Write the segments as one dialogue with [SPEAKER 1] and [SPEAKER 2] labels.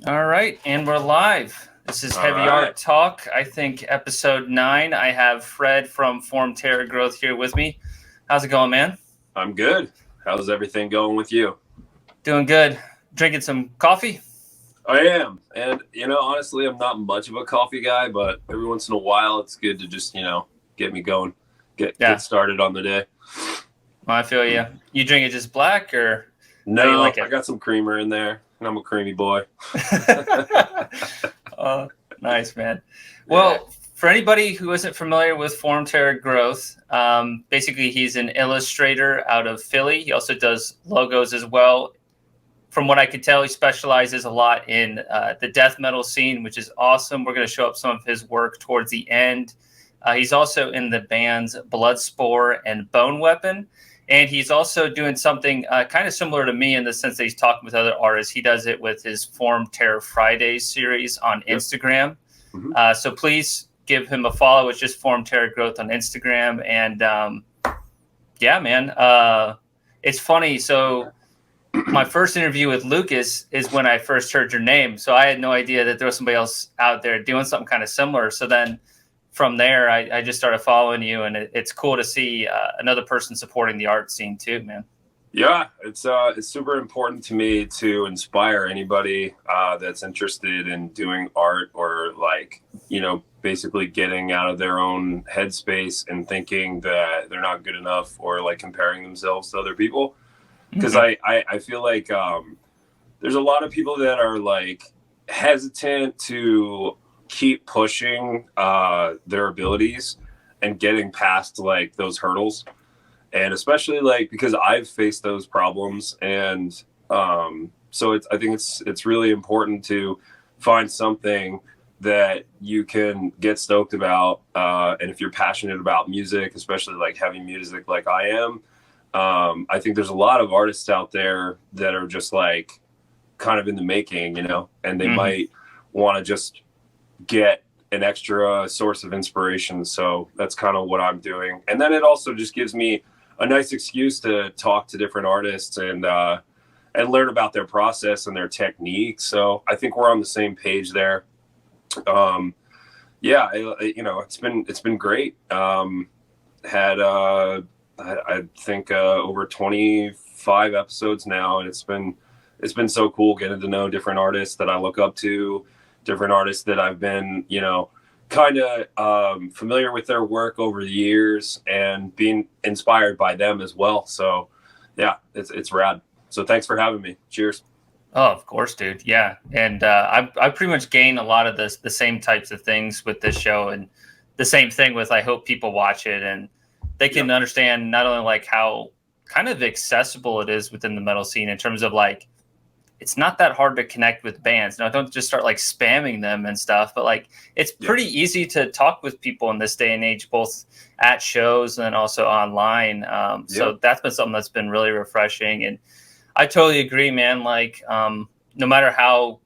[SPEAKER 1] All right, and we're live. This is
[SPEAKER 2] All
[SPEAKER 1] Heavy
[SPEAKER 2] right.
[SPEAKER 1] Art Talk, I think episode 9. I have Fred from Form Terra Growth here with me. How's it going, man?
[SPEAKER 2] I'm good. How's everything going with you?
[SPEAKER 1] Doing good. Drinking some coffee?
[SPEAKER 2] I am. And, honestly, I'm not much of a coffee guy, but every once in a while, it's good to just, get me going, get started on the day.
[SPEAKER 1] Well, I feel you. You drink it just black or
[SPEAKER 2] No,
[SPEAKER 1] how you like it?
[SPEAKER 2] I got some creamer in there, and I'm a creamy boy.
[SPEAKER 1] Oh, nice, man. Well, for anybody who isn't familiar with Form Terra Growth, basically he's an illustrator out of Philly. He also does logos as well. From what I could tell, he specializes a lot in the death metal scene, which is awesome. We're going to show up some of his work towards the end. He's also in the bands Bloodspore and Bone Weapon. And he's also doing something kind of similar to me in the sense that he's talking with other artists. He does it with his Form Terra Fridays series on Instagram. Mm-hmm. So please give him a follow. It's just Form Terra Growth on Instagram. And yeah, man, it's funny. So my first interview with Lucas is when I first heard your name. So I had no idea that there was somebody else out there doing something kind of similar. So then from there, I just started following you, and it's cool to see another person supporting the art scene too, man.
[SPEAKER 2] Yeah, it's super important to me to inspire anybody that's interested in doing art or basically getting out of their own headspace and thinking that they're not good enough or like comparing themselves to other people. Because I feel like there's a lot of people that are like hesitant to keep pushing their abilities and getting past like those hurdles, and especially like because I've faced those problems, and so I think it's really important to find something that you can get stoked about, and if you're passionate about music, especially like heavy music like I am, I think there's a lot of artists out there that are just like kind of in the making, and they might want to just get an extra source of inspiration. So that's kind of what I'm doing. And then it also just gives me a nice excuse to talk to different artists and learn about their process and their technique. So I think we're on the same page there. Yeah, it's been great. Had I think over 25 episodes now, and it's been so cool getting to know different artists that I look up to, different artists that I've been, kind of familiar with their work over the years and being inspired by them as well. So yeah, it's rad. So thanks for having me. Cheers.
[SPEAKER 1] Oh, of course, dude. Yeah. And I pretty much gain a lot of the same types of things with this show, and the same thing with, I hope people watch it and they can understand not only like how kind of accessible it is within the metal scene in terms of like, it's not that hard to connect with bands. Now, don't just start like spamming them and stuff, but like it's pretty easy to talk with people in this day and age, both at shows and also online. So that's been something that's been really refreshing. And I totally agree, man. Like, no matter how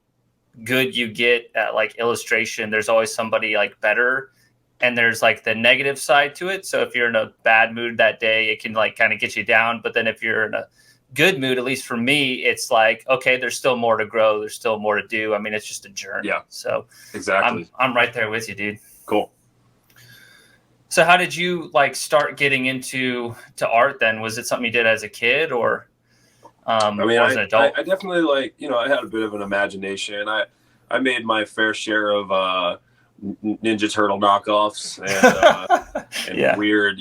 [SPEAKER 1] good you get at like illustration, there's always somebody like better. And there's like the negative side to it. So if you're in a bad mood that day, it can like kind of get you down. But then if you're in a good mood, at least for me, it's like, okay, there's still more to grow. There's still more to do. I mean, it's just a journey.
[SPEAKER 2] Yeah.
[SPEAKER 1] So
[SPEAKER 2] exactly.
[SPEAKER 1] I'm right there with you, dude.
[SPEAKER 2] Cool.
[SPEAKER 1] So how did you like start getting into art then? Was it something you did as a kid or as an adult?
[SPEAKER 2] I definitely I had a bit of an imagination. I made my fair share of Ninja Turtle knockoffs and weird,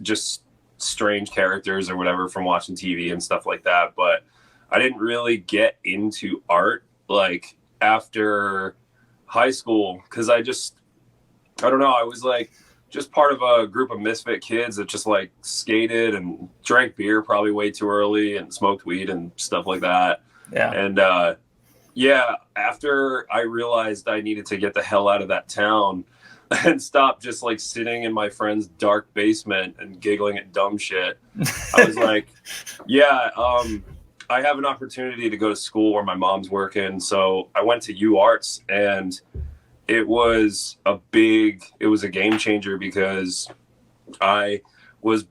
[SPEAKER 2] just strange characters or whatever from watching TV and stuff like that. But I didn't really get into art like after high school because I don't know. I was like just part of a group of misfit kids that just like skated and drank beer probably way too early and smoked weed and stuff like that.
[SPEAKER 1] Yeah.
[SPEAKER 2] And after I realized I needed to get the hell out of that town and stop just like sitting in my friend's dark basement and giggling at dumb shit, I was like, I have an opportunity to go to school where my mom's working. So I went to UArts, and it was a game changer because I was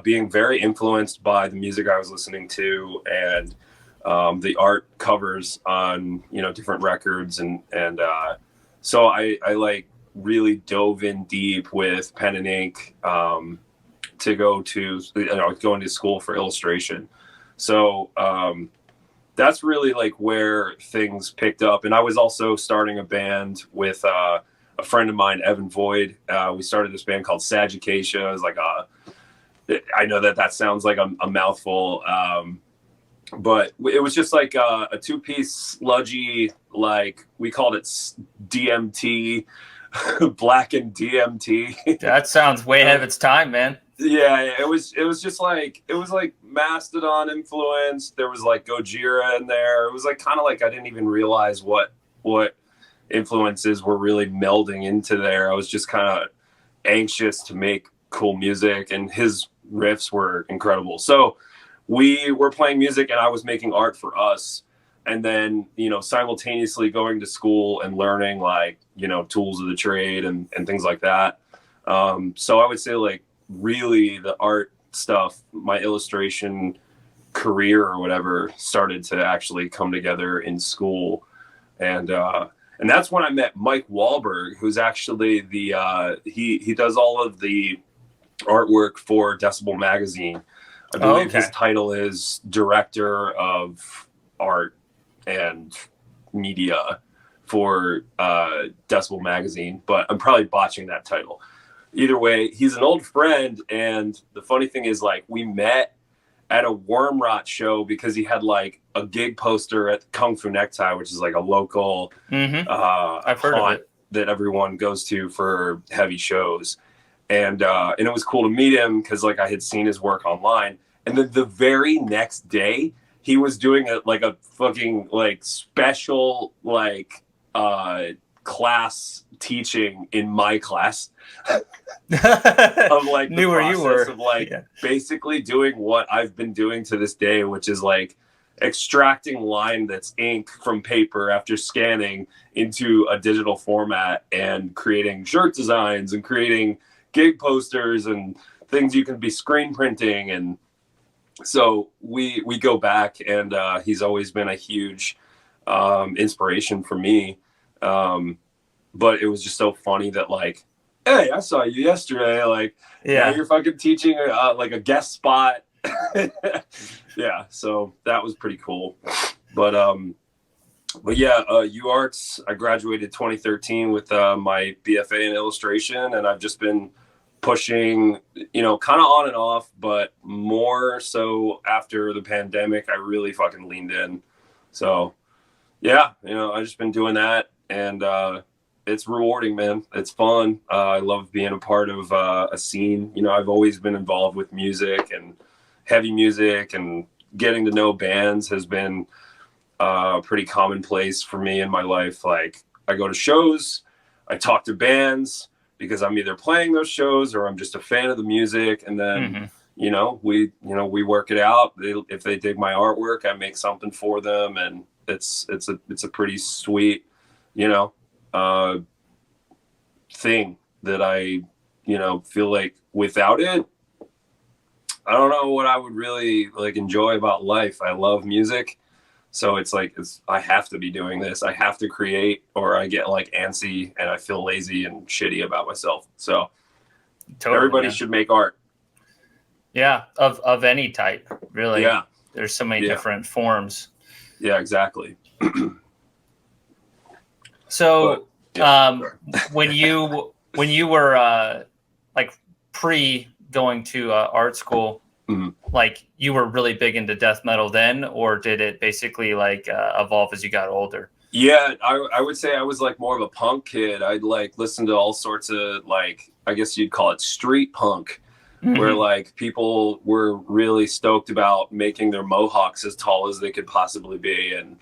[SPEAKER 2] being very influenced by the music I was listening to, and the art covers on, you know, different records. So I like really dove in deep with pen and ink to go to, you know, going to school for illustration. So that's really like where things picked up. And I was also starting a band with a friend of mine, Evan Void. We started this band called Sagicacia. It was like I know that sounds like a mouthful, but it was just like a two-piece sludgy, like we called it DMT, Black and DMT.
[SPEAKER 1] That sounds way ahead of its time, man.
[SPEAKER 2] Yeah, it was just like, it was like Mastodon influence. There was like Gojira in there. It was like kind of like I didn't even realize what influences were really melding into there. I was just kind of anxious to make cool music, and his riffs were incredible. So we were playing music and I was making art for us, and then, you know, simultaneously going to school and learning, like, you know, tools of the trade and things like that. So I would say, like, really the art stuff, my illustration career or whatever, started to actually come together in school. And that's when I met Mike Wahlberg, who's actually he does all of the artwork for Decibel Magazine. I believe his title is Director of Art and Media for Decibel Magazine, but I'm probably botching that title. Either way, he's an old friend, and the funny thing is, like, we met at a Wormrot show because he had like a gig poster at Kung Fu Necktie, which is like a local
[SPEAKER 1] I've heard of it,
[SPEAKER 2] that everyone goes to for heavy shows. And it was cool to meet him because, like, I had seen his work online. And then the very next day, he was doing a fucking like special like class teaching in my class of like
[SPEAKER 1] knew where you were,
[SPEAKER 2] of like basically doing what I've been doing to this day, which is like extracting line that's ink from paper after scanning into a digital format and creating shirt designs and creating gig posters and things you can be screen printing. And so we go back, and he's always been a huge inspiration for me. But it was just so funny that, like, hey, I saw you yesterday. Like, now you're fucking teaching like a guest spot. Yeah, so that was pretty cool. But yeah, UArts, I graduated 2013 with my BFA in illustration, and I've just been pushing, you know, kind of on and off, but more so after the pandemic, I really fucking leaned in. So yeah, you know, I've just been doing that, and it's rewarding, man. It's fun. I love being a part of a scene. You know, I've always been involved with music and heavy music, and getting to know bands has been pretty commonplace for me in my life. Like, I go to shows, I talk to bands because I'm either playing those shows or I'm just a fan of the music. And then, you know, we work it out. If they dig my artwork, I make something for them. And it's a pretty sweet, you know, thing that I, you know, feel like without it, I don't know what I would really like enjoy about life. I love music. So it's like, I have to be doing this. I have to create, or I get like antsy and I feel lazy and shitty about myself. So everybody should make art.
[SPEAKER 1] Yeah. Of any type, really.
[SPEAKER 2] Yeah.
[SPEAKER 1] There's so many different forms.
[SPEAKER 2] Yeah, exactly.
[SPEAKER 1] So, when you were like pre going to art school, like, you were really big into death metal then, or did it basically like evolve as you got older?
[SPEAKER 2] Yeah, I would say I was like more of a punk kid. I'd like listen to all sorts of, like, I guess you'd call it street punk, where like people were really stoked about making their mohawks as tall as they could possibly be, and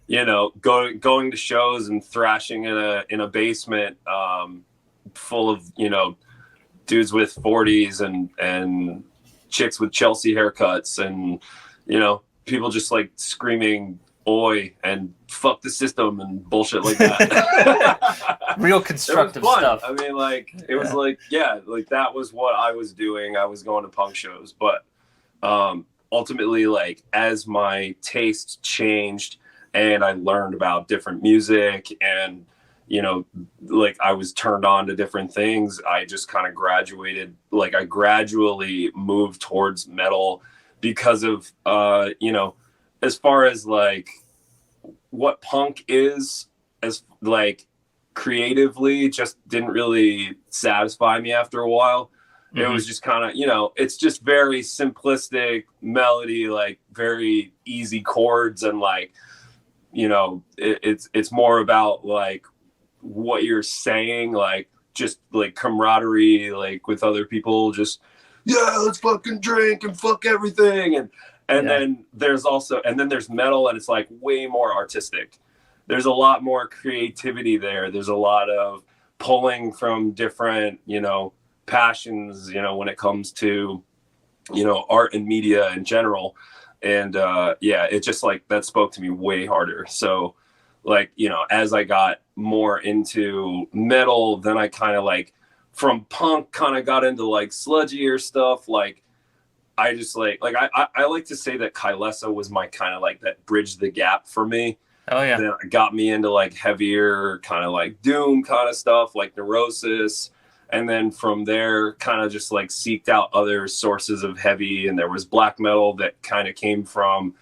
[SPEAKER 2] you know, going to shows and thrashing in a basement full of, you know, dudes with 40s and chicks with Chelsea haircuts, and, you know, people just like screaming "Oi" and "fuck the system" and bullshit like that.
[SPEAKER 1] Real constructive stuff.
[SPEAKER 2] I mean, like, it was like, yeah, like that was what I was doing. I was going to punk shows, but ultimately, like, as my tastes changed and I learned about different music and, you know, like I was turned on to different things, I just kind of graduated. Like I gradually moved towards metal because of, you know, as far as like what punk is, as like creatively, just didn't really satisfy me after a while. It was just kind of, you know, it's just very simplistic melody, like very easy chords, and like, you know, it's more about like what you're saying, like just like camaraderie, like with other people, just yeah, let's fucking drink and fuck everything, and then there's metal, and it's like way more artistic. There's a lot more creativity there. There's a lot of pulling from different, you know, passions, you know, when it comes to, you know, art and media in general. And yeah, it just like that spoke to me way harder. So like, you know, as I got more into metal, then I kind of like from punk kind of got into like sludgier stuff. Like I just like I like to say that Kylesa was my kind of like that bridged the gap for me.
[SPEAKER 1] Oh yeah.
[SPEAKER 2] Then it got me into like heavier kind of like doom kind of stuff, like Neurosis. And then from there, kind of just like seeked out other sources of heavy. And there was black metal that kind of came from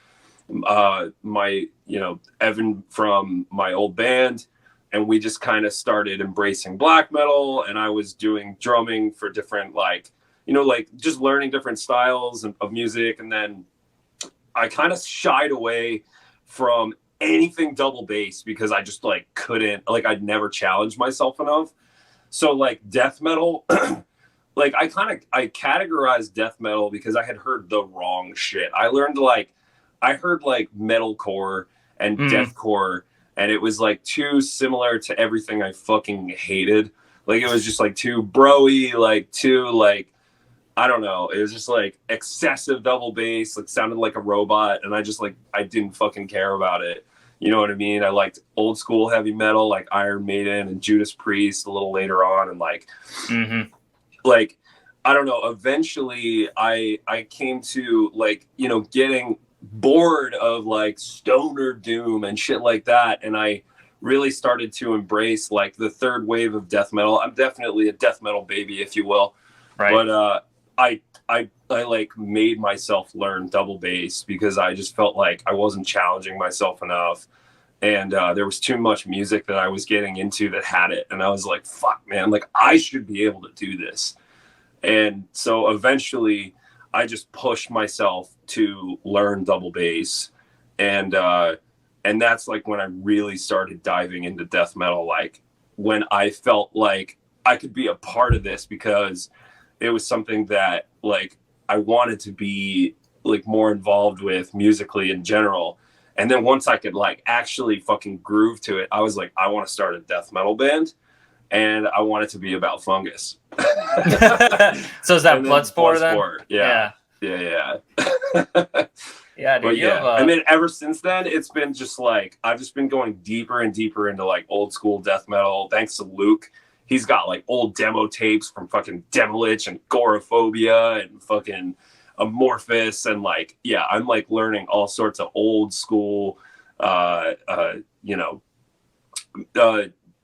[SPEAKER 2] my, you know, Evan from my old band. And we just kind of started embracing black metal. And I was doing drumming for different, like, you know, like just learning different styles of music. And then I kind of shied away from anything double bass because I just like couldn't, like I'd never challenged myself enough. So like death metal, like I categorized death metal because I had heard the wrong shit. I heard like metalcore and deathcore, and it was like too similar to everything I fucking hated. Like it was just like too bro-y, like too like, I don't know. It was just like excessive double bass, like sounded like a robot. And I didn't fucking care about it. You know what I mean? I liked old school heavy metal, like Iron Maiden and Judas Priest a little later on. And like, like, I don't know. Eventually I came to like, you know, getting bored of like stoner doom and shit like that. And I really started to embrace like the third wave of death metal. I'm definitely a death metal baby, if you will.
[SPEAKER 1] Right.
[SPEAKER 2] But I like made myself learn double bass because I just felt like I wasn't challenging myself enough. And there was too much music that I was getting into that had it. And I was like, fuck, man, like I should be able to do this. And so eventually I just pushed myself to learn double bass. And that's like when I really started diving into death metal, like when I felt like I could be a part of this because it was something that like I wanted to be like more involved with musically in general. And then once I could like actually fucking groove to it, I was like, I want to start a death metal band, and I want it to be about fungus.
[SPEAKER 1] So is that Bloodsport then?
[SPEAKER 2] Yeah.
[SPEAKER 1] Yeah, dude,
[SPEAKER 2] but yeah, and then ever since then, it's been just like I've just been going deeper and deeper into like old school death metal. Thanks to Luke, he's got like old demo tapes from fucking Demolich and Goraphobia and fucking Amorphous, and like yeah, I'm like learning all sorts of old school, you know,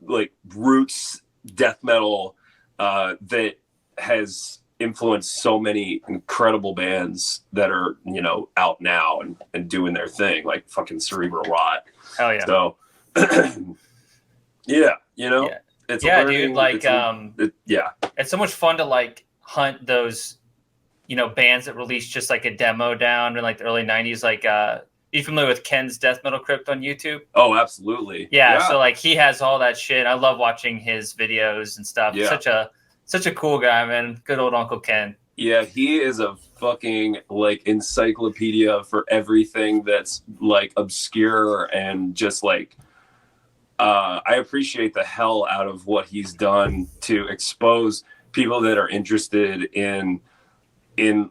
[SPEAKER 2] like roots death metal that has influenced so many incredible bands that are, you know, out now and doing their thing, like fucking Cerebral Rot.
[SPEAKER 1] Hell yeah.
[SPEAKER 2] So yeah, you know, it's learning,
[SPEAKER 1] dude, like
[SPEAKER 2] yeah,
[SPEAKER 1] it's so much fun to like hunt those, you know, bands that released just like a demo down in like the early 90s. Like you familiar with Ken's Death Metal Crypt on YouTube?
[SPEAKER 2] Oh, absolutely.
[SPEAKER 1] Yeah, so like he has all that shit. I love watching his videos and stuff.
[SPEAKER 2] Yeah.
[SPEAKER 1] Such a cool guy, man. Good old Uncle Ken.
[SPEAKER 2] Yeah, he is a fucking like encyclopedia for everything that's like obscure and just like I appreciate the hell out of what he's done to expose people that are interested in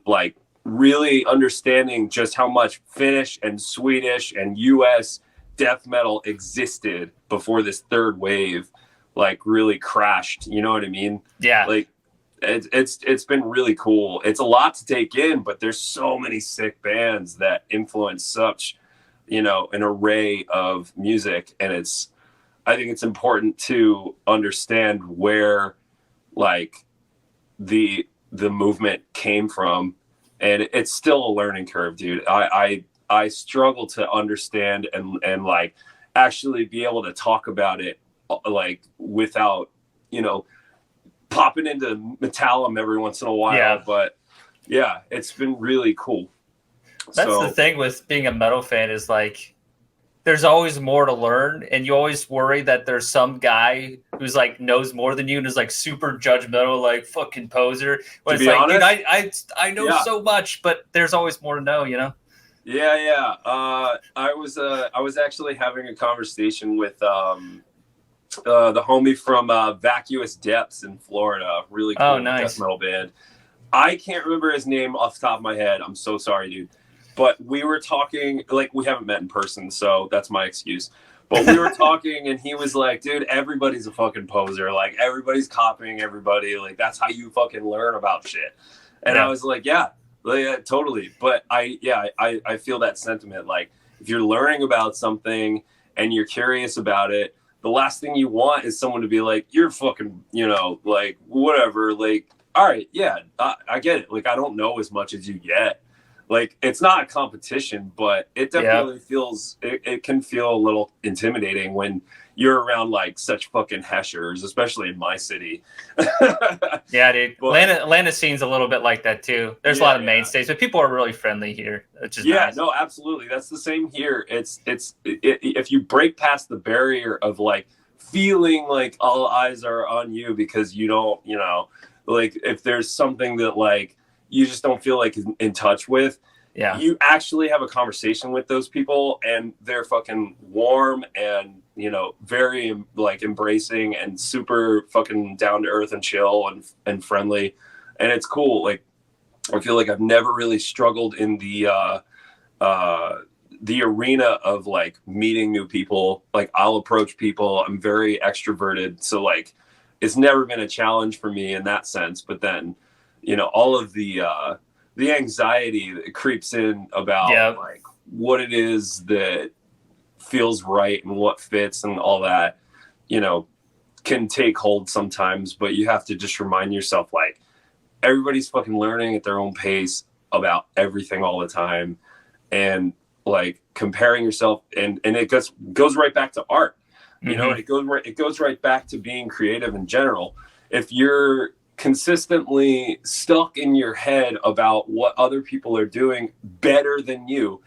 [SPEAKER 2] like really understanding just how much Finnish and Swedish and US death metal existed before this third wave like really crashed. You know what I mean?
[SPEAKER 1] Yeah.
[SPEAKER 2] Like It's been really cool. It's a lot to take in, but there's so many sick bands that influence such, an array of music, and I think it's important to understand where like the movement came from, and it's still a learning curve, dude. I struggle to understand and like actually be able to talk about it like without popping into Metallum every once in a while.
[SPEAKER 1] Yeah.
[SPEAKER 2] But yeah, it's been really cool.
[SPEAKER 1] That's the thing with being a metal fan is like there's always more to learn, and you always worry that there's some guy who's like knows more than you and is like super judgmental, like fucking poser. But it's like,
[SPEAKER 2] honest,
[SPEAKER 1] dude, I know so much, but there's always more to know,
[SPEAKER 2] Yeah. I was actually having a conversation with the homie from Vacuous Depths in Florida. Really cool death metal band. I can't remember his name off the top of my head. I'm so sorry, dude. But we were talking, like, we haven't met in person, so that's my excuse. But we were talking, and he was like, dude, everybody's a fucking poser. Like, everybody's copying everybody. Like, that's how you fucking learn about shit. And I was like, yeah, totally. But I feel that sentiment. Like, if you're learning about something and you're curious about it, the last thing you want is someone to be like, you're fucking, like, whatever. Like, all right, yeah, I get it. Like, I don't know as much as you yet. Like, it's not a competition, but it definitely feels, it can feel a little intimidating when you're around like such fucking heshers, especially in my city.
[SPEAKER 1] Yeah, dude. But Atlanta scene's a little bit like that too. There's a lot of mainstays, but people are really friendly here, which is nice.
[SPEAKER 2] No, absolutely. That's the same here. If you break past the barrier of like feeling like all eyes are on you because you don't, like if there's something that like you just don't feel like in touch with, you actually have a conversation with those people and they're fucking warm and, very like embracing and super fucking down to earth and chill and friendly. And it's cool. Like, I feel like I've never really struggled in the arena of like meeting new people. Like, I'll approach people. I'm very extroverted. So like, it's never been a challenge for me in that sense. But then, all of the anxiety that creeps in about like what it is that feels right and what fits and all that, can take hold sometimes. But you have to just remind yourself, like, everybody's fucking learning at their own pace about everything all the time. And like comparing yourself and it goes right back to art. It goes right back to being creative in general. If you're consistently stuck in your head about what other people are doing better than you're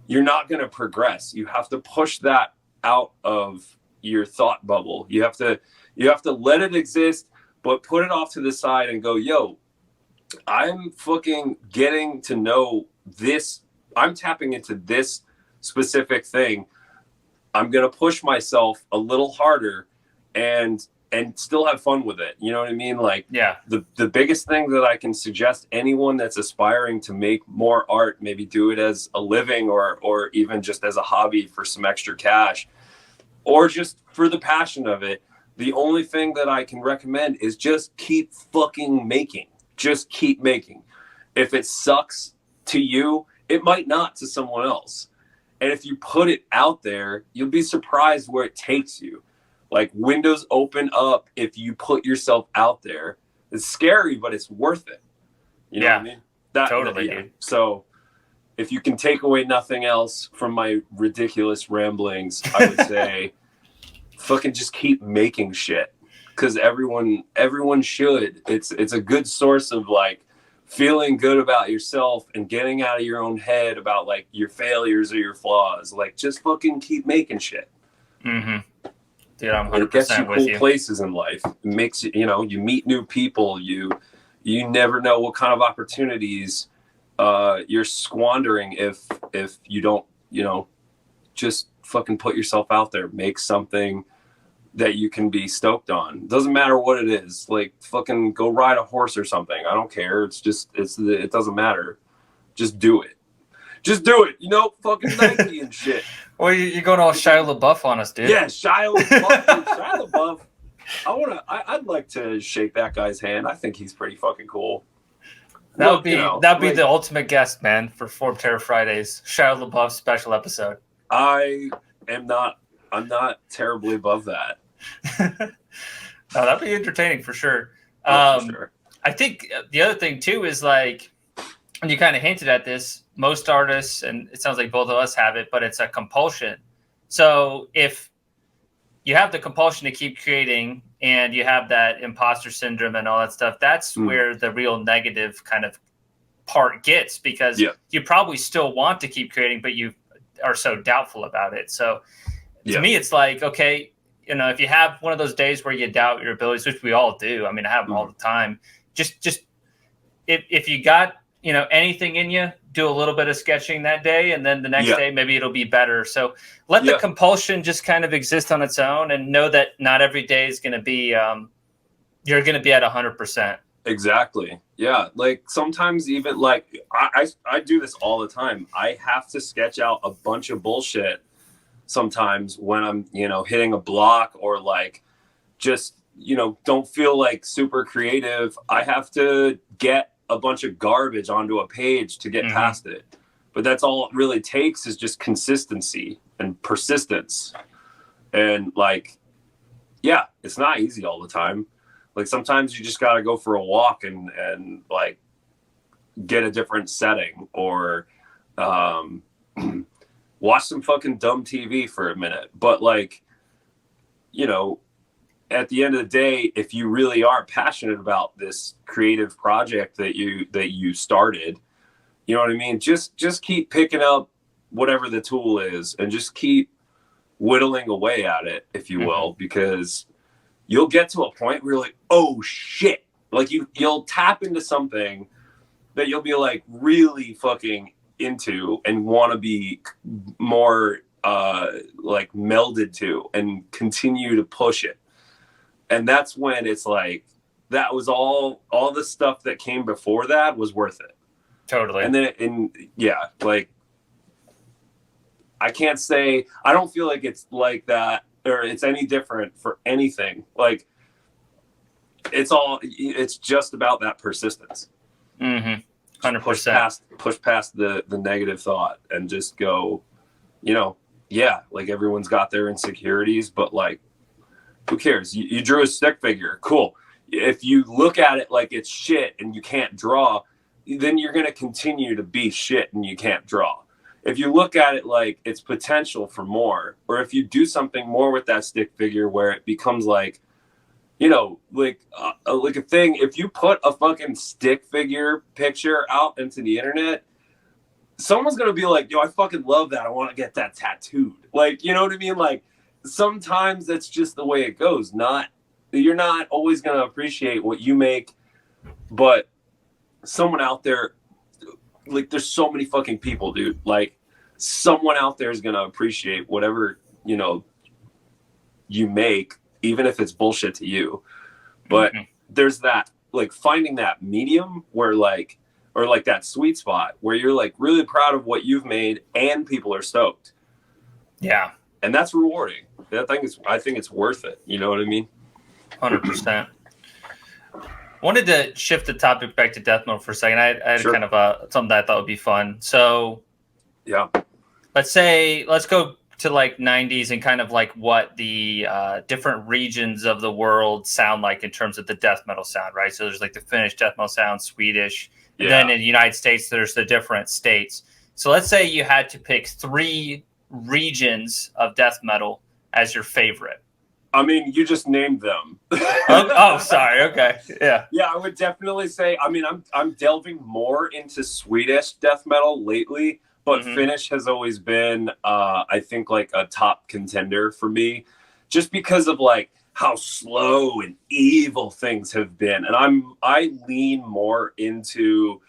[SPEAKER 2] not going to progress. You have to push that out of your thought bubble. You have to let it exist, but put it off to the side and go, yo, I'm fucking getting to know this. I'm tapping into this specific thing. I'm going to push myself a little harder and still have fun with it. You know what I mean? Like, the biggest thing that I can suggest anyone that's aspiring to make more art, maybe do it as a living or even just as a hobby for some extra cash or just for the passion of it. The only thing that I can recommend is just keep fucking making. Just keep making. If it sucks to you, it might not to someone else. And if you put it out there, you'll be surprised where it takes you. Like, windows open up if you put yourself out there. It's scary, but it's worth it. You know what I mean?
[SPEAKER 1] Totally, dude.
[SPEAKER 2] So if you can take away nothing else from my ridiculous ramblings, I would say fucking just keep making shit. Because everyone should. It's a good source of like feeling good about yourself and getting out of your own head about like your failures or your flaws. Like, just fucking keep making shit.
[SPEAKER 1] Mm-hmm. Dude, I'm 100%
[SPEAKER 2] it gets you
[SPEAKER 1] with
[SPEAKER 2] cool
[SPEAKER 1] you.
[SPEAKER 2] places in life. It makes you, you meet new people. You never know what kind of opportunities you're squandering if you don't, just fucking put yourself out there. Make something that you can be stoked on. Doesn't matter what it is. Like, fucking go ride a horse or something. I don't care. It doesn't matter. Just do it. Just do it. Fucking Nike and shit.
[SPEAKER 1] Well, you're going all Shia LaBeouf on us, dude.
[SPEAKER 2] Yeah, Shia LaBeouf. Shia LaBeouf. I'd like to shake that guy's hand. I think he's pretty fucking cool.
[SPEAKER 1] That would
[SPEAKER 2] Look,
[SPEAKER 1] be the ultimate guest, man, for Form Terror Fridays. Shia LaBeouf special episode.
[SPEAKER 2] I'm not terribly above that.
[SPEAKER 1] No, that'd be entertaining for sure.
[SPEAKER 2] For sure.
[SPEAKER 1] I think the other thing too is like, and you kind of hinted at this, most artists, and it sounds like both of us have it, but it's a compulsion. So if you have the compulsion to keep creating and you have that imposter syndrome and all that stuff, that's where the real negative kind of part gets, because you probably still want to keep creating, but you are so doubtful about it. So to me, it's like, okay, you know, if you have one of those days where you doubt your abilities, which we all do, I mean, I have them all the time, just if you got, you know, anything in you, do a little bit of sketching that day, and then the next day maybe it'll be better. So let the compulsion just kind of exist on its own, and know that not every day is going to be you're going to be at 100%.
[SPEAKER 2] Exactly. Yeah. Like sometimes even like I do this all the time. I have to sketch out a bunch of bullshit sometimes when I'm, you know, hitting a block, or like just, you know, don't feel like super creative. I have to get a bunch of garbage onto a page to get past it. But that's all it really takes, is just consistency and persistence. And like, yeah, it's not easy all the time. Like sometimes you just got to go for a walk and like get a different setting, or watch some fucking dumb TV for a minute. But like, you know, at the end of the day, if you really are passionate about this creative project that you started, you know what I mean? Just keep picking up whatever the tool is, and just keep whittling away at it, if you will, because you'll get to a point where you're like, oh shit. Like you'll tap into something that you'll be like really fucking into and want to be more like melded to, and continue to push it. And that's when it's like, that was all the stuff that came before that was worth it.
[SPEAKER 1] Totally.
[SPEAKER 2] And then, like, I can't say, I don't feel like it's like that, or it's any different for anything. Like, it's just about that persistence.
[SPEAKER 1] 100%.
[SPEAKER 2] Push past the negative thought, and just go, you know, like everyone's got their insecurities, but like, who cares? You drew a stick figure. Cool. If you look at it like it's shit and you can't draw, then you're going to continue to be shit and you can't draw. If you look at it like it's potential for more, or if you do something more with that stick figure where it becomes like, you know, like a thing, if you put a fucking stick figure picture out into the internet, someone's going to be like, yo, I fucking love that. I want to get that tattooed. Like, you know what I mean? Like, sometimes that's just the way it goes. You're not always going to appreciate what you make, but someone out there, like, there's so many fucking people, dude. Like, someone out there is going to appreciate whatever, you know, you make, even if it's bullshit to you. But there's that, like, finding that medium where like, or like that sweet spot where you're like really proud of what you've made and people are stoked.
[SPEAKER 1] Yeah.
[SPEAKER 2] And that's rewarding. I think it's worth it. You know what I mean?
[SPEAKER 1] 100%. Wanted to shift the topic back to death metal for a second. I had kind of something that I thought would be fun. So
[SPEAKER 2] yeah,
[SPEAKER 1] let's go to like 90s and kind of like what the different regions of the world sound like in terms of the death metal sound, right? So there's like the Finnish death metal sound, Swedish, and then in the United States, there's the different states. So let's say you had to pick 3 regions of death metal as your favorite.
[SPEAKER 2] I mean, you just named them.
[SPEAKER 1] Sorry. Okay. Yeah.
[SPEAKER 2] Yeah, I would definitely say, I mean, I'm delving more into Swedish death metal lately, but Finnish has always been, I think, like a top contender for me, just because of like how slow and evil things have been. And I lean more into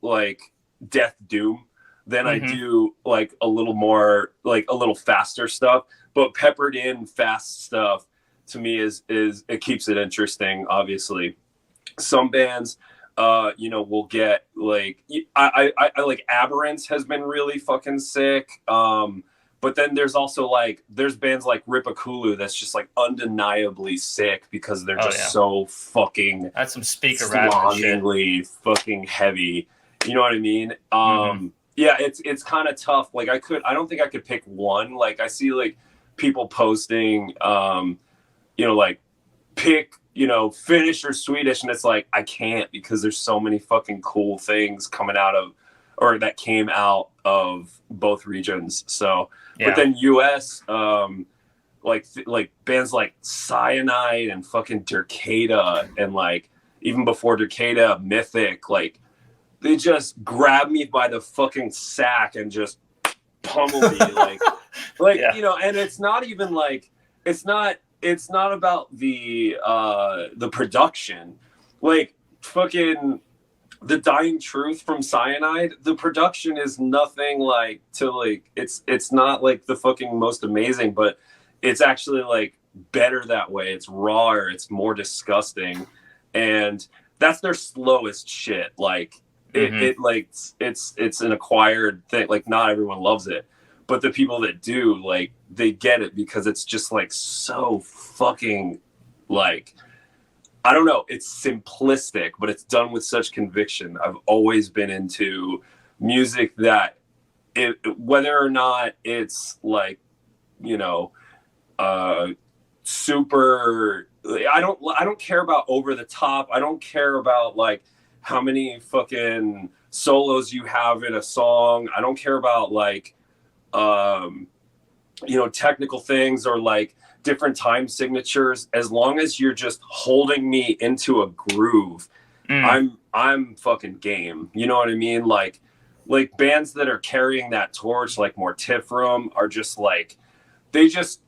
[SPEAKER 2] like Death Doom than I do like a little more, like a little faster stuff. But peppered in fast stuff to me is it keeps it interesting. Obviously, some bands, you know, will get like I like Aberrance has been really fucking sick. But then there's also like there's bands like Ripakulu that's just like undeniably sick because they're just so fucking
[SPEAKER 1] that's some speaker rap shit.
[SPEAKER 2] fucking heavy. You know what I mean? Yeah, it's kind of tough. Like I don't think I could pick one. Like I see like people posting you know, like pick, you know, Finnish or Swedish, and it's like I can't because there's so many fucking cool things coming out of or that came out of both regions. So but then US like bands like Cyanide and fucking Derkata and like even before Derkata, Mythic, like they just grab me by the fucking sack and just pummel me like you know, and it's not even like it's not about the production. Like fucking The Dying Truth from Cyanide, the production is nothing like to like it's not like the fucking most amazing, but it's actually like better that way. It's rawer, it's more disgusting, and that's their slowest shit. Like it like it's an acquired thing. Like not everyone loves it, but the people that do, like they get it because it's just like so fucking like I don't know. It's simplistic, but it's done with such conviction. I've always been into music that whether or not it's like, you know, super, I don't care about over the top. I don't care about like how many fucking solos you have in a song. I don't care about like, you know, technical things or like different time signatures. As long as you're just holding me into a groove, I'm fucking game. You know what I mean? Like bands that are carrying that torch, like Mortiferum, are just like they just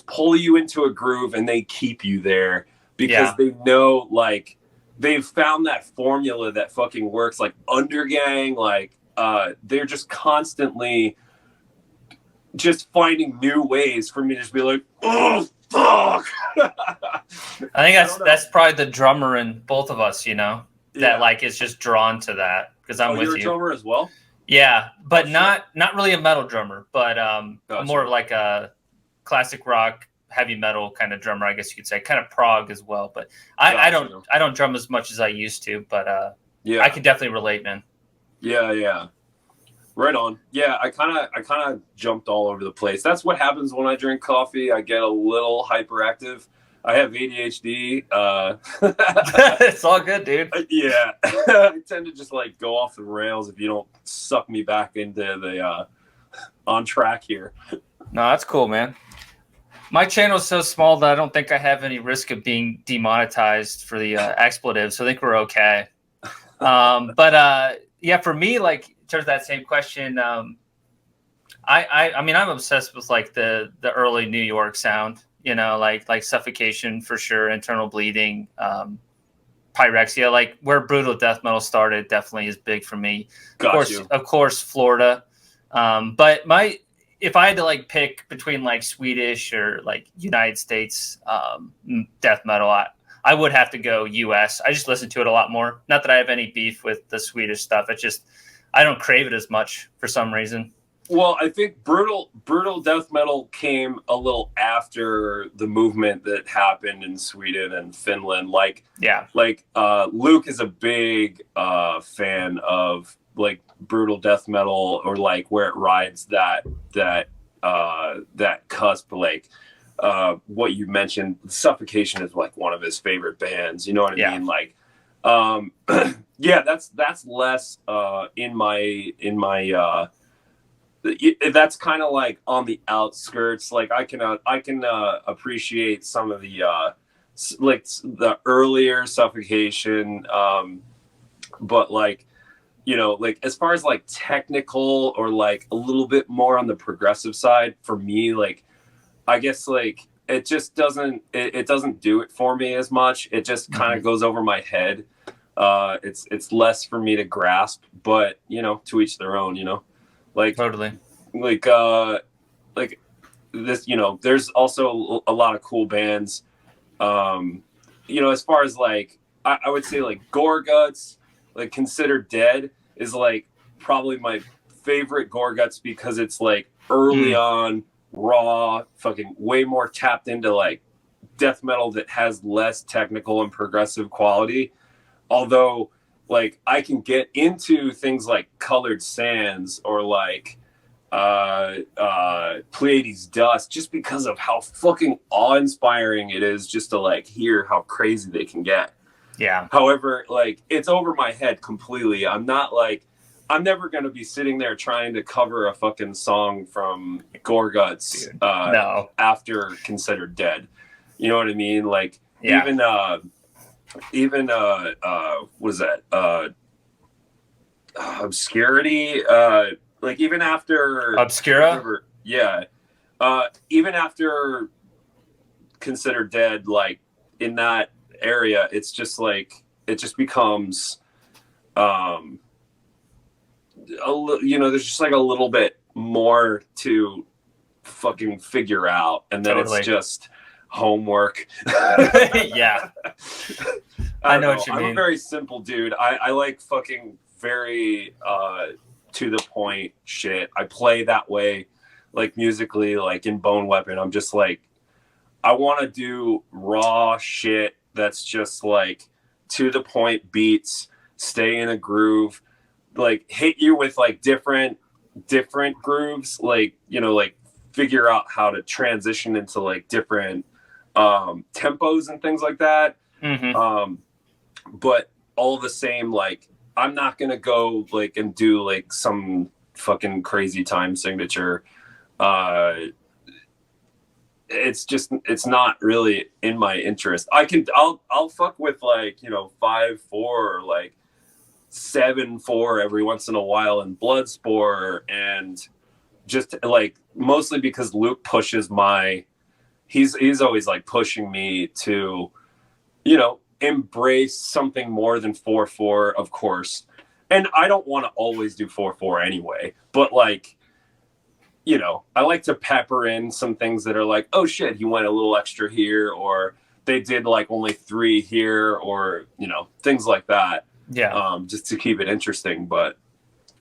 [SPEAKER 2] pull you into a groove and they keep you there because they know like they've found that formula that fucking works. Like Undergang, like they're just constantly just finding new ways for me to just be like, oh fuck.
[SPEAKER 1] I think that's probably the drummer in both of us, you know, that like is just drawn to that because I'm with
[SPEAKER 2] you're a drummer as well.
[SPEAKER 1] Yeah, but not really a metal drummer, but more of like a classic rock, heavy metal kind of drummer, I guess you could say, kind of prog as well. But I don't drum as much as I used to, but I can definitely relate, man.
[SPEAKER 2] Yeah. Right on. Yeah, I kind of jumped all over the place. That's what happens when I drink coffee. I get a little hyperactive. I have ADHD.
[SPEAKER 1] It's all good, dude.
[SPEAKER 2] Yeah, I tend to just like go off the rails if you don't suck me back into the on track here.
[SPEAKER 1] No, that's cool, man. My channel is so small that I don't think I have any risk of being demonetized for the expletives, so I think we're okay. But yeah, for me, like in terms of that same question, I mean, I'm obsessed with like the early New York sound. You know, like Suffocation for sure, Internal Bleeding, Pyrexia, like where brutal death metal started, definitely is big for me. Of course, Florida. But if I had to like pick between like Swedish or like United States death metal, I would have to go US. I just listen to it a lot more. Not that I have any beef with the Swedish stuff. It's just I don't crave it as much for some reason.
[SPEAKER 2] Well, I think brutal death metal came a little after the movement that happened in Sweden and Finland. Luke is a big fan of like brutal death metal, or like where it rides that cusp. Like what you mentioned, Suffocation is like one of his favorite bands. You know what I mean? Like, yeah, that's less in my. That's kind of like on the outskirts. Like I can appreciate some of the like the earlier Suffocation, but like, you know, like as far as like technical or like a little bit more on the progressive side for me, like I guess like it just doesn't it doesn't do it for me as much. It just kind of goes over my head. It's less for me to grasp, but you know, to each their own, you know. Like
[SPEAKER 1] totally,
[SPEAKER 2] like this, you know, there's also a lot of cool bands. You know, as far as like, I would say like Gorguts, like Considered Dead is like probably my favorite Gorguts because it's like early on, raw, fucking way more tapped into like death metal that has less technical and progressive quality. Although, like, I can get into things like Colored Sands or like Pleiades Dust just because of how fucking awe-inspiring it is just to like hear how crazy they can get.
[SPEAKER 1] Yeah.
[SPEAKER 2] However, like, it's over my head completely. I'm never going to be sitting there trying to cover a fucking song from Gorguts
[SPEAKER 1] no.
[SPEAKER 2] after Considered Dead. You know what I mean? Like,
[SPEAKER 1] yeah.
[SPEAKER 2] even what is that? Obscurity. Like, even after
[SPEAKER 1] Obscura.
[SPEAKER 2] Even after Considered Dead, like in that area, it's just like it just becomes there's just like a little bit more to fucking figure out, and then it's just homework.
[SPEAKER 1] Yeah. I know what you mean.
[SPEAKER 2] I'm a very simple dude. I like fucking very to the point shit. I play that way, like musically, like in Bone Weapon. I'm just like, I want to do raw shit that's just like to the point beats, stay in a groove, like hit you with like different grooves, like, you know, like figure out how to transition into like different tempos and things like that. But all the same, like, I'm not gonna go like and do like some fucking crazy time signature. It's not really in my interest. I'll fuck with like, you know, 5/4 or like 7/4 every once in a while in Bloodsport, and just like mostly because Luke pushes he's always like pushing me to, you know, embrace something more than 4/4, of course. And I don't want to always do 4/4 anyway, but like, you know, I like to pepper in some things that are like, oh shit, he went a little extra here, or they did like only 3 here, or, you know, things like that.
[SPEAKER 1] Yeah.
[SPEAKER 2] Just to keep it interesting. But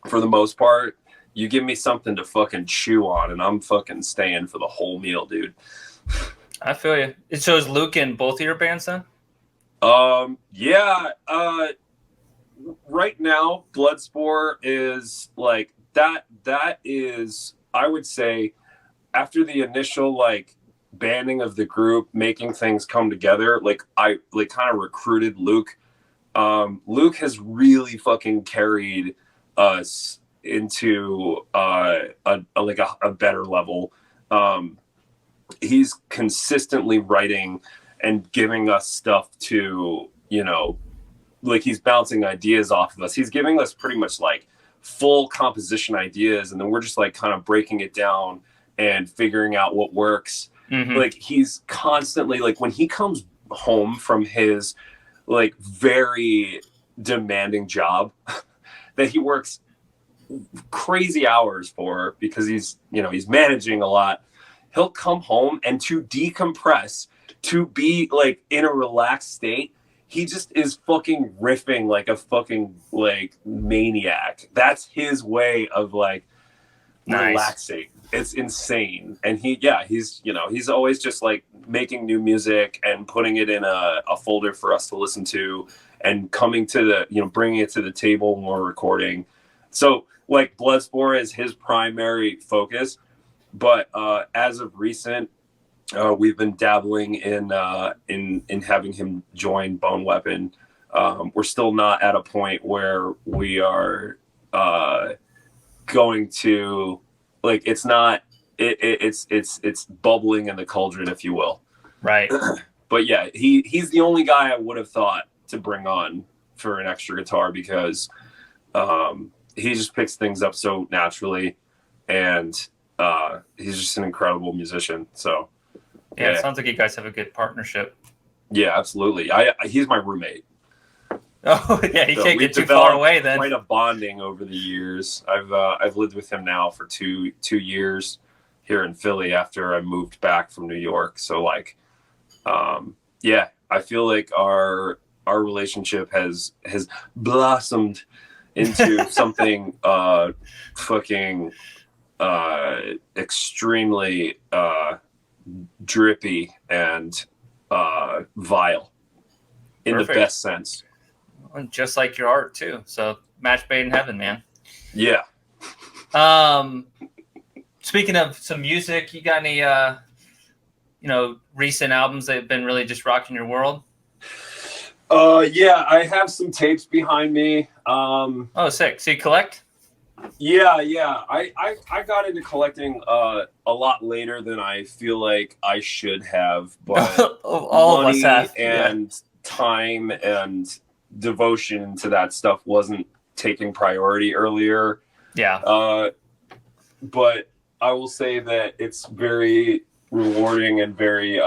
[SPEAKER 2] for the most part, you give me something to fucking chew on and I'm fucking staying for the whole meal, dude.
[SPEAKER 1] I feel you. It shows Luke in both of your bands then?
[SPEAKER 2] Yeah. Right now, Bloodsport is like that is, I would say, after the initial like banding of the group, making things come together, like I like kind of recruited Luke. Luke has really fucking carried us into a better level. He's consistently writing and giving us stuff to, you know, like he's bouncing ideas off of us. He's giving us pretty much like full composition ideas, and then we're just like kind of breaking it down and figuring out what works. Like he's constantly, like, when he comes home from his like very demanding job that he works crazy hours for, because he's, you know, he's managing a lot, he'll come home, and to decompress, to be like in a relaxed state, he just is fucking riffing like a fucking like maniac. That's his way of like relaxing. It's insane. And he's, you know, he's always just like making new music and putting it in a folder for us to listen to, and coming to the, you know, bringing it to the table when we're recording. So like Bloodsport is his primary focus, but as of recent, we've been dabbling in having him join Bone Weapon. We're still not at a point where we are going to, like, it's not, it's bubbling in the cauldron, if you will.
[SPEAKER 1] Right.
[SPEAKER 2] But yeah, he's the only guy I would have thought to bring on for an extra guitar, because he just picks things up so naturally, and he's just an incredible musician. So
[SPEAKER 1] yeah, it sounds like you guys have a good partnership.
[SPEAKER 2] Yeah, absolutely. He's my roommate.
[SPEAKER 1] Oh yeah, he can't get too far away then.
[SPEAKER 2] Quite a bonding over the years. I've lived with him now for two years here in Philly after I moved back from New York. So like, yeah, I feel like our relationship has blossomed into something fucking extremely drippy and vile in
[SPEAKER 1] Perfect.
[SPEAKER 2] the best sense.
[SPEAKER 1] Just like your art too. So match made in heaven, man.
[SPEAKER 2] Yeah.
[SPEAKER 1] Speaking of some music, you got any recent albums that have been really just rocking your world?
[SPEAKER 2] Yeah, I have some tapes behind me.
[SPEAKER 1] Oh, sick. So you collect?
[SPEAKER 2] Yeah. I got into collecting a lot later than I feel like I should have, but
[SPEAKER 1] All of us have.
[SPEAKER 2] and time and devotion to that stuff wasn't taking priority earlier.
[SPEAKER 1] Yeah.
[SPEAKER 2] But I will say that it's very rewarding and very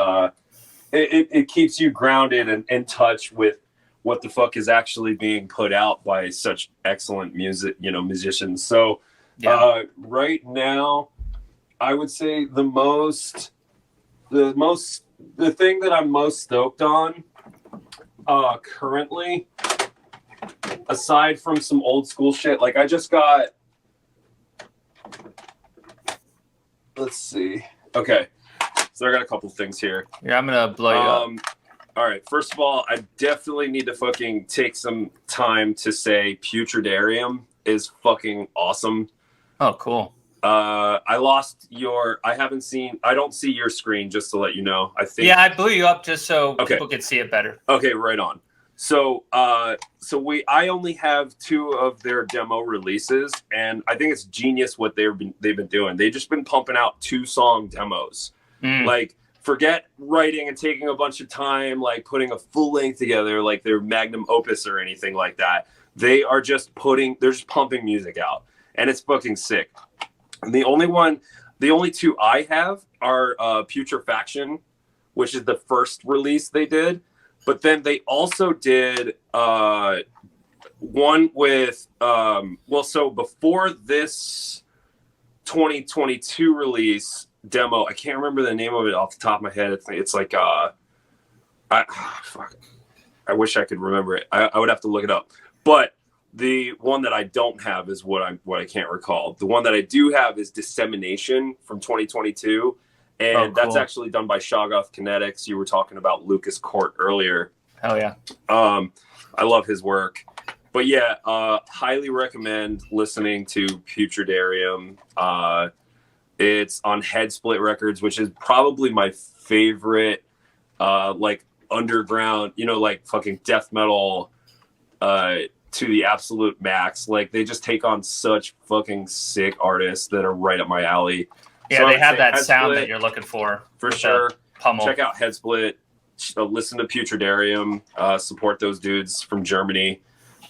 [SPEAKER 2] it keeps you grounded and in touch with what the fuck is actually being put out by such excellent musicians. So right now, I would say the thing that I'm most stoked on currently, aside from some old school shit, like I just got, let's see. Okay. So I got a couple things here.
[SPEAKER 1] Yeah, I'm going to blow you up.
[SPEAKER 2] All right. First of all, I definitely need to fucking take some time to say Putridarium is fucking awesome.
[SPEAKER 1] Oh, cool.
[SPEAKER 2] I don't see your screen, just to let you know.
[SPEAKER 1] I blew you up just so people could see it better.
[SPEAKER 2] Okay, right on. So I only have 2 of their demo releases, and I think it's genius what they've been doing. They've just been pumping out 2-song demos. Like, forget writing and taking a bunch of time, like putting a full length together, like their magnum opus or anything like that. They're just pumping music out, and it's fucking sick. And the only 2 I have are Putrefaction, which is the first release they did. But then they also did one with, so before this 2022 release demo, I can't remember the name of it off the top of my head. It's like, I wish I could remember it. I would have to look it up. But the one that I don't have is what I can't recall. The one that I do have is Dissemination from 2022. And that's actually done by Shoggoth Kinetics. You were talking about Lucas Court earlier.
[SPEAKER 1] Hell yeah.
[SPEAKER 2] I love his work. But yeah, highly recommend listening to Putridarium. It's on Headsplit Records, which is probably my favorite, like underground, like fucking death metal to the absolute max. Like they just take on such fucking sick artists that are right up my alley.
[SPEAKER 1] Yeah, so they have that sound that you're looking for
[SPEAKER 2] sure.
[SPEAKER 1] Pummel.
[SPEAKER 2] Check out Headsplit. Listen to Putridarium. Support those dudes from Germany.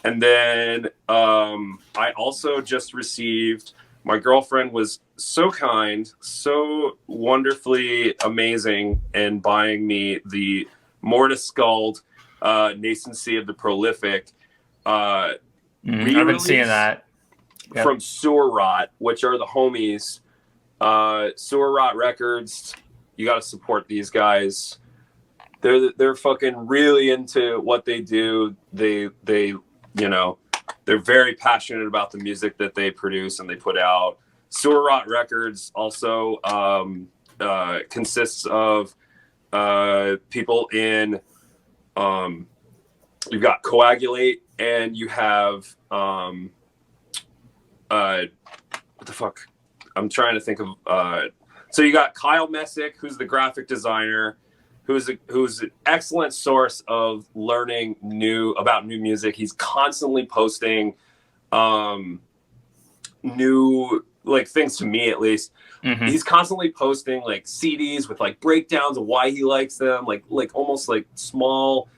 [SPEAKER 2] And then I also just received. My girlfriend was so kind, so wonderfully amazing in buying me the Mortis Skuld, Nascency of the Prolific.
[SPEAKER 1] I've been seeing that.
[SPEAKER 2] Yep. From Sewer Rot, which are the homies. Sewer Rot Records. You got to support these guys. They're fucking really into what they do. They they're very passionate about the music that they produce and they put out. Sewer Rot Records also consists of people in. You've got Coagulate and you have what the fuck. I'm trying to think of. So you got Kyle Messick, who's the graphic designer, who's an excellent source of learning about new music. He's constantly posting new like things, to me at least. Mm-hmm. He's constantly posting like CDs with like breakdowns of why he likes them, like almost like small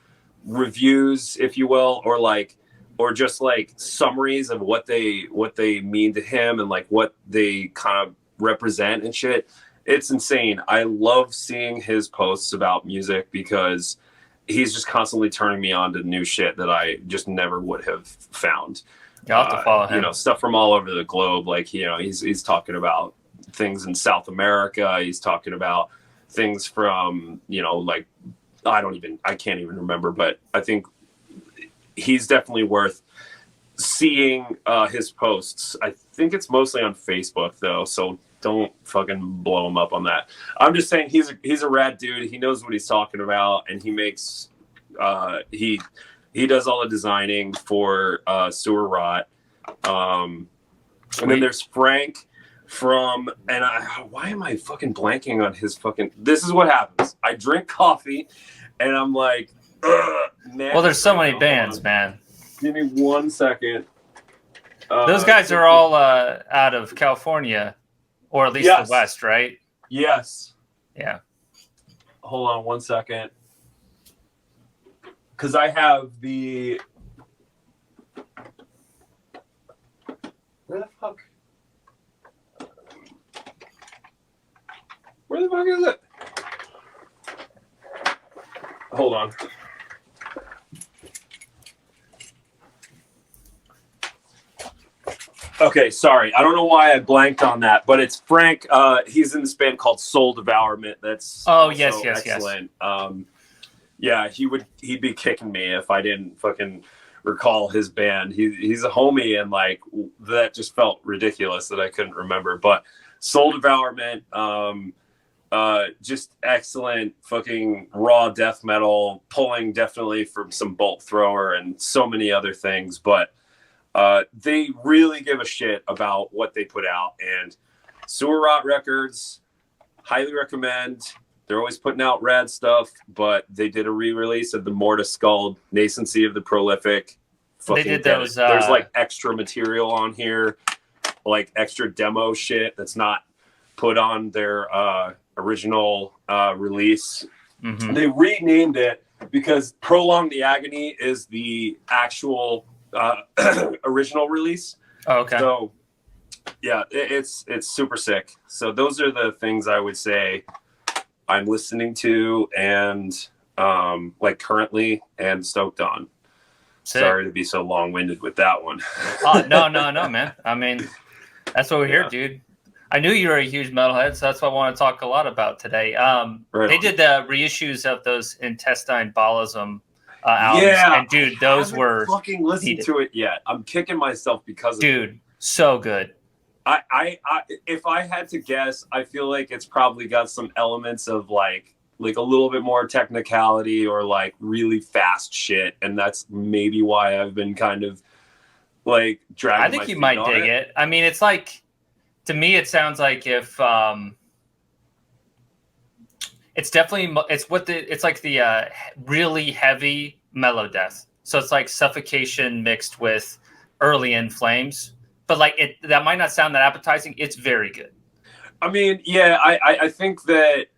[SPEAKER 2] reviews, if you will, or just like summaries of what they mean to him and like what they kind of represent and shit. It's insane. I love seeing his posts about music because he's just constantly turning me on to new shit that I just never would have found.
[SPEAKER 1] You'll have to follow him.
[SPEAKER 2] Stuff from all over the globe. Like, he's talking about things in South America. He's talking about things from, like, I can't even remember, but I think he's definitely worth seeing his posts. I think it's mostly on Facebook though, so don't fucking blow him up on that. I'm just saying he's a rad dude. He knows what he's talking about, and he makes he does all the designing for Sewer Rot. And then there's Frank from, and why am I fucking blanking on his fucking? This is what happens. I drink coffee, and I'm like, man.
[SPEAKER 1] Well, there's so many bands, man.
[SPEAKER 2] Give me 1 second.
[SPEAKER 1] Those guys are all out of California, or at least the West, right?
[SPEAKER 2] Yes.
[SPEAKER 1] Yeah.
[SPEAKER 2] Hold on 1 second. Because I have the... Where the fuck? Where the fuck is it? Hold on. Okay, sorry. I don't know why I blanked on that, but it's Frank. He's in this band called Soul Devourment. That's
[SPEAKER 1] yes,
[SPEAKER 2] excellent. Yeah, he'd be kicking me if I didn't fucking recall his band. He's a homie, and like that just felt ridiculous that I couldn't remember. But Soul Devourment, just excellent fucking raw death metal, pulling definitely from some Bolt Thrower and so many other things, but they really give a shit about what they put out. And Sewer Rot Records, highly recommend. They're always putting out rad stuff, but they did a re-release of the Mortis Skull, Nascency of the Prolific.
[SPEAKER 1] They did those.
[SPEAKER 2] There's like extra material on here, like extra demo shit that's not put on their original release. Mm-hmm. They renamed it because Prolong the Agony is the actual original release.
[SPEAKER 1] Oh, okay.
[SPEAKER 2] So yeah, it's super sick. So those are the things I would say I'm listening to and like currently and stoked on. Sick. Sorry to be so long-winded with that one.
[SPEAKER 1] No, man. I mean, that's what we're here, dude. I knew you were a huge metalhead, so that's what I want to talk a lot about today. They did the reissues of those Intestine Ballism albums.
[SPEAKER 2] Yeah,
[SPEAKER 1] and dude, those were
[SPEAKER 2] fucking listened to it yet. I'm kicking myself because of
[SPEAKER 1] dude, it. So good.
[SPEAKER 2] I if I had to guess, I feel like it's probably got some elements of like a little bit more technicality or like really fast shit, and that's maybe why I've been kind of like dragging.
[SPEAKER 1] I think you might dig it. I mean, it's like, to me, it sounds like if it's definitely it's like the really heavy mellow death. So it's like Suffocation mixed with Early In Flames, but like that might not sound that appetizing. It's very good.
[SPEAKER 2] I mean, yeah, I think that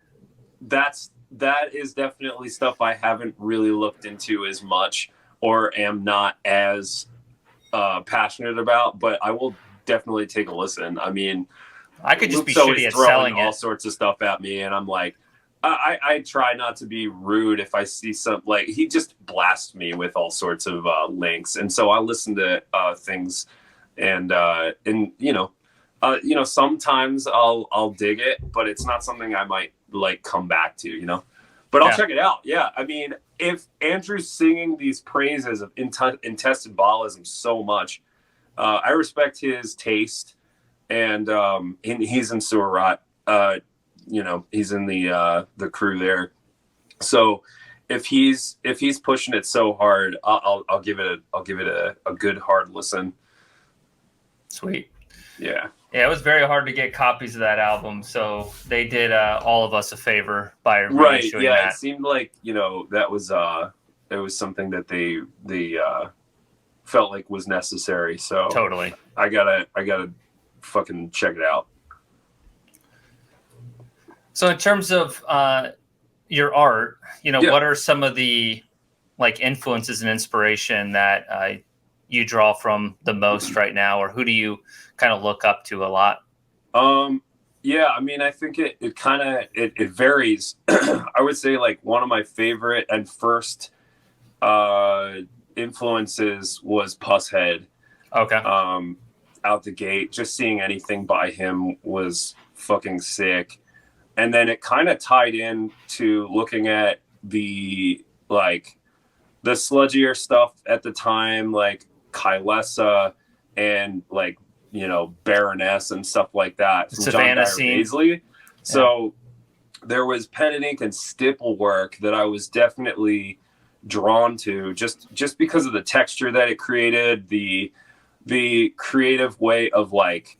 [SPEAKER 2] is definitely stuff I haven't really looked into as much or am not as passionate about, but I will definitely take a listen. I mean,
[SPEAKER 1] I could just be shitty at selling
[SPEAKER 2] all sorts of stuff at me, and I'm like, I try not to be rude if I see some, like, he just blasts me with all sorts of links, and so I listen to things, and you know, sometimes I'll dig it, but it's not something I might like come back to, you know. But I'll check it out. Yeah, I mean, if Andrew's singing these praises of Intestine Ballism so much, I respect his taste, and he's in Sewer Rot. You know, he's in the crew there. So if he's pushing it so hard, I'll give it a good hard listen.
[SPEAKER 1] Sweet.
[SPEAKER 2] Yeah.
[SPEAKER 1] Yeah, it was very hard to get copies of that album, so they did all of us a favor by reissuing
[SPEAKER 2] Yeah,
[SPEAKER 1] that.
[SPEAKER 2] it seemed like, you know, that was something that they felt like was necessary. So
[SPEAKER 1] totally,
[SPEAKER 2] I gotta fucking check it out.
[SPEAKER 1] So in terms of your art, you know, what are some of the like influences and inspiration that you draw from the most right now, or who do you kind of look up to a lot?
[SPEAKER 2] Yeah, I mean, I think it kind of it varies. I would say like one of my favorite and first influences was Pusshead.
[SPEAKER 1] Okay.
[SPEAKER 2] Out the gate, just seeing anything by him was fucking sick. And then it kind of tied in to looking at the sludgier stuff at the time, like Kylesa and like, you know, Baroness and stuff like that from
[SPEAKER 1] Savannah
[SPEAKER 2] John
[SPEAKER 1] scene.
[SPEAKER 2] Baisley. So there was pen and ink and stipple work that I was definitely drawn to just because of the texture that it created, the creative way of like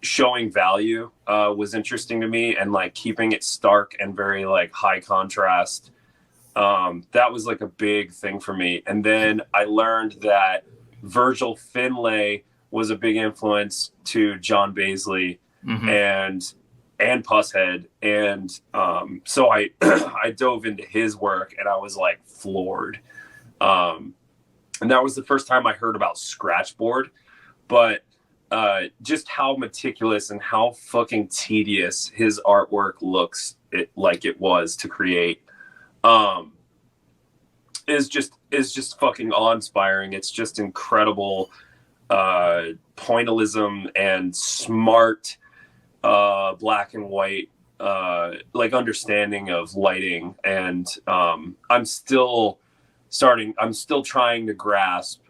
[SPEAKER 2] showing value was interesting to me, and like keeping it stark and very like high contrast. That was like a big thing for me. And then I learned that Virgil Finlay was a big influence to John Baisley and Pusshead. And so I I dove into his work and I was like floored. And that was the first time I heard about Scratchboard, but just how meticulous and how fucking tedious his artwork looks like it was to create is just fucking awe-inspiring. It's just incredible pointillism and smart black and white like understanding of lighting. And I'm still trying to grasp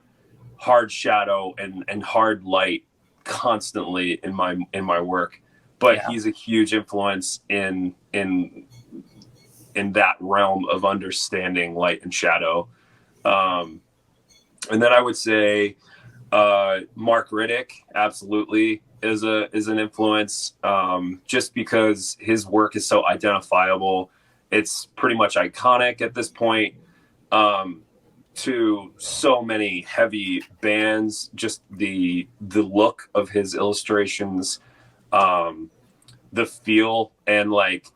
[SPEAKER 2] hard shadow and hard light constantly in my work, but he's a huge influence in that realm of understanding light and shadow. And then I would say Mark Riddick absolutely is an influence, just because his work is so identifiable. It's pretty much iconic at this point to so many heavy bands. Just the look of his illustrations, the feel, and like,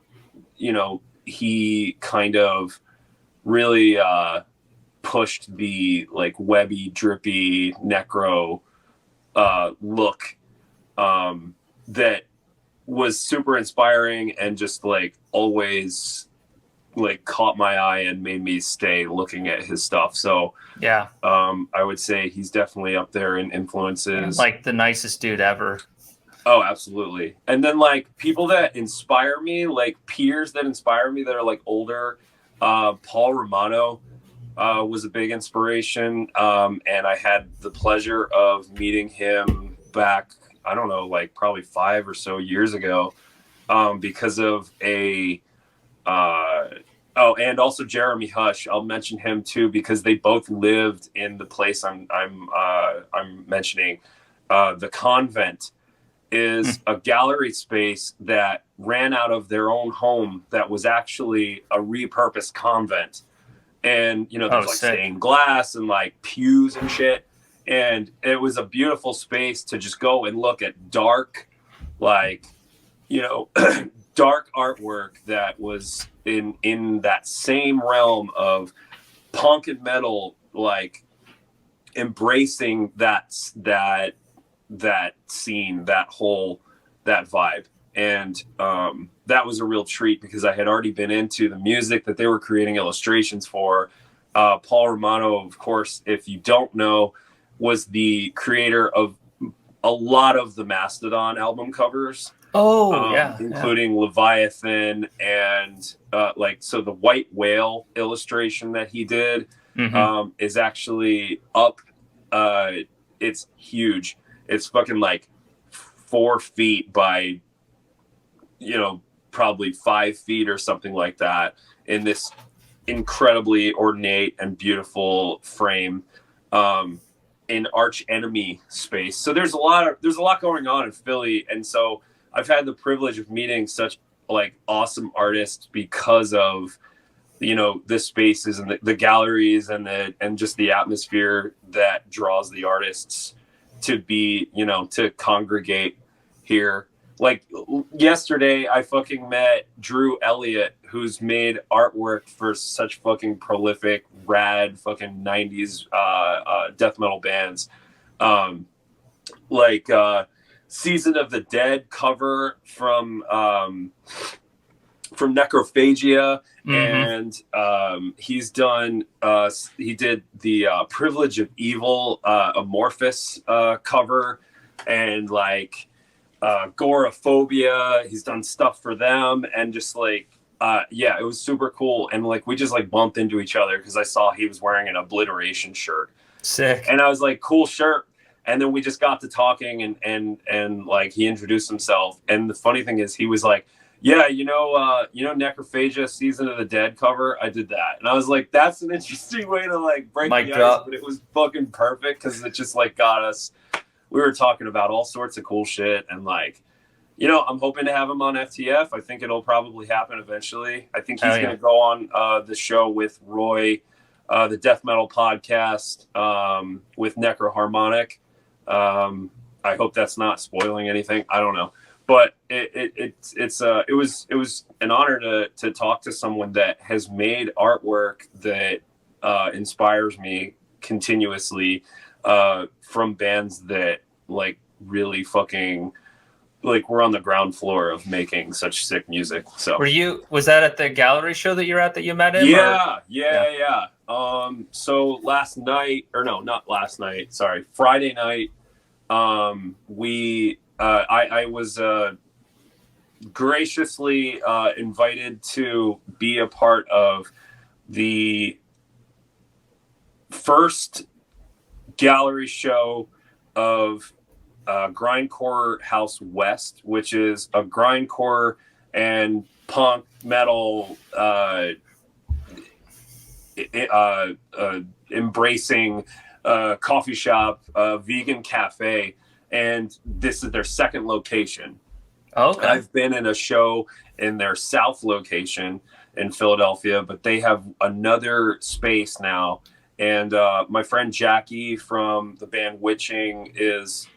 [SPEAKER 2] you know, he kind of really pushed the like webby, drippy necro look that was super inspiring and just like always like caught my eye and made me stay looking at his stuff. So I would say he's definitely up there in influences.
[SPEAKER 1] Like the nicest dude ever.
[SPEAKER 2] Oh, absolutely. And then like people that inspire me, like peers that inspire me that are like older, Paul Romano was a big inspiration. And I had the pleasure of meeting him back, I don't know, like probably 5 or so years ago, because of a and also Jeremy Hush. I'll mention him too because they both lived in the place I'm mentioning. The Convent is a gallery space that ran out of their own home that was actually a repurposed convent. And, you know, there's like stained glass and like pews and shit. And it was a beautiful space to just go and look at dark, like, you know, dark artwork that was in that same realm of punk and metal, like embracing that scene, that vibe. And that was a real treat because I had already been into the music that they were creating illustrations for. Paul Romano, of course, if you don't know, was the creator of a lot of the Mastodon album covers. Including Leviathan and so the White Whale illustration that he did is actually up. It's huge. It's fucking like 4 feet by, you know, probably 5 feet or something like that in this incredibly ornate and beautiful frame in Arch Enemy space. So there's a lot going on in Philly, and so I've had the privilege of meeting such like awesome artists because of, you know, the spaces and the galleries and just the atmosphere that draws the artists to be, you know, to congregate here. Like yesterday, I fucking met Drew Elliott, who's made artwork for such fucking prolific, rad fucking 90s death metal bands. Season of the Dead cover from Necrophagia, and he's done he did the Privilege of Evil Amorphous cover, and like Goraphobia. He's done stuff for them, and just like it was super cool. And like we just like bumped into each other because I saw he was wearing an Obliteration shirt,
[SPEAKER 1] Sick.
[SPEAKER 2] And I was like, cool shirt. And then we just got to talking and like he introduced himself. And the funny thing is he was like, yeah, Necrophagia Season of the Dead cover, I did that. And I was like, that's an interesting way to like break the ice, but it was fucking perfect because it just like got us. We were talking about all sorts of cool shit and like, I'm hoping to have him on FTF. I think it'll probably happen eventually. I think he's going to go on the show with Roy, the Death Metal Podcast, with Necroharmonic. I hope that's not spoiling anything. I don't know. But it was an honor to talk to someone that has made artwork that inspires me continuously from bands that like really fucking like we're on the ground floor of making such sick music. So
[SPEAKER 1] was that at the gallery show that you're at that you met him?
[SPEAKER 2] Yeah. So Friday night, I was graciously invited to be a part of the first gallery show of Grindcore House West, which is a grindcore and punk metal embracing coffee shop, vegan cafe, and this is their second location.
[SPEAKER 1] Okay.
[SPEAKER 2] I've been in a show in their south location in Philadelphia, but they have another space now. And my friend Jackie from the band Witching is,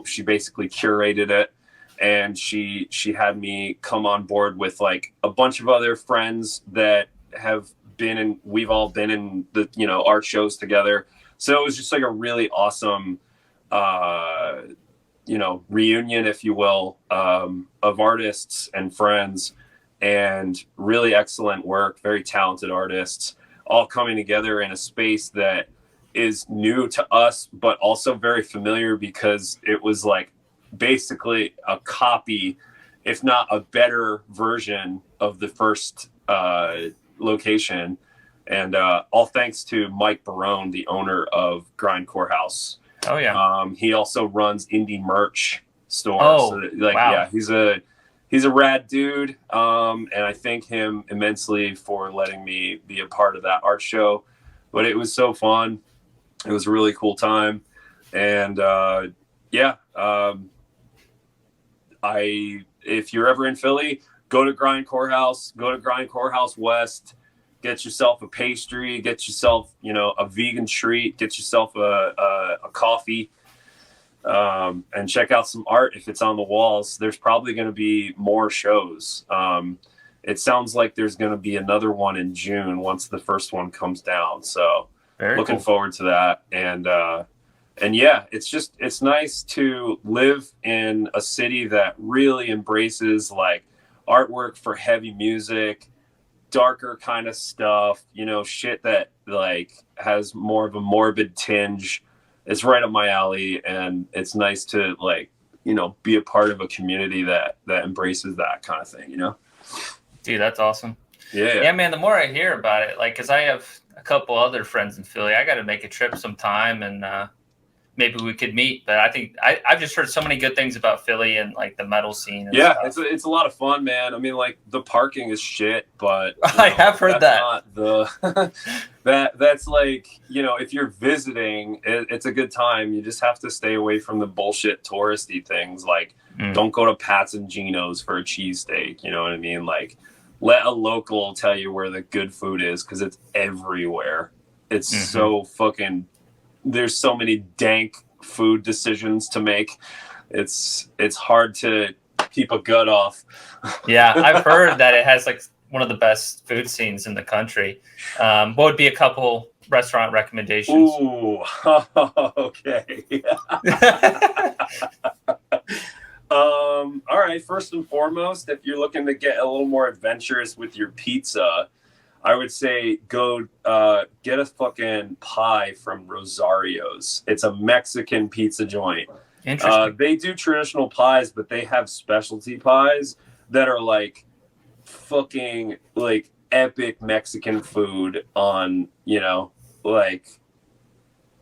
[SPEAKER 2] she basically curated it, and she had me come on board with like a bunch of other friends that have been in. We've all been in the art shows together. So it was just like a really awesome reunion, if you will, of artists and friends, and really excellent work, very talented artists, all coming together in a space that is new to us, but also very familiar because it was like basically a copy, if not a better version of the first location. And all thanks to Mike Barone, the owner of Grindcore House.
[SPEAKER 1] Oh yeah.
[SPEAKER 2] He also runs indie merch store.
[SPEAKER 1] Oh,
[SPEAKER 2] so wow. Yeah, he's a rad dude. And I thank him immensely for letting me be a part of that art show. But it was so fun. It was a really cool time. And if you're ever in Philly, go to Grindcore House, go to Grindcore House West. Get yourself a pastry, get yourself, a vegan treat, get yourself a coffee, and check out some art if it's on the walls. There's probably going to be more shows. It sounds like there's going to be another one in June once the first one comes down. So looking forward to that. And yeah, it's nice to live in a city that really embraces like artwork for heavy music, darker kind of stuff, shit that like has more of a morbid tinge. It's right up my alley, and it's nice to like, be a part of a community that embraces that kind of thing,
[SPEAKER 1] Dude, that's awesome.
[SPEAKER 2] Yeah,
[SPEAKER 1] man, the more I hear about it, like, because I have a couple other friends in Philly, I got to make a trip sometime, and maybe we could meet. But I think I've just heard so many good things about Philly and like the metal scene. And stuff.
[SPEAKER 2] It's a lot of fun, man. I mean, like the parking is shit, but
[SPEAKER 1] I have heard that.
[SPEAKER 2] Not that's like, if you're visiting, it's a good time. You just have to stay away from the bullshit touristy things. Like, don't go to Pat's and Gino's for a cheesesteak. You know what I mean? Like, let a local tell you where the good food is, because it's everywhere. It's so fucking. There's so many dank food decisions to make. It's hard to keep a gut off.
[SPEAKER 1] Yeah, I've heard that it has like one of the best food scenes in the country. What would be a couple restaurant recommendations?
[SPEAKER 2] Ooh, okay. All right. First and foremost, if you're looking to get a little more adventurous with your pizza, I would say go get a fucking pie from Rosario's. It's a Mexican pizza joint.
[SPEAKER 1] Interesting.
[SPEAKER 2] They do traditional pies, but they have specialty pies that are like fucking like epic Mexican food on, like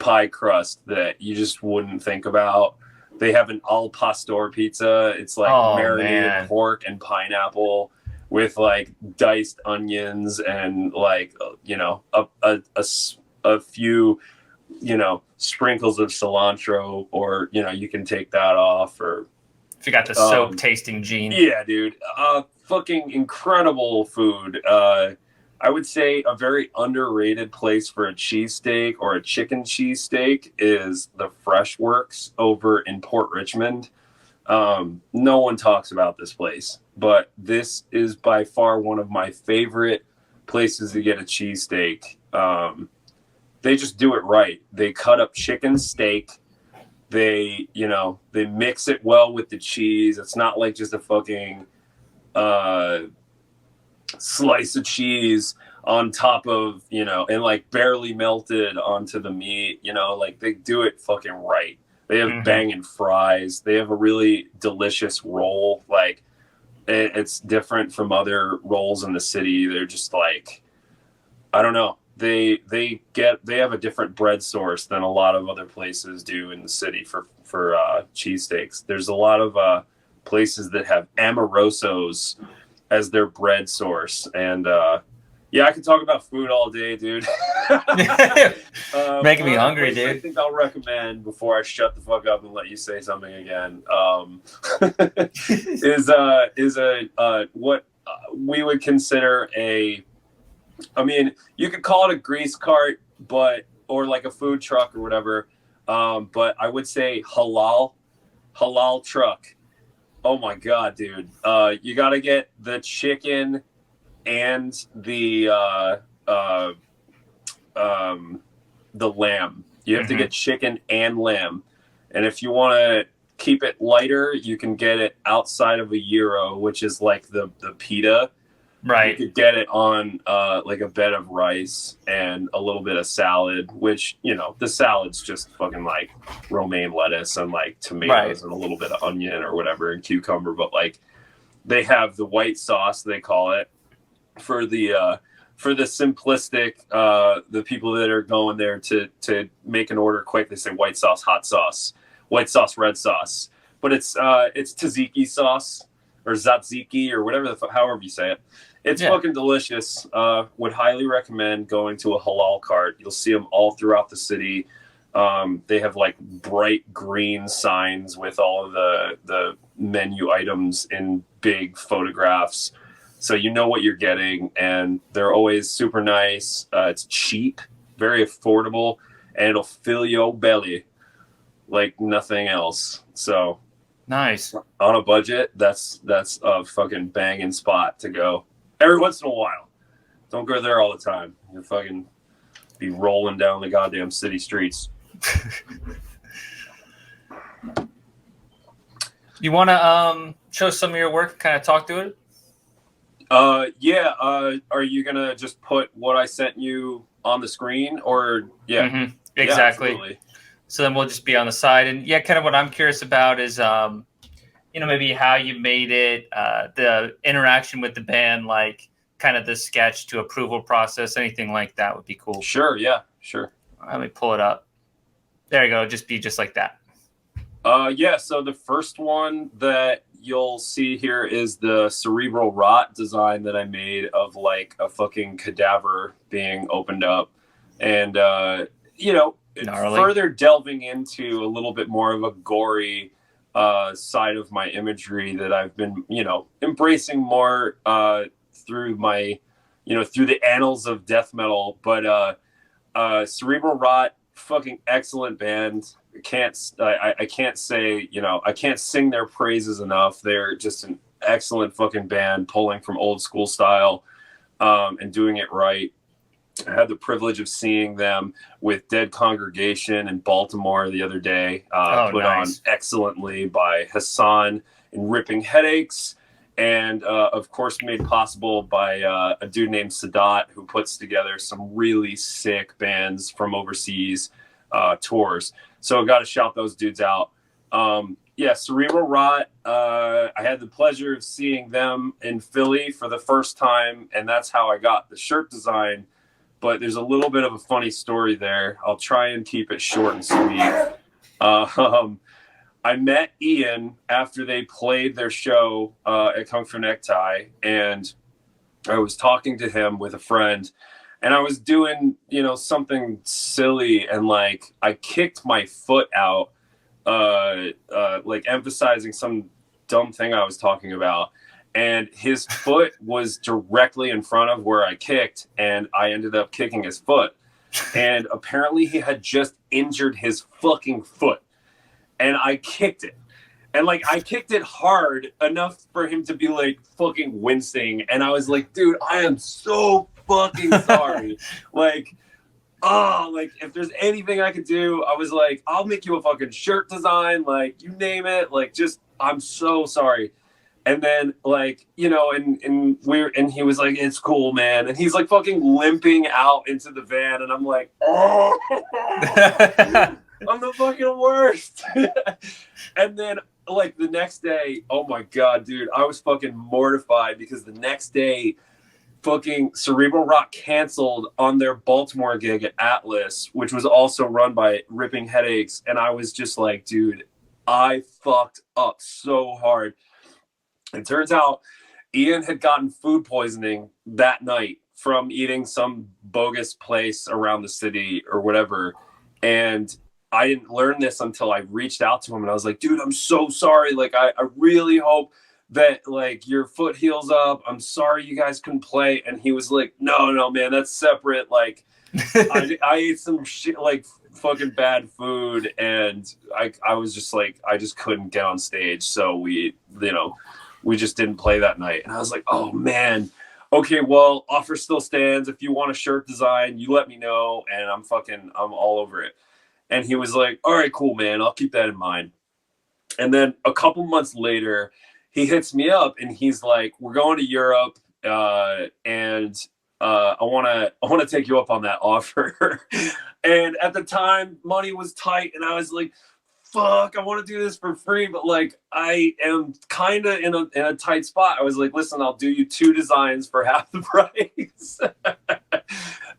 [SPEAKER 2] pie crust that you just wouldn't think about. They have an al pastor pizza. It's like marinated pork and pineapple with like diced onions and like, you know, a few, you know, sprinkles of cilantro, or, you know, you can take that off, or
[SPEAKER 1] if you got the soap tasting gene.
[SPEAKER 2] Yeah, dude. Fucking incredible food. I would say a very underrated place for a cheesesteak or a chicken cheesesteak is the Fresh Works over in Port Richmond. No one talks about this place, but this is by far one of my favorite places to get a cheesesteak. They just do it right. They cut up chicken steak. They, you know, they mix it well with the cheese. It's not like just a fucking slice of cheese on top of, you know, and like barely melted onto the meat, you know, like they do it fucking right. They have banging fries. They have a really delicious roll. Like it's different from other rolls in the city. They're just like, I don't know. They have a different bread source than a lot of other places do in the city for cheesesteaks. There's a lot of places that have Amorosos as their bread source, and yeah, I could talk about food all day, dude.
[SPEAKER 1] Making me hungry, dude.
[SPEAKER 2] I think I'll recommend, before I shut the fuck up and let you say something again, is what we would consider I mean, you could call it a grease cart, or like a food truck or whatever. But I would say halal truck. Oh my God, dude. You got to get the chicken and the lamb. You have to get chicken and lamb. And if you want to keep it lighter, you can get it outside of a gyro, which is like the pita.
[SPEAKER 1] Right.
[SPEAKER 2] You could get it on like a bed of rice and a little bit of salad, which, you know, the salad's just fucking like romaine lettuce and like tomatoes and a little bit of onion or whatever and cucumber. But like they have the white sauce, they call it, for the simplistic, the people that are going there to make an order quick. They say white sauce, hot sauce, white sauce, red sauce, but it's tzatziki sauce or tzatziki or whatever however you say it. It's fucking delicious. Would highly recommend going to a halal cart. You'll see them all throughout the city. They have like bright green signs with all of the menu items in big photographs. So you know what you're getting, and they're always super nice. It's cheap, very affordable, and it'll fill your belly like nothing else. So
[SPEAKER 1] nice.
[SPEAKER 2] On a budget, that's a fucking banging spot to go. Every once in a while. Don't go there all the time. You'll fucking be rolling down the goddamn city streets.
[SPEAKER 1] You want to show some of your work, kind of talk to it?
[SPEAKER 2] Yeah. Are you going to just put what I sent you on the screen, or yeah?
[SPEAKER 1] Exactly.
[SPEAKER 2] Yeah,
[SPEAKER 1] so then we'll just be on the side. And yeah, kind of what I'm curious about is, you know, maybe how you made it, the interaction with the band, like kind of the sketch to approval process, anything like that would be cool.
[SPEAKER 2] Sure. Yeah, sure.
[SPEAKER 1] Let me pull it up. There you go. Just be just like that.
[SPEAKER 2] Yeah. So the first one that you'll see here is the cerebral rot design that I made of like a fucking cadaver being opened up. And, you know,
[SPEAKER 1] gnarly.
[SPEAKER 2] Further delving into a little bit more of a gory side of my imagery that I've been, you know, embracing more through my, you know, through the annals of death metal. But Cerebral Rot, fucking excellent band. I can't say, you know, I can't sing their praises enough. They're just an excellent fucking band, pulling from old school style and doing it right. I had the privilege of seeing them with Dead Congregation in Baltimore the other day, put on excellently by Hassan and Ripping Headaches, and of course made possible by a dude named Sadat, who puts together some really sick bands from overseas tours. So I got to shout those dudes out. Yeah, Cerebral Rot, I had the pleasure of seeing them in Philly for the first time, and that's how I got the shirt design but there's a little bit of a funny story there. I'll try and keep it short and sweet. I met Ian after they played their show at Kung Fu Necktie, and I was talking to him with a friend, and I was doing, something silly, and like I kicked my foot out, like emphasizing some dumb thing I was talking about, and his foot was directly in front of where I kicked, and I ended up kicking his foot, and apparently he had just injured his fucking foot, and I kicked it. And like I kicked it hard enough for him to be like fucking wincing, and I was like, dude, I am so fucking sorry. like if there's anything I could do, I was like, I'll make you a fucking shirt design, like you name it, like just I'm so sorry. And then like, and he was like, it's cool, man. And he's like fucking limping out into the van, and I'm like, oh I'm the fucking worst. And then like the next day, oh my God, dude, I was fucking mortified because the next day fucking Cerebral Rock canceled on their Baltimore gig at Atlas, which was also run by Ripping Headaches. And I was just like, dude, I fucked up so hard. It turns out Ian had gotten food poisoning that night from eating some bogus place around the city or whatever. And I didn't learn this until I reached out to him, and I was like, dude, I'm so sorry. Like, I really hope that like your foot heals up. I'm sorry you guys couldn't play. And he was like, no, man, that's separate. Like I ate some shit, like fucking bad food. And I was just like, I just couldn't get on stage. So we just didn't play that night. And I was like, oh man, okay, well, offer still stands. If you want a shirt design, you let me know. And I'm all over it. And he was like, all right, cool, man. I'll keep that in mind. And then a couple months later, he hits me up and he's like, we're going to Europe. And I want to take you up on that offer. And at the time, money was tight. And I was like, fuck, I want to do this for free. But like, I am kind of in a tight spot. I was like, listen, I'll do you 2 designs for half the price.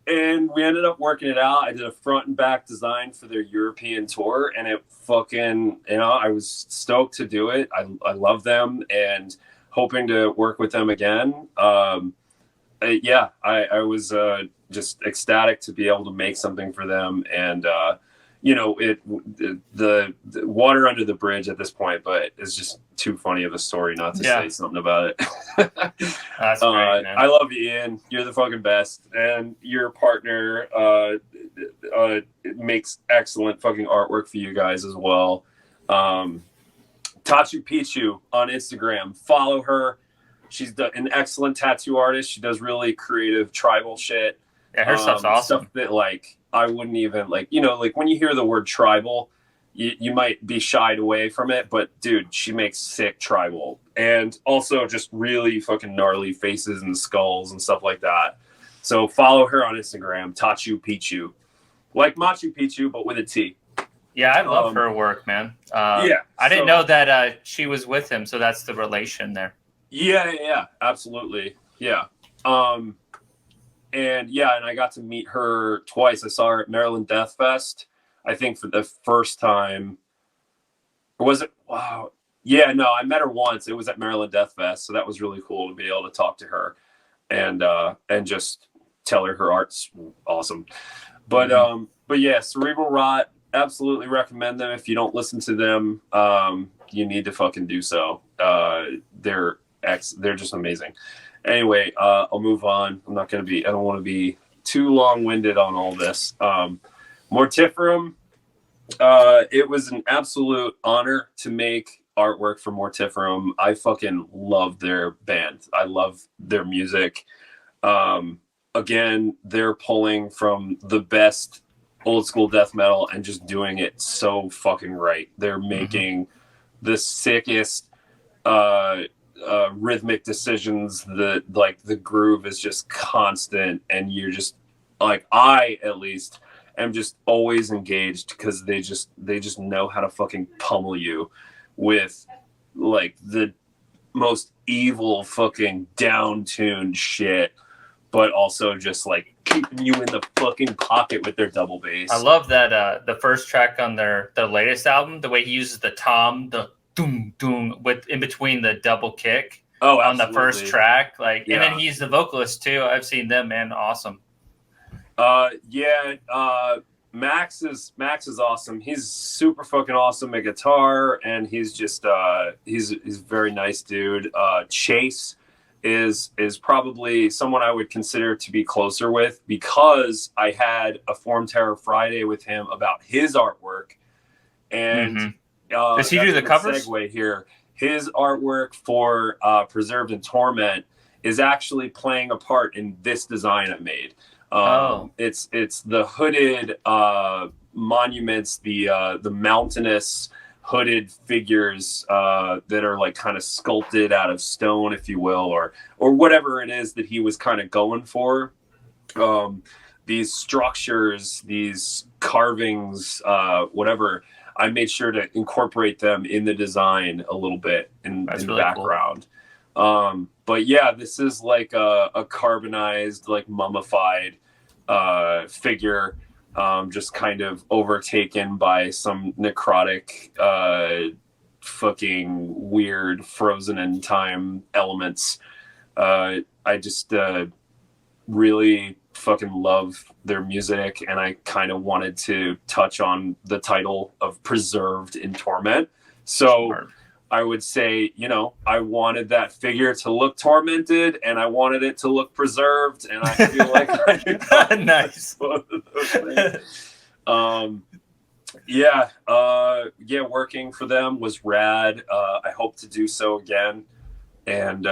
[SPEAKER 2] And we ended up working it out. I did a front and back design for their European tour, and it fucking, I was stoked to do it. I love them and hoping to work with them again. I was just ecstatic to be able to make something for them. And, the water under the bridge at this point, but it's just too funny of a story not to say something about it.
[SPEAKER 1] That's great, man.
[SPEAKER 2] I love you, Ian. You're the fucking best. And your partner makes excellent fucking artwork for you guys as well. Tachu Pichu on Instagram. Follow her. She's an excellent tattoo artist. She does really creative tribal shit.
[SPEAKER 1] Yeah, her stuff's awesome.
[SPEAKER 2] Stuff that like I wouldn't even like when you hear the word tribal, you might be shied away from it, but dude, she makes sick tribal and also just really fucking gnarly faces and skulls and stuff like that. So follow her on Instagram, Tachu Pichu, like Machu Picchu but with a T.
[SPEAKER 1] Yeah, I love her work, man. I didn't know that she was with him, so that's the relation there.
[SPEAKER 2] Yeah, absolutely. Yeah. And I got to meet her twice. I saw her at Maryland Death Fest, I think for the first time. Or was it? Wow. Yeah, no, I met her once. It was at Maryland Death Fest. So that was really cool to be able to talk to her and just tell her art's awesome. But yeah, Cerebral Rot, absolutely recommend them. If you don't listen to them, you need to fucking do so. They're just amazing. Anyway, I'll move on. I don't want to be too long-winded on all this. Mortiferum, it was an absolute honor to make artwork for Mortiferum. I fucking love their band. I love their music. Again, they're pulling from the best old school death metal and just doing it so fucking right. They're making the sickest rhythmic decisions. The groove is just constant, and you're just like, I at least am just always engaged because they just know how to fucking pummel you with like the most evil fucking down-tuned shit, but also just like keeping you in the fucking pocket with their double bass.
[SPEAKER 1] I love that the first track on their latest album, the way he uses the tom, the doom doom with in between the double kick on the first track, like, and then he's the vocalist too. I've seen them, man, awesome.
[SPEAKER 2] Max is awesome. He's super fucking awesome at guitar, and he's just he's a very nice dude. Chase is probably someone I would consider to be closer with, because I had a Form Terror Friday with him about his artwork, and
[SPEAKER 1] does he do the covers?
[SPEAKER 2] Segue here. His artwork for Preserved in Torment is actually playing a part in this design I made. It's the hooded monuments, the mountainous hooded figures that are like kind of sculpted out of stone, if you will, or whatever it is that he was kind of going for. These structures, these carvings, whatever, I made sure to incorporate them in the design a little bit in the background. Cool. But yeah, this is like a carbonized, like mummified figure, just kind of overtaken by some necrotic, fucking weird frozen in time elements. I just really fucking love their music, and I kind of wanted to touch on the title of Preserved in Torment. So sure. I would say, you know, I wanted that figure to look tormented, and I wanted it to look preserved, and I feel like I
[SPEAKER 1] nice.
[SPEAKER 2] Both of those things. Working for them was rad. I hope to do so again, and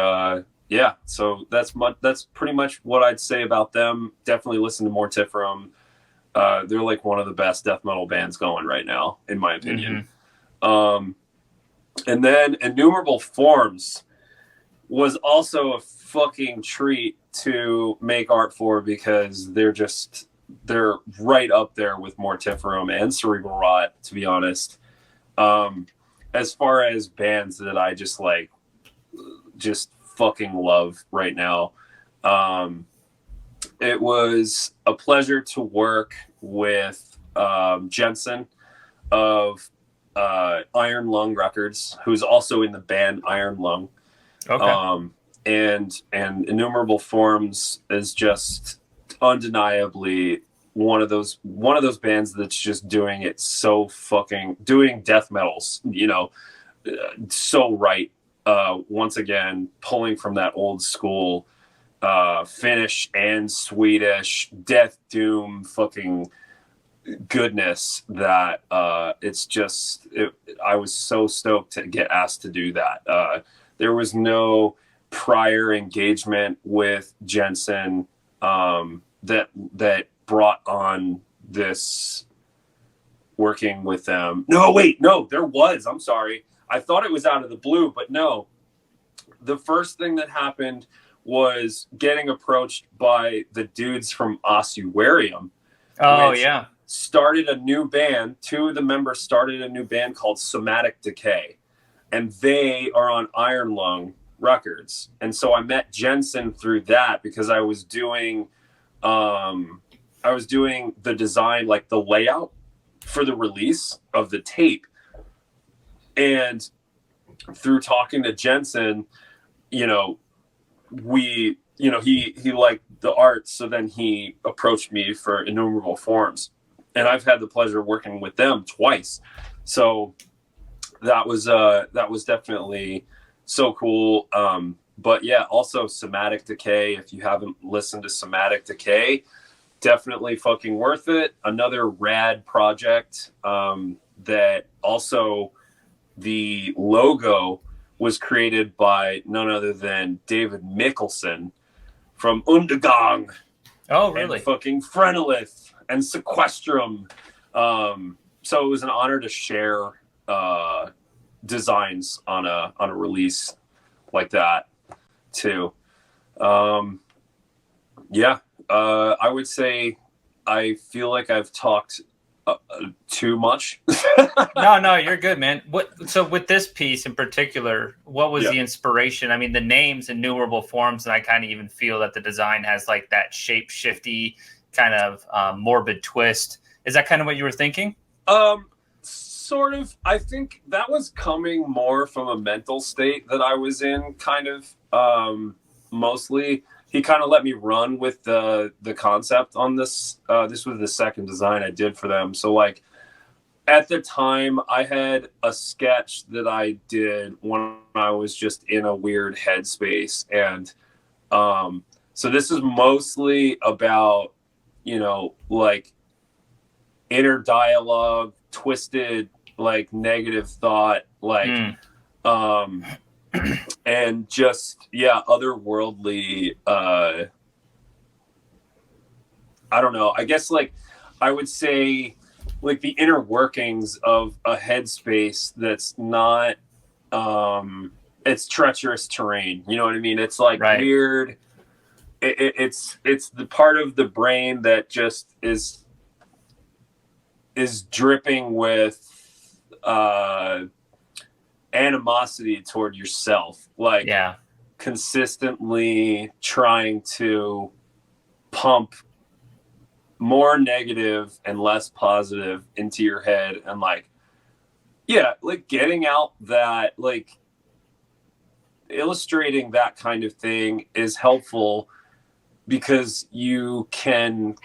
[SPEAKER 2] so that's pretty much what I'd say about them. Definitely listen to Mortiferum. They're like one of the best death metal bands going right now, in my opinion. And then Innumerable Forms was also a fucking treat to make art for, because they're right up there with Mortiferum and Cerebral Rot, to be honest. As far as bands that I just fucking love right now. It was a pleasure to work with Jensen of Iron Lung Records, who's also in the band Iron Lung. Okay. And Innumerable Forms is just undeniably one of those bands that's just doing it so fucking, doing death metals, you know, so right. Once again, pulling from that old school Finnish and Swedish death doom fucking goodness that it's just I was so stoked to get asked to do that. There was no prior engagement with Jensen that brought on this working with them. No, there was. I'm sorry. I thought it was out of the blue, but no. The first thing that happened was getting approached by the dudes from Ossuarium.
[SPEAKER 1] Oh, yeah.
[SPEAKER 2] Started a new band. Two of the members started a new band called Somatic Decay, and they are on Iron Lung Records. And so I met Jensen through that, because I was doing the design, like the layout for the release of the tape. And through talking to Jensen, you know, he liked the art, so then he approached me for Innumerable Forms, and I've had the pleasure of working with them twice. So that was definitely so cool. But yeah, also Somatic Decay. If you haven't listened to Somatic Decay, definitely fucking worth it. Another rad project that also the logo was created by none other than David Mikkelsen from Undergang.
[SPEAKER 1] Oh, really?
[SPEAKER 2] And fucking Phrenolith and Sequestrum. So it was an honor to share designs on a release like that too. I would say I feel like I've talked too much.
[SPEAKER 1] No, you're good, man. So with this piece in particular, what was
[SPEAKER 2] Yeah.
[SPEAKER 1] the inspiration? I mean, the name's innumerable forms, and I kind of even feel that the design has like that shape shifty kind of morbid twist. Is that kind of what you were thinking?
[SPEAKER 2] Sort of. I think that was coming more from a mental state that I was in, kind of. Mostly, he kind of let me run with the concept on this. This was the second design I did for them. So like at the time, I had a sketch that I did when I was just in a weird headspace, and so this is mostly about, you know, like inner dialogue, twisted, like negative thought, like and just otherworldly, I don't know, I guess, like I would say like the inner workings of a headspace that's not it's treacherous terrain, you know what I mean? It's like weird, it's the part of the brain that just is dripping with animosity toward yourself, like consistently trying to pump more negative and less positive into your head, and like getting out that, like illustrating that kind of thing is helpful because you can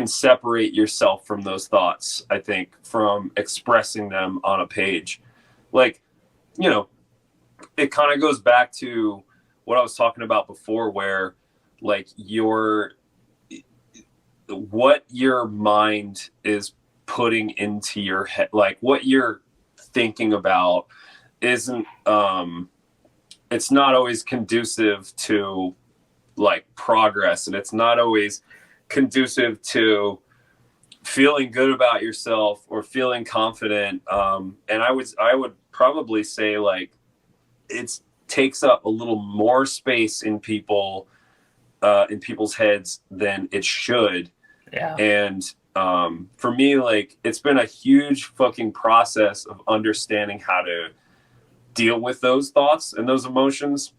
[SPEAKER 2] separate yourself from those thoughts, I think, from expressing them on a page. Like, you know, it kind of goes back to what I was talking about before, where like what your mind is putting into your head, like what you're thinking about isn't, it's not always conducive to like progress, and it's not always conducive to feeling good about yourself or feeling confident. And I would probably say like it takes up a little more space in people's heads than it should.
[SPEAKER 1] Yeah.
[SPEAKER 2] And for me, like it's been a huge fucking process of understanding how to deal with those thoughts and those emotions.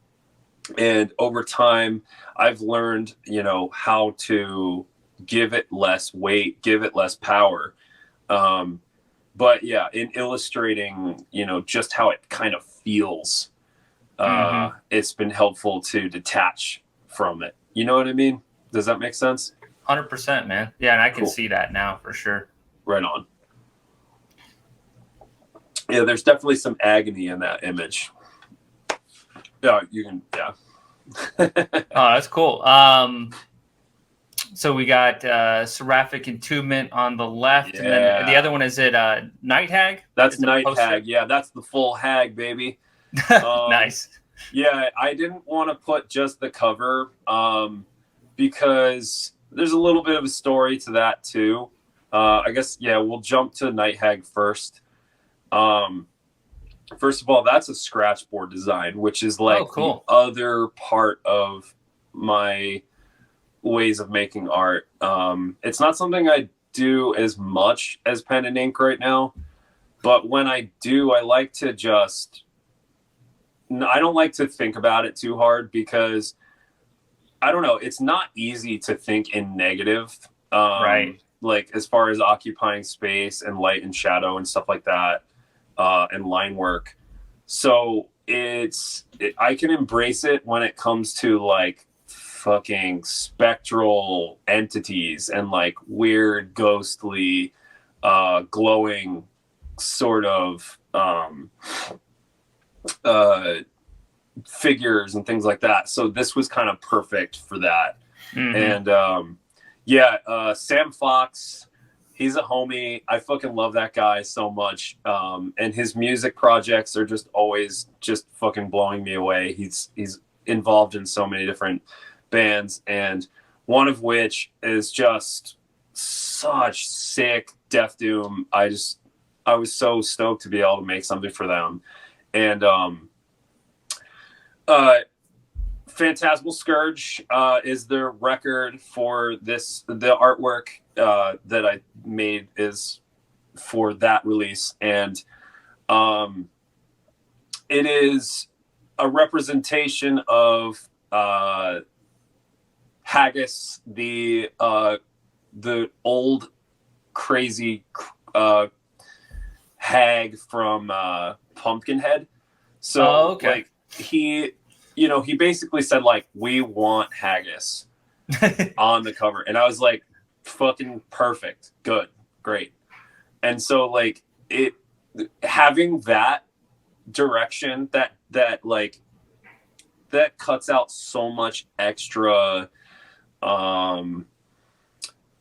[SPEAKER 2] And over time, I've learned, you know, how to give it less weight, give it less power. But yeah, in illustrating, you know, just how it kind of feels, it's been helpful to detach from it. You know what I mean? Does that make sense?
[SPEAKER 1] 100%, man. Yeah, and I can see that now for sure.
[SPEAKER 2] Right on. Yeah, there's definitely some agony in that image. Yeah, you can. Yeah.
[SPEAKER 1] Oh, that's cool. So we got Seraphic Entombment on the left, and then the other one is it Night Hag?
[SPEAKER 2] That's Night Hag. Yeah, that's the full hag, baby.
[SPEAKER 1] Nice.
[SPEAKER 2] Yeah, I didn't want to put just the cover because there's a little bit of a story to that too. I guess we'll jump to Night Hag first. First of all, that's a scratch board design, which is like the other part of my ways of making art. It's not something I do as much as pen and ink right now, but when I do, I like to I don't like to think about it too hard because I don't know, it's not easy to think in negative, right? Like as far as occupying space and light and shadow and stuff like that. And line work. So I can embrace it when it comes to like fucking spectral entities and like weird ghostly glowing sort of figures and things like that. So this was kind of perfect for that. And Sam Fox, he's a homie. I fucking love that guy so much. And his music projects are just always just fucking blowing me away. He's involved in so many different bands, and one of which is just such sick Death Doom. I was so stoked to be able to make something for them. And Phantasmal Scourge is the record for this. The artwork that I made is for that release, and it is a representation of Haggis, the old crazy hag from Pumpkinhead. So like he basically said like, we want Haggis on the cover, and I was like, fucking perfect, good, great. And so like it having that direction that cuts out so much extra.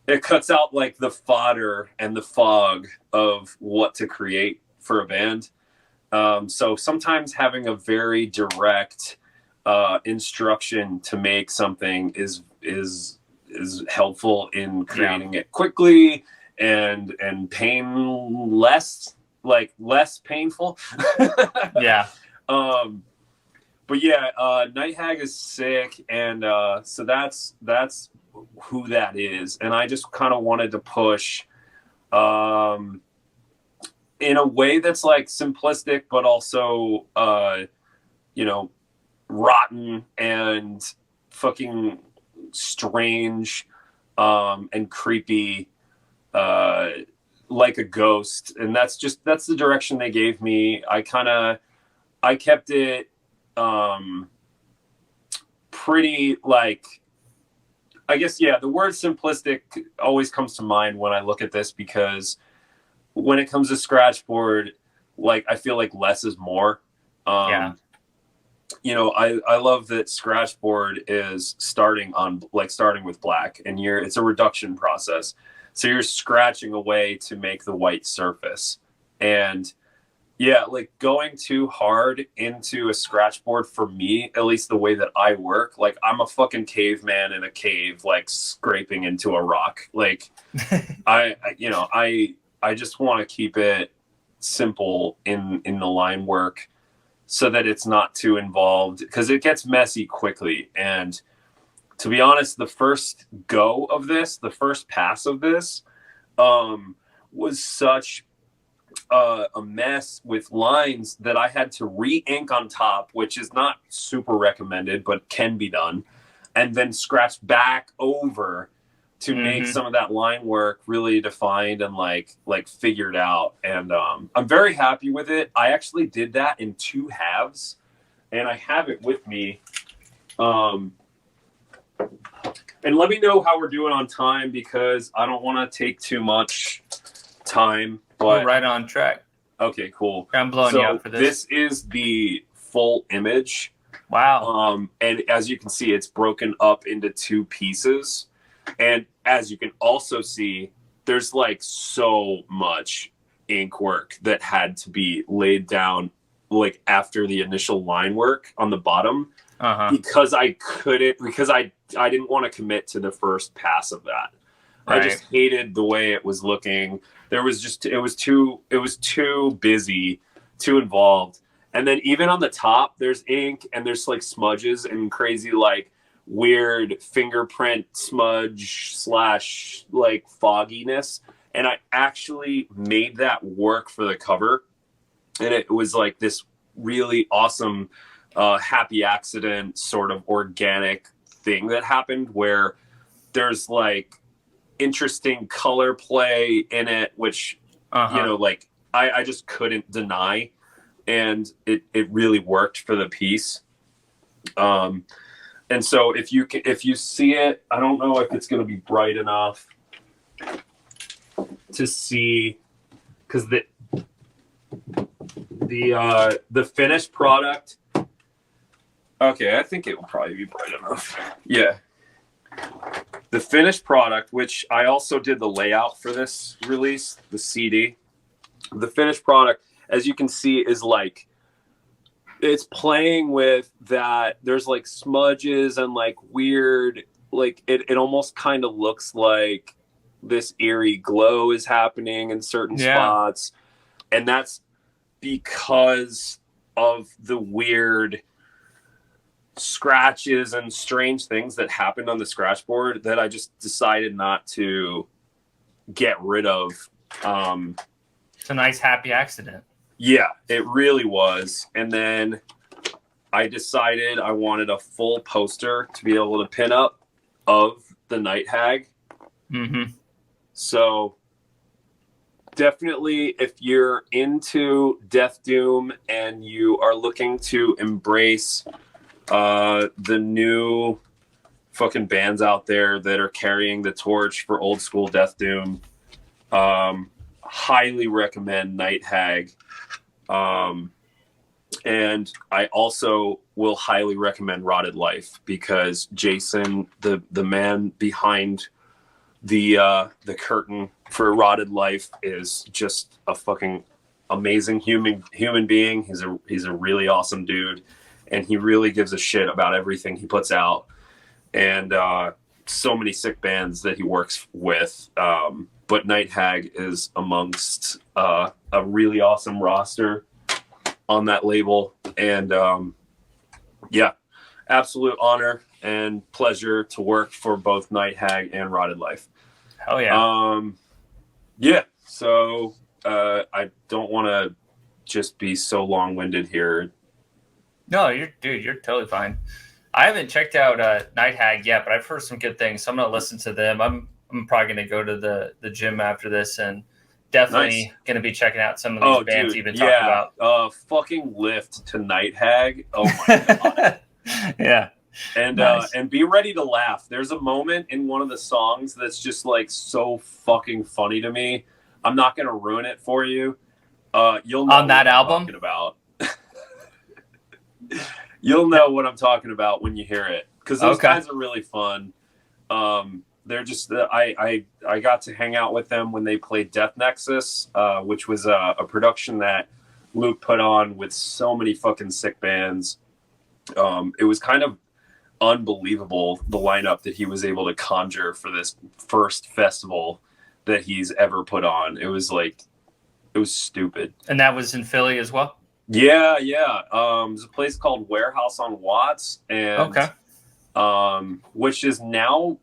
[SPEAKER 2] It cuts out like the fodder and the fog of what to create for a band. So sometimes having a very direct instruction to make something is helpful in creating it quickly and less painful.
[SPEAKER 1] Yeah.
[SPEAKER 2] But yeah, Night Hag is sick, and so that's who that is, and I just kind of wanted to push in a way that's like simplistic, but also rotten and fucking strange and creepy, like a ghost, and that's the direction they gave me. I kept it pretty like, I guess, yeah, the word simplistic always comes to mind when I look at this, because when it comes to Scratchboard, like, I feel like less is more. I love that Scratchboard is starting with black, and it's a reduction process. So you're scratching away to make the white surface. And yeah, like going too hard into a Scratchboard, for me, at least the way that I work, like I'm a fucking caveman in a cave, like scraping into a rock. Like I just want to keep it simple in the line work so that it's not too involved, because it gets messy quickly. And to be honest, the first pass of this was such a mess with lines that I had to re-ink on top, which is not super recommended, but can be done, and then scratch back over to make some of that line work really defined and like figured out. And I'm very happy with it. I actually did that in 2 halves, and I have it with me. And let me know how we're doing on time, because I don't want to take too much time. But
[SPEAKER 1] we're right on track.
[SPEAKER 2] Okay, cool.
[SPEAKER 1] I'm blowing you up for this.
[SPEAKER 2] This is the full image.
[SPEAKER 1] Wow.
[SPEAKER 2] And as you can see, it's broken up into 2 pieces. And as you can also see, there's like so much ink work that had to be laid down like after the initial line work on the bottom, because I didn't want to commit to the first pass of that. Right. I just hated the way it was looking. It was too busy, too involved. And then even on the top, there's ink and there's like smudges and crazy like weird fingerprint smudge / like fogginess. And I actually made that work for the cover. And it was like this really awesome happy accident sort of organic thing that happened, where there's like interesting color play in it, which like I just couldn't deny, and it really worked for the piece. And so if you see it, I don't know if it's going to be bright enough to see, because the finished product, okay, I think it will probably be bright enough. Yeah. The finished product, which I also did the layout for this release, the CD, the finished product, as you can see, is like, it's playing with that. There's like smudges and like weird, like it almost kind of looks like this eerie glow is happening in certain spots. And that's because of the weird scratches and strange things that happened on the scratch board that I just decided not to get rid of.
[SPEAKER 1] It's a nice happy accident.
[SPEAKER 2] Yeah, it really was. And then I decided I wanted a full poster to be able to pin up of the Night Hag.
[SPEAKER 1] Mm-hmm.
[SPEAKER 2] So definitely, if you're into Death Doom and you are looking to embrace the new fucking bands out there that are carrying the torch for old school Death Doom, highly recommend Night Hag. And I also will highly recommend Rotted Life, because Jason, the man behind the curtain for Rotted Life, is just a fucking amazing human being. He's a really awesome dude, and he really gives a shit about everything he puts out, and so many sick bands that he works with. But Night Hag is amongst a really awesome roster on that label, and yeah, absolute honor and pleasure to work for both Night Hag and Rotted Life.
[SPEAKER 1] Hell yeah.
[SPEAKER 2] Yeah, so I don't want to just be so long-winded here.
[SPEAKER 1] No, you're totally fine. I haven't checked out Night Hag yet, but I've heard some good things, so I'm gonna listen to them. I'm probably gonna go to the gym after this, and definitely gonna be checking out some of these bands you've been talking about.
[SPEAKER 2] Fucking Lift to Night Hag. Oh my god.
[SPEAKER 1] Yeah.
[SPEAKER 2] And
[SPEAKER 1] Nice.
[SPEAKER 2] And be ready to laugh. There's a moment in one of the songs that's just like so fucking funny to me. I'm not gonna ruin it for you. You'll know
[SPEAKER 1] on that
[SPEAKER 2] what I'm
[SPEAKER 1] album
[SPEAKER 2] talking about. You'll know what I'm talking about when you hear it, because those guys are really fun. They're just I got to hang out with them when they played Death Nexus, which was a production that Luke put on with so many fucking sick bands. It was kind of unbelievable, the lineup that he was able to conjure for this first festival that he's ever put on. It was stupid.
[SPEAKER 1] And that was in Philly as well?
[SPEAKER 2] Yeah. There's a place called Warehouse on Watts, and which is now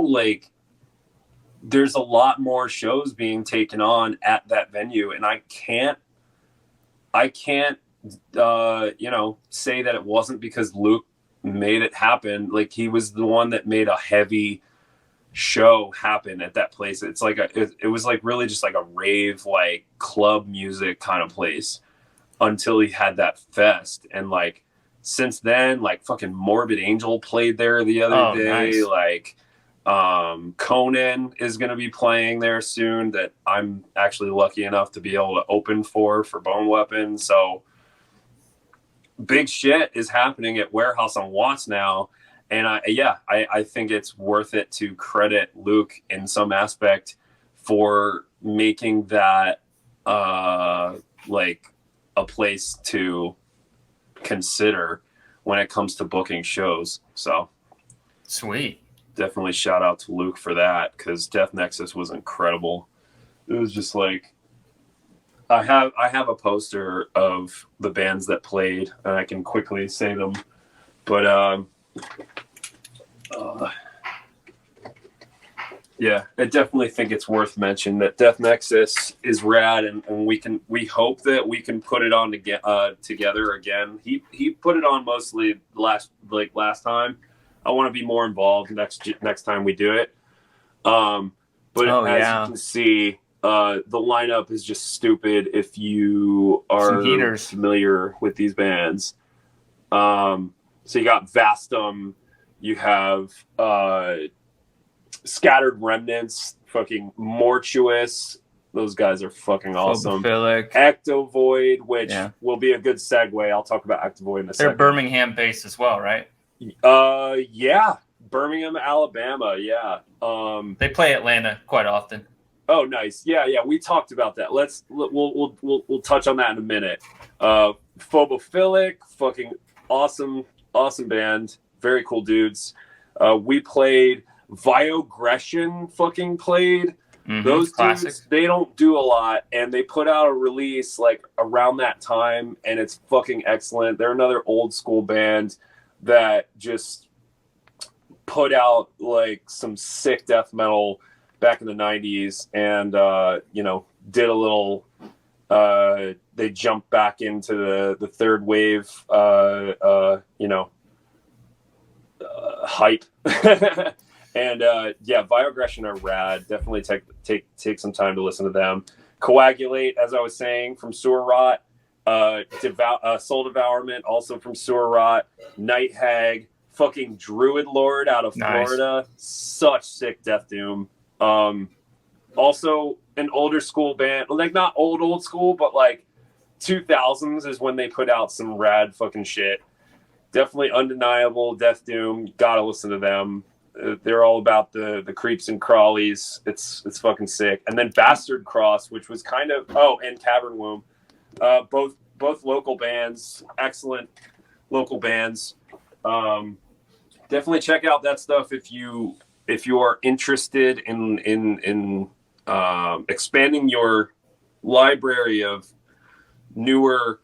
[SPEAKER 2] like there's a lot more shows being taken on at that venue, and I can't say that it wasn't because Luke made it happen. Like, he was the one that made a heavy show happen at that place. It's like it was like really just like a rave, like club music kind of place until he had that fest. And like since then, like fucking Morbid Angel played there the other day.
[SPEAKER 1] Nice.
[SPEAKER 2] Like Conan is going to be playing there soon, that I'm actually lucky enough to be able to open for Bone Weapon. So big shit is happening at Warehouse on Watts now. And I think it's worth it to credit Luke in some aspect for making that like a place to consider when it comes to booking shows. So
[SPEAKER 1] sweet.
[SPEAKER 2] Definitely shout out to Luke for that, because Death Nexus was incredible. It was just like, I have a poster of the bands that played, and I can quickly say them, but yeah, I definitely think it's worth mentioning that Death Nexus is rad, and we hope that we can put it on together again. He put it on mostly last time. I want to be more involved next time we do it. But as you can see, the lineup is just stupid if you are familiar with these bands. So you got Vastum, you have Scattered Remnants, fucking Mortuous. Those guys are fucking awesome.
[SPEAKER 1] Phobophilic.
[SPEAKER 2] Ectovoid, which will be a good segue. I'll talk about Ectovoid in a second.
[SPEAKER 1] They're Birmingham based as well, right?
[SPEAKER 2] Yeah, Birmingham, Alabama. Yeah.
[SPEAKER 1] They play Atlanta quite often.
[SPEAKER 2] Oh, nice. Yeah. We talked about that. We'll touch on that in a minute. Phobophilic, fucking awesome band. Very cool dudes. We played Viogression. Fucking played. Mm-hmm. Those dudes, they don't do a lot, and they put out a release like around that time, and it's fucking excellent. They're another old school band. that just put out like some sick death metal back in the 90s, and you know, did a little they jumped back into the third wave you know, hype. And yeah, Bioaggression are rad. Definitely take some time to listen to them. Coagulate, as I was saying, from Sewer Rot. Soul Devourment, also from Sewer Rot. Night Hag, fucking Druid Lord out of Florida. Such sick death doom. Also an older school band, like not old school, but like 2000s is when they put out some rad fucking shit. Definitely Undeniable, Death Doom. Gotta listen to them. They're all about the creeps and crawlies. It's fucking sick. And then Bastard Cross, which was kind of and Cavern Womb, both local bands, excellent local bands. Definitely check out that stuff if you are interested in expanding your library of newer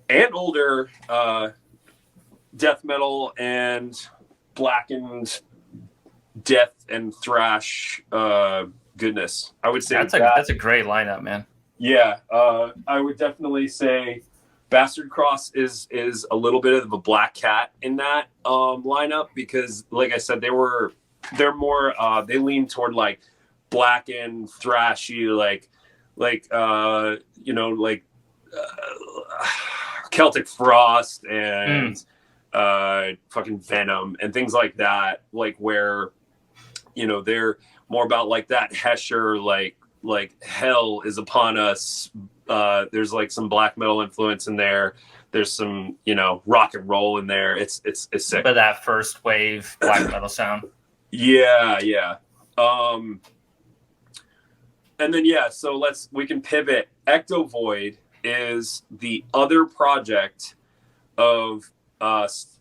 [SPEAKER 2] and older death metal and blackened death and thrash goodness. I would say
[SPEAKER 1] that's a great lineup, man.
[SPEAKER 2] Yeah, I would definitely say Bastard Cross is a little bit of a black cat in that lineup, because like I said, they're more they lean toward like blackened thrashy, like you know, like Celtic Frost and fucking Venom and things like that, like where, you know, they're more about like that Hesher, like hell is upon us. There's like some black metal influence in there. There's some, you know, rock and roll in there. It's sick.
[SPEAKER 1] But that first wave black metal sound.
[SPEAKER 2] Yeah. And then so we can pivot. Ectovoid is the other project of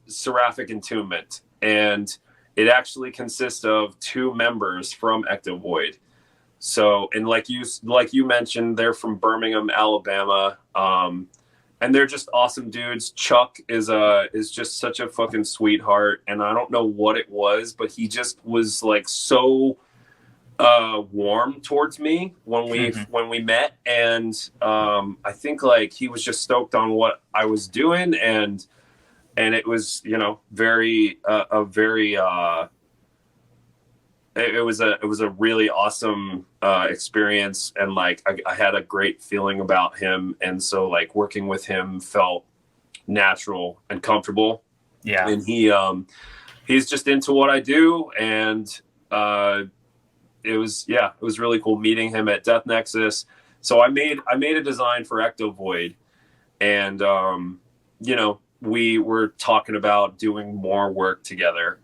[SPEAKER 2] Seraphic Entombment, and it actually consists of two members from Ectovoid. So, and like you mentioned, they're from Birmingham, Alabama, and they're just awesome dudes. Chuck is just such a fucking sweetheart, and I don't know what it was, but he just was like so warm towards me when we met, and I think like he was just stoked on what I was doing, and it was, you know, it was a really awesome experience, and like I had a great feeling about him, and so like working with him felt natural and comfortable. Yeah, and he's just into what I do, and it was really cool meeting him at Death Nexus. So I made a design for Ectovoid, and you know, we were talking about doing more work together,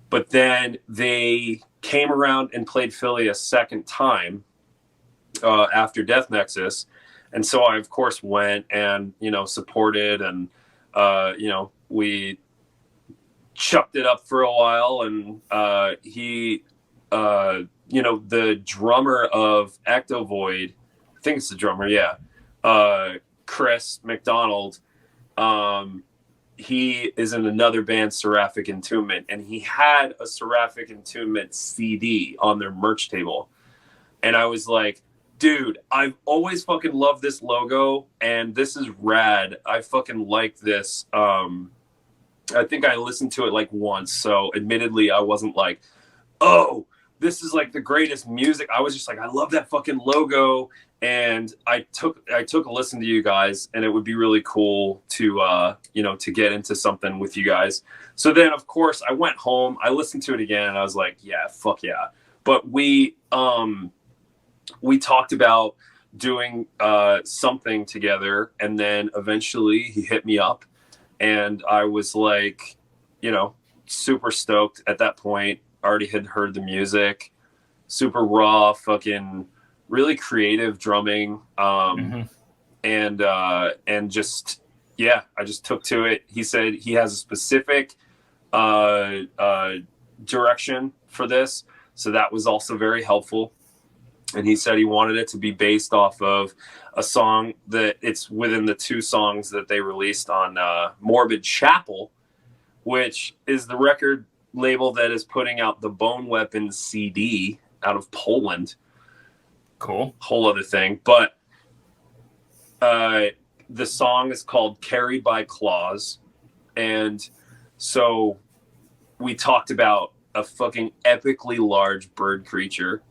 [SPEAKER 2] but then they came around and played Philly a second time after Death Nexus, and so I of course went and, you know, supported, and you know, we chucked it up for a while, and he you know, the drummer of Ectovoid, I think it's the drummer, Chris McDonald, he is in another band, Seraphic Entombment, and he had a Seraphic Entombment CD on their merch table. And I was like, dude, I've always fucking loved this logo, and this is rad. I fucking like this. I think I listened to it like once, so admittedly I wasn't like, oh, this is like the greatest music. I was just like, I love that fucking logo. And I took a listen to you guys, and it would be really cool to, you know, to get into something with you guys. So then of course I went home, I listened to it again, and I was like, yeah, fuck yeah. But we talked about doing something together, and then eventually he hit me up, and I was like, you know, super stoked at that point. Already had heard the music, super raw, fucking really creative drumming, and just, yeah, I just took to it. He said he has a specific direction for this, so that was also very helpful. And he said he wanted it to be based off of a song that it's within the two songs that they released on Morbid Chapel, which is the record label that is putting out the Bone Weapons CD out of Poland.
[SPEAKER 1] Cool.
[SPEAKER 2] Whole other thing. But the song is called Carried by Claws. And so we talked about a fucking epically large bird creature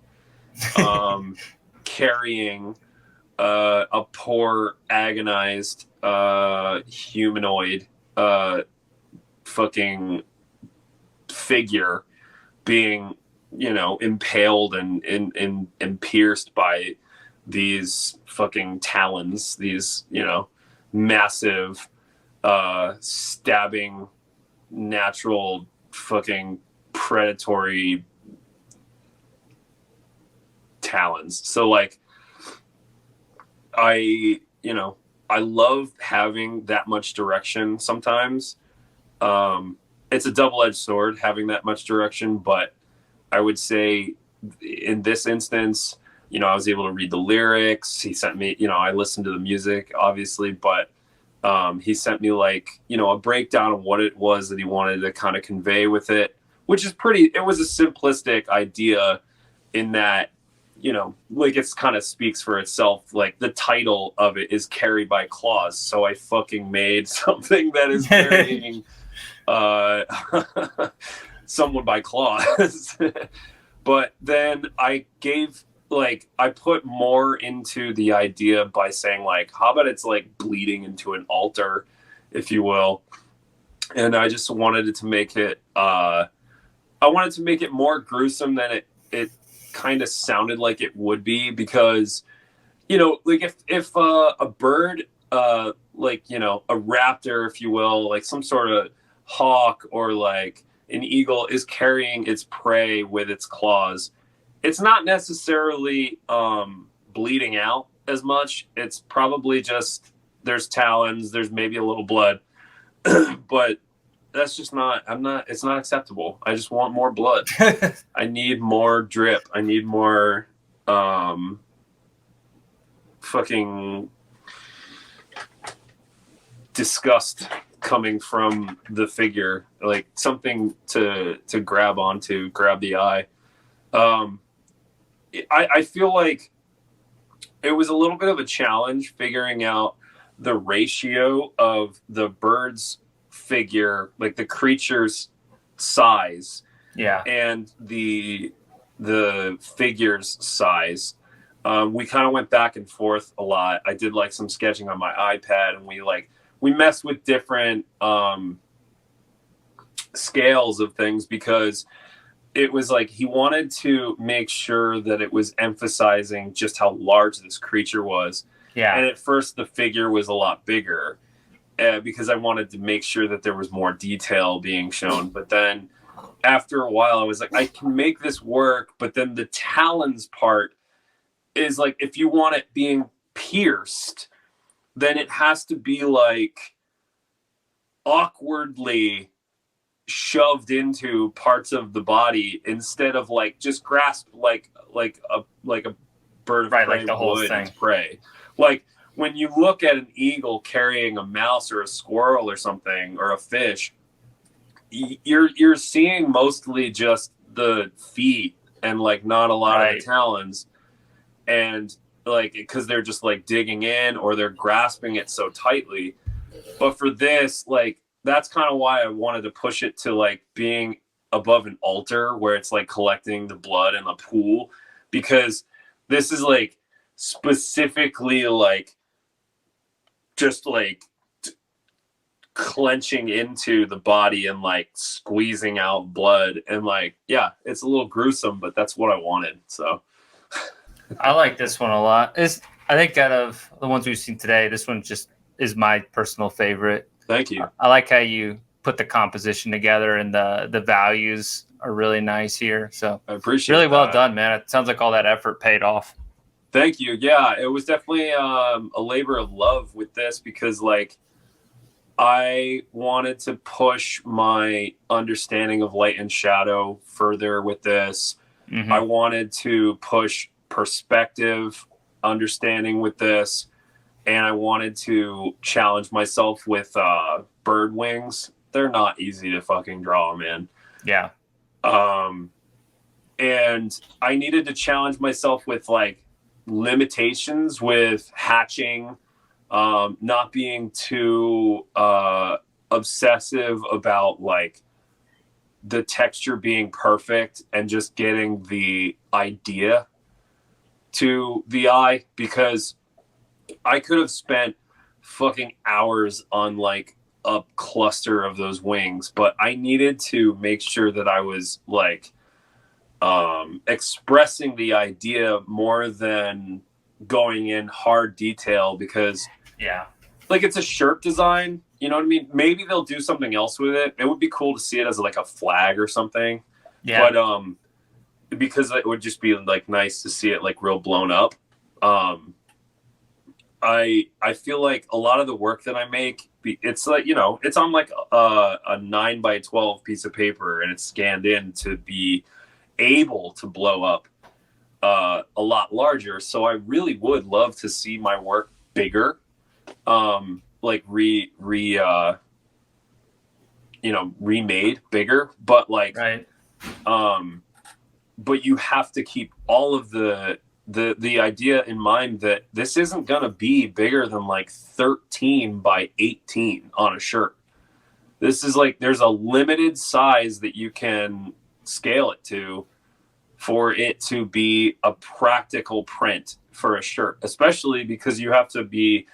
[SPEAKER 2] carrying a poor, agonized humanoid fucking figure being, impaled and pierced by these fucking talons, these, massive stabbing natural fucking predatory talons. So like I love having that much direction sometimes. It's a double-edged sword having that much direction, but I would say in this instance, I was able to read the lyrics. He sent me, I listened to the music obviously, but he sent me like, a breakdown of what it was that he wanted to kind of convey with it, which is it was a simplistic idea in that, like it's kind of speaks for itself. Like the title of it is Carried by Claws. So I fucking made something that is carrying someone by claws. But then I put more into the idea by saying like, how about it's like bleeding into an altar, if you will. And I just wanted it to make it, I wanted to make it more gruesome than it kind of sounded like it would be, because, like if a bird, like, a raptor, if you will, like some sort of hawk or like an eagle is carrying its prey with its claws, it's not necessarily bleeding out as much. It's probably just there's talons, there's maybe a little blood, but that's just it's not acceptable. I just want more blood. I need more drip. I need more fucking disgust coming from the figure, like something to grab onto, grab the eye. I feel like it was a little bit of a challenge figuring out the ratio of the bird's figure, like the creature's size, and the figure's size. We kind of went back and forth a lot. I did like some sketching on my iPad, and we messed with different scales of things, because it was like he wanted to make sure that it was emphasizing just how large this creature was. Yeah. And at first the figure was a lot bigger because I wanted to make sure that there was more detail being shown. But then after a while I was like, I can make this work. But then the talons part is like, if you want it being pierced, then it has to be like awkwardly shoved into parts of the body instead of like just grasped like a bird of prey,
[SPEAKER 1] like the whole
[SPEAKER 2] would
[SPEAKER 1] thing.
[SPEAKER 2] Its prey. Like when you look at an eagle carrying a mouse or a squirrel or something, or a fish, you're seeing mostly just the feet and like not a lot of the talons, and like because they're just like digging in or they're grasping it so tightly. But for this, like, that's kind of why I wanted to push it to like being above an altar where it's like collecting the blood in a pool, because this is like specifically like just like clenching into the body and like squeezing out blood, and like, yeah, it's a little gruesome, but that's what I wanted. So
[SPEAKER 1] I like this one a lot. I think out of the ones we've seen today, this one just is my personal favorite.
[SPEAKER 2] Thank you.
[SPEAKER 1] I like how you put the composition together, and the values are really nice here. So
[SPEAKER 2] I appreciate
[SPEAKER 1] really
[SPEAKER 2] that.
[SPEAKER 1] well done, man. It sounds like all that effort paid off.
[SPEAKER 2] Thank you. Yeah, it was definitely a labor of love with this, because like I wanted to push my understanding of light and shadow further with this. Mm-hmm. I wanted to push perspective understanding with this, and I wanted to challenge myself with bird wings they're not easy to fucking draw, man.
[SPEAKER 1] Yeah.
[SPEAKER 2] And I needed to challenge myself with like limitations with hatching, not being too obsessive about like the texture being perfect and just getting the idea to the eye, because I could have spent fucking hours on like a cluster of those wings, but I needed to make sure that I was like expressing the idea more than going in hard detail, because like it's a shirt design, you know what I mean? Maybe they'll do something else with it. It would be cool to see it as like a flag or something.
[SPEAKER 1] Yeah.
[SPEAKER 2] But because it would just be like nice to see it like real blown up. I feel like a lot of the work that I make, it's like, you know, it's on like a 9x12 piece of paper, and it's scanned in to be able to blow up a lot larger. So I really would love to see my work bigger, like remade bigger, but like
[SPEAKER 1] right.
[SPEAKER 2] But you have to keep all of the idea in mind that this isn't gonna be bigger than like 13x18 on a shirt. This is like, there's a limited size that you can scale it to for it to be a practical print for a shirt, especially because you have to be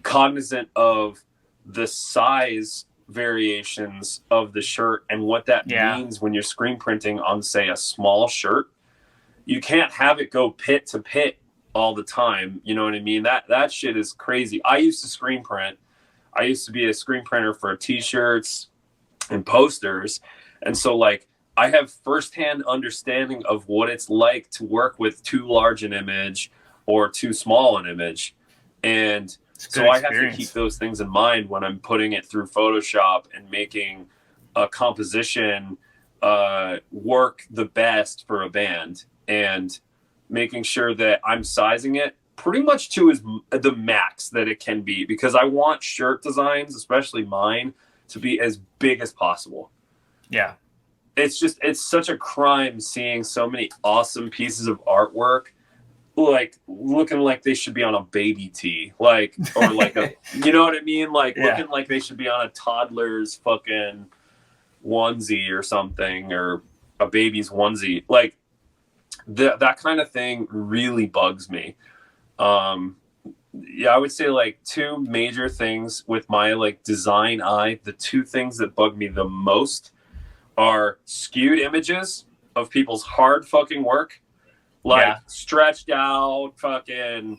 [SPEAKER 2] cognizant of the size variations of the shirt and what that means when you're screen printing on, say, a small shirt. You can't have it go pit to pit all the time. You know what I mean? That shit is crazy. I used to screen print. I used to be a screen printer for t-shirts and posters. And so like I have firsthand understanding of what it's like to work with too large an image or too small an image. And so I have to keep those things in mind when I'm putting it through Photoshop and making a composition work the best for a band, and making sure that I'm sizing it pretty much to the max that it can be, because I want shirt designs, especially mine, to be as big as possible.
[SPEAKER 1] Yeah.
[SPEAKER 2] It's such a crime seeing so many awesome pieces of artwork like looking like they should be on a baby tee, like, or like a, you know what I mean? Like looking like they should be on a toddler's fucking onesie or something, or a baby's onesie. Like that kind of thing really bugs me. Yeah, I would say like two major things with my like design eye. The two things that bug me the most are skewed images of people's hard fucking work. Like stretched out fucking,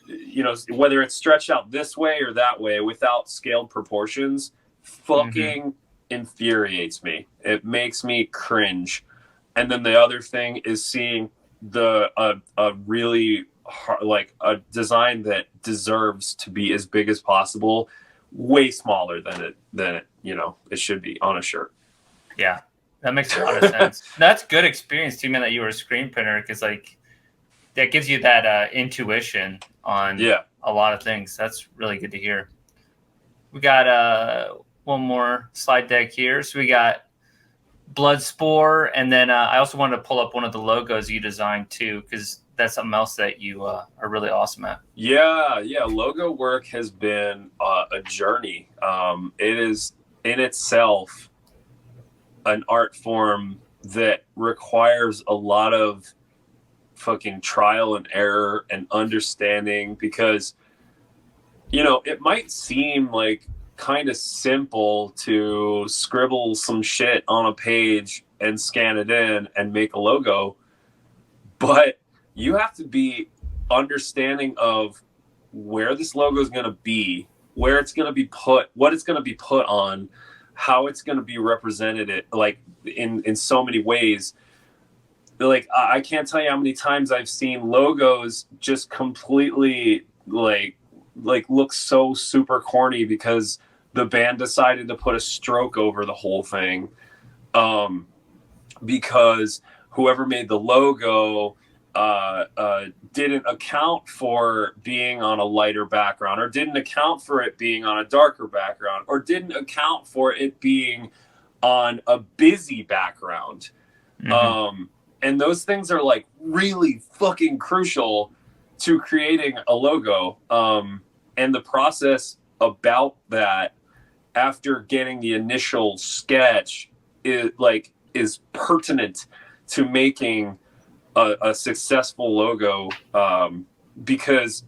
[SPEAKER 2] you know, whether it's stretched out this way or that way without scaled proportions, fucking infuriates me. It makes me cringe. And then the other thing is seeing a really hard, like a design that deserves to be as big as possible, way smaller than it you know, it should be on a shirt.
[SPEAKER 1] Yeah. That makes a lot of sense. That's good experience too, man, that you were a screen printer, because like that gives you that intuition on a lot of things. That's really good to hear. We got one more slide deck here. So we got Bloodspore, and then I also wanted to pull up one of the logos you designed too, because that's something else that you are really awesome at.
[SPEAKER 2] Yeah. Logo work has been a journey. It is in itself an art form that requires a lot of fucking trial and error and understanding, because, you know, it might seem like kind of simple to scribble some shit on a page and scan it in and make a logo, but you have to be understanding of where this logo is going to be, where it's going to be put, what it's going to be put on, how it's going to be represented, like in so many ways. Like I can't tell you how many times I've seen logos just completely like look so super corny because the band decided to put a stroke over the whole thing, because whoever made the logo didn't account for being on a lighter background, or didn't account for it being on a darker background, or didn't account for it being on a busy background. And those things are like really fucking crucial to creating a logo. And the process about that after getting the initial sketch is pertinent to making a successful logo, because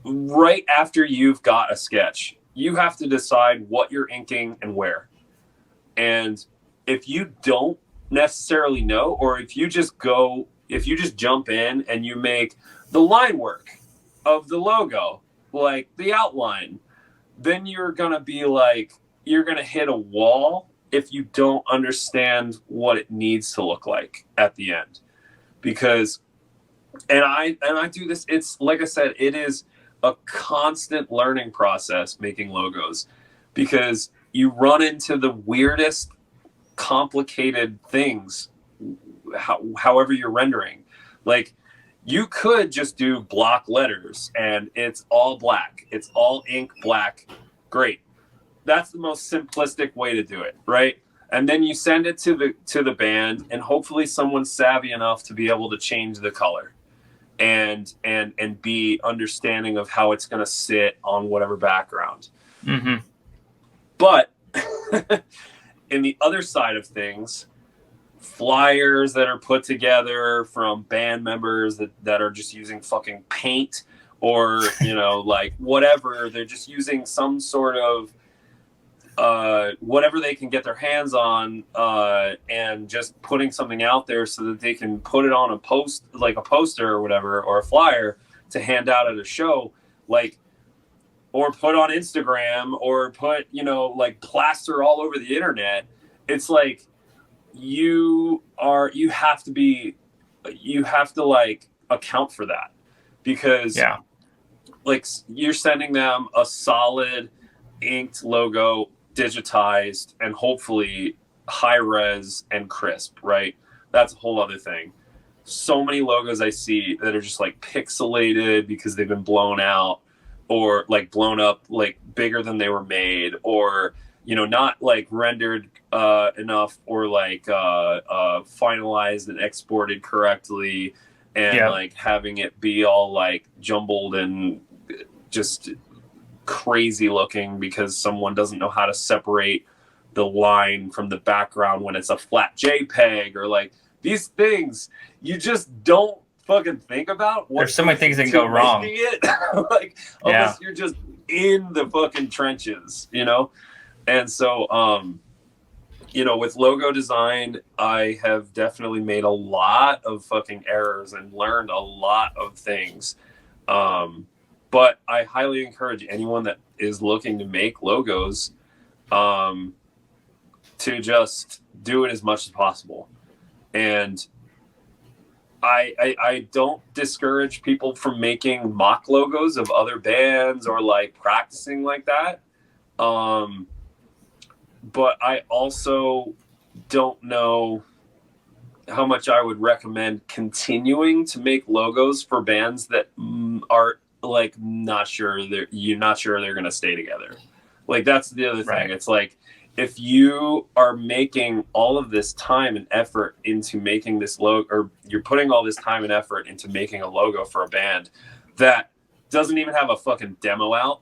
[SPEAKER 2] right after you've got a sketch, you have to decide what you're inking and where. And if you don't necessarily know, or if you just jump in and you make the line work of the logo, like the outline, then you're gonna hit a wall if you don't understand what it needs to look like at the end. Because and I do this, it's like I said, it is a constant learning process making logos, because you run into the weirdest complicated things however you're rendering. Like, you could just do block letters and it's all black, it's all ink black. Great, that's the most simplistic way to do it, right? And then you send it to the band, and hopefully someone's savvy enough to be able to change the color and be understanding of how it's going to sit on whatever background. But in the other side of things, flyers that are put together from band members that are just using fucking paint, or like whatever, they're just using some sort of whatever they can get their hands on, and just putting something out there so that they can put it on a poster or whatever, or a flyer to hand out at a show, like, or put on Instagram, or put, like, plaster all over the internet. It's like you have to like account for that, because like, you're sending them a solid inked logo, digitized, and hopefully high res and crisp, right? That's a whole other thing. So many logos I see that are just like pixelated because they've been blown out, or like blown up like bigger than they were made, or not like rendered enough, or like finalized and exported correctly, and like having it be all like jumbled and just crazy looking because someone doesn't know how to separate the line from the background when it's a flat JPEG, or like these things you just don't fucking think about.
[SPEAKER 1] There's so many things that can go wrong.
[SPEAKER 2] Like, unless you're just in the fucking trenches, And so, with logo design, I have definitely made a lot of fucking errors and learned a lot of things. But I highly encourage anyone that is looking to make logos to just do it as much as possible. And I don't discourage people from making mock logos of other bands, or like practicing like that. But I also don't know how much I would recommend continuing to make logos for bands that are like you're not sure they're going to stay together. Like, that's the other thing. It's like, if you are making all of this time and effort into making this logo, or you're putting all this time and effort into making a logo for a band that doesn't even have a fucking demo out.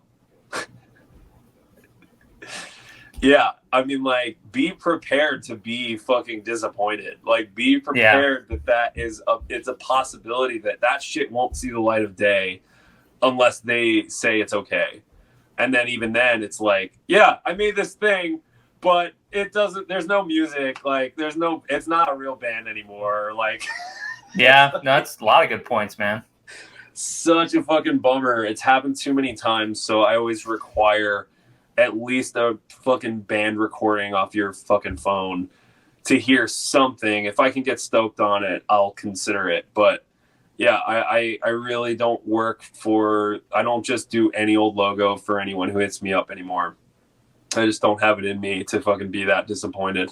[SPEAKER 2] Yeah, I mean, like, be prepared to be fucking disappointed. Like, be prepared that it's a possibility that shit won't see the light of day unless they say it's okay. And then even then, it's like, yeah, I made this thing, but there's no music. Like, it's not a real band anymore. Like,
[SPEAKER 1] yeah, no, that's a lot of good points, man.
[SPEAKER 2] Such a fucking bummer. It's happened too many times. So I always require at least a fucking band recording off your fucking phone to hear something. If I can get stoked on it, I'll consider it. But yeah, I really don't I don't just do any old logo for anyone who hits me up anymore. I just don't have it in me to fucking be that disappointed.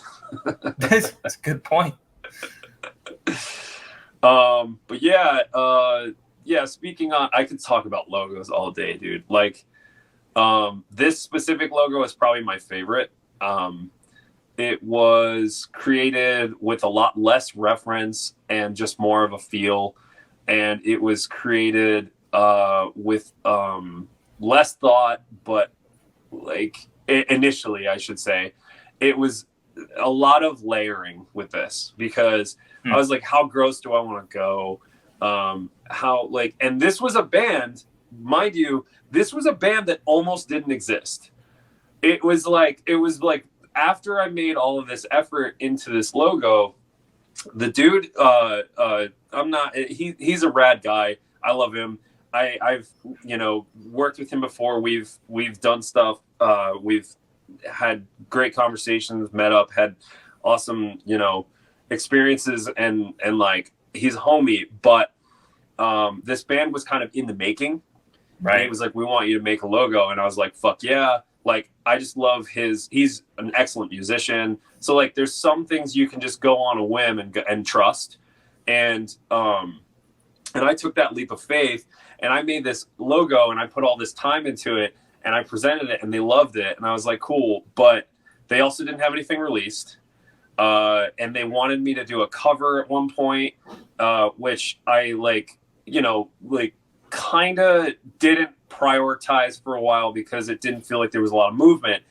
[SPEAKER 1] That's a good point.
[SPEAKER 2] But yeah, yeah. Speaking on, I could talk about logos all day, dude. Like, this specific logo is probably my favorite. It was created with a lot less reference and just more of a feel, and it was created with less thought, but like initially, I should say, it was a lot of layering with this because I was like, how gross do I want to go? How like, and this was a band, mind you, this was a band that almost didn't exist. It was like after I made all of this effort into this logo, the dude, I'm not, he's a rad guy. I love him. I've worked with him before. We've done stuff. We've had great conversations, met up, had awesome experiences, and like he's a homie. But this band was kind of in the making. Right. And he was like, we want you to make a logo. And I was like, fuck yeah. Like, I just love he's an excellent musician. So like, there's some things you can just go on a whim and trust. And I took that leap of faith and I made this logo and I put all this time into it and I presented it and they loved it. And I was like, cool. But they also didn't have anything released. And they wanted me to do a cover at one point, which I kind of didn't prioritize for a while because it didn't feel like there was a lot of movement.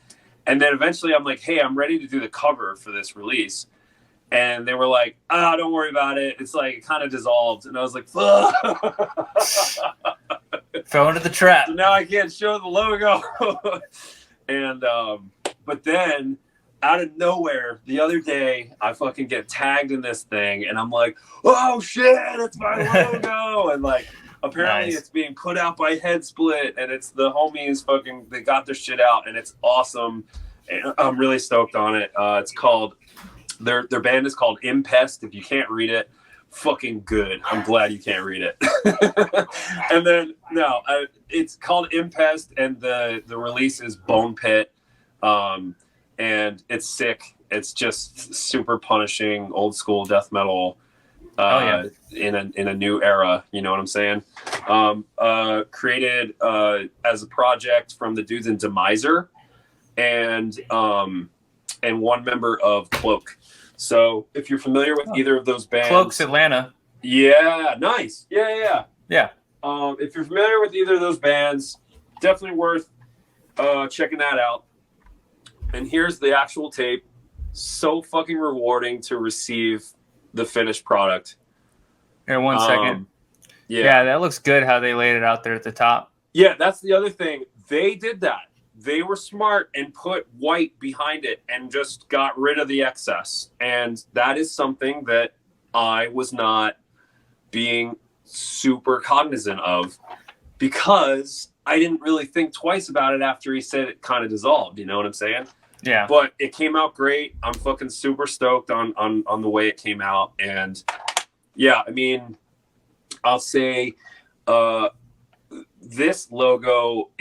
[SPEAKER 2] And then eventually I'm like, hey, I'm ready to do the cover for this release. And they were like, don't worry about it. It's like, it kind of dissolved. And I was like, fuck.
[SPEAKER 1] Fell into the trap.
[SPEAKER 2] So now I can't show the logo. And, but then out of nowhere, the other day, I fucking get tagged in this thing. And I'm like, oh shit, it's my logo. And like, apparently It's being put out by Headsplit, and it's the homies they got their shit out, and it's awesome. And I'm really stoked on it. It's called, their band is called Impest. If you can't read it, fucking good. I'm glad you can't read it. And then, it's called Impest, and the release is Bone Pit. And it's sick. It's just super punishing, old school death metal. In a new era, you know what I'm saying? Created as a project from the dudes in Demiser and one member of Cloak. So if you're familiar with either of those bands,
[SPEAKER 1] Cloak's Atlanta.
[SPEAKER 2] Yeah, nice. Yeah. If you're familiar with either of those bands, definitely worth checking that out. And here's the actual tape. So fucking rewarding to receive the finished product.
[SPEAKER 1] Here, 1 second. Yeah, that looks good how they laid it out there at the top.
[SPEAKER 2] Yeah, that's the other thing. They did that. They were smart and put white behind it and just got rid of the excess. And that is something that I was not being super cognizant of because I didn't really think twice about it after he said it kind of dissolved. You know what I'm saying?
[SPEAKER 1] Yeah.
[SPEAKER 2] But it came out great. I'm fucking super stoked on the way it came out. And yeah, I mean, I'll say this logo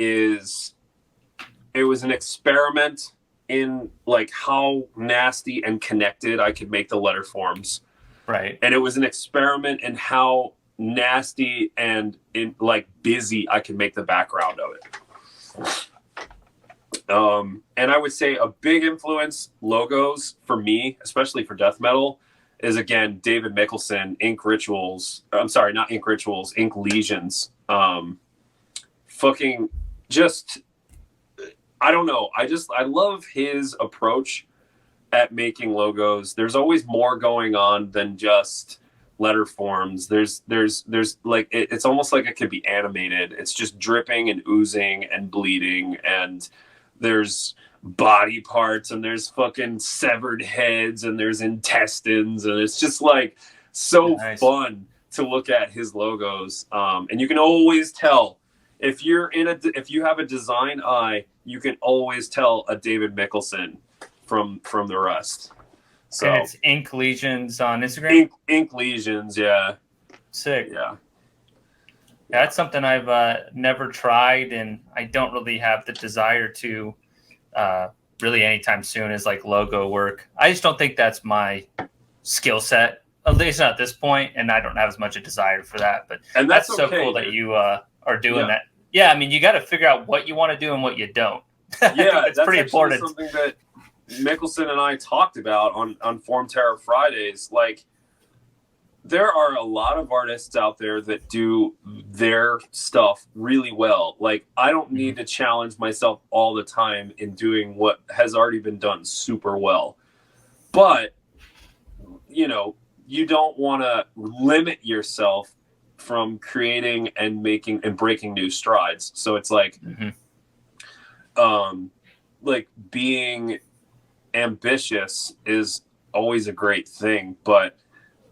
[SPEAKER 2] it was an experiment in like how nasty and connected I could make the letter forms.
[SPEAKER 1] Right.
[SPEAKER 2] And it was an experiment in how nasty and busy I could make the background of it. And I would say a big influence logos for me, especially for death metal, is again David Mikkelsen, Ink Rituals. I'm sorry, not Ink Rituals, Ink Legions. Fucking just, I don't know. I love his approach at making logos. There's always more going on than just letter forms. There's like it's almost like it could be animated. It's just dripping and oozing and bleeding, and there's body parts and there's fucking severed heads and there's intestines, and it's just like so fun to look at his logos. And you can always tell if you have a design eye, you can always tell a David Mikkelsen from the rest. So
[SPEAKER 1] and it's Ink Legions on Instagram.
[SPEAKER 2] Ink Legions, yeah.
[SPEAKER 1] Sick.
[SPEAKER 2] Yeah.
[SPEAKER 1] That's something I've never tried, and I don't really have the desire to really anytime soon is like logo work. I just don't think that's my skill set. at least not at this point, and I don't have as much a desire for that. But
[SPEAKER 2] And
[SPEAKER 1] that's
[SPEAKER 2] that's
[SPEAKER 1] so
[SPEAKER 2] okay,
[SPEAKER 1] cool that
[SPEAKER 2] dude.
[SPEAKER 1] you are doing that. Yeah, I mean, you got to figure out what you want to do and what you don't. I think
[SPEAKER 2] Yeah,
[SPEAKER 1] that's
[SPEAKER 2] that's
[SPEAKER 1] pretty
[SPEAKER 2] actually
[SPEAKER 1] important.
[SPEAKER 2] something that Mickelson and I talked about on Form Terror Fridays. Like, there are a lot of artists out there that do their stuff really well. Like, I don't need to challenge myself all the time in doing what has already been done super well. But, you know, you don't want to limit yourself from creating and making and breaking new strides. So it's like, like being ambitious is always a great thing, but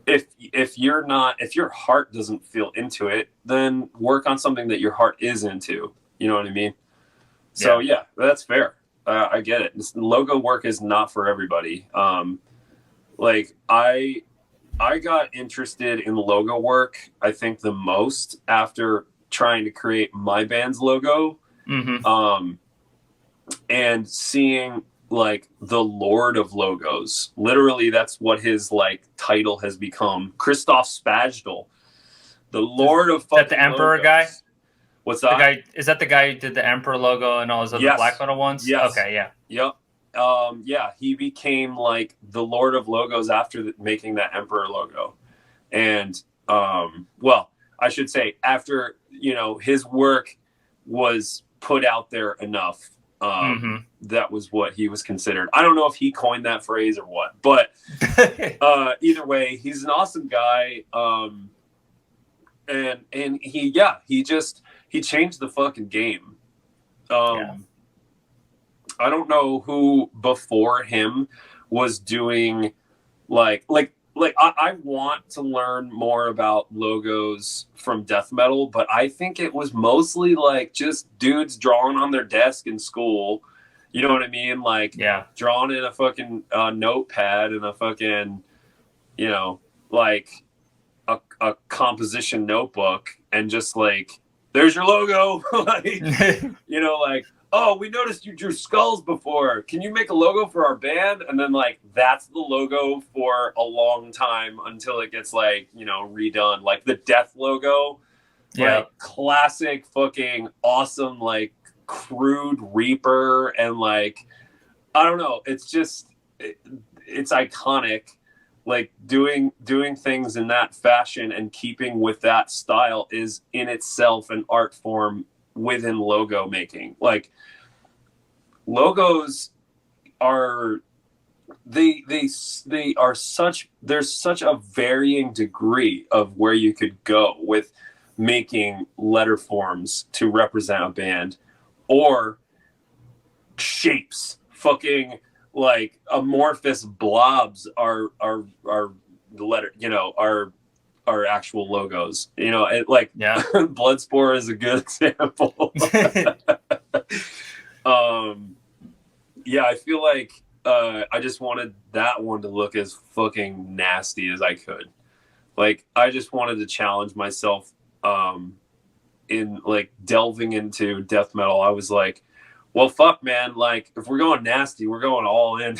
[SPEAKER 2] if your heart doesn't feel into it, then work on something that your heart is into. You know what I mean? So yeah, that's fair. I get it. Logo work is not for everybody. Like I got interested in logo work, I think the most after trying to create my band's logo. And seeing like the Lord of Logos. Literally, that's what his like title has become. Christoph Spajdel, the Lord of fucking
[SPEAKER 1] Is that the Emperor
[SPEAKER 2] logos.
[SPEAKER 1] guy?
[SPEAKER 2] What's that?
[SPEAKER 1] The guy, is that the guy who did the Emperor logo and all his other black metal ones?
[SPEAKER 2] Yes.
[SPEAKER 1] Okay, yeah.
[SPEAKER 2] Yep. Yeah, he became like the Lord of Logos after making that Emperor logo. And well, I should say after, you know, his work was put out there enough. That was what he was considered. I don't know if he coined that phrase or what, but either way, he's an awesome guy. And he changed the fucking game. I don't know who before him was doing like I want to learn more about logos from death metal, but I think it was mostly like just dudes drawing on their desk in school. You know what I mean? Like drawing in a fucking notepad and a fucking, you know, like a composition notebook and just like, there's your logo. Like, you know, like, oh, we noticed you drew skulls before. Can you make a logo for our band? And then like, that's the logo for a long time until it gets like, you know, redone. Like the Death logo, like classic fucking awesome, like crude Reaper. And like, I don't know. It's just, it's iconic. Like doing things in that fashion and keeping with that style is in itself an art form within logo making. Like logos are they are such, there's such a varying degree of where you could go with making letter forms to represent a band or shapes. Fucking like amorphous blobs are the letter, you know, are actual logos, you know, it, like Bloodsport is a good example. Yeah, I feel like I just wanted that one to look as fucking nasty as I could. Like I just wanted to challenge myself in like delving into death metal. I was like, well, fuck, man. Like, if we're going nasty, we're going all in.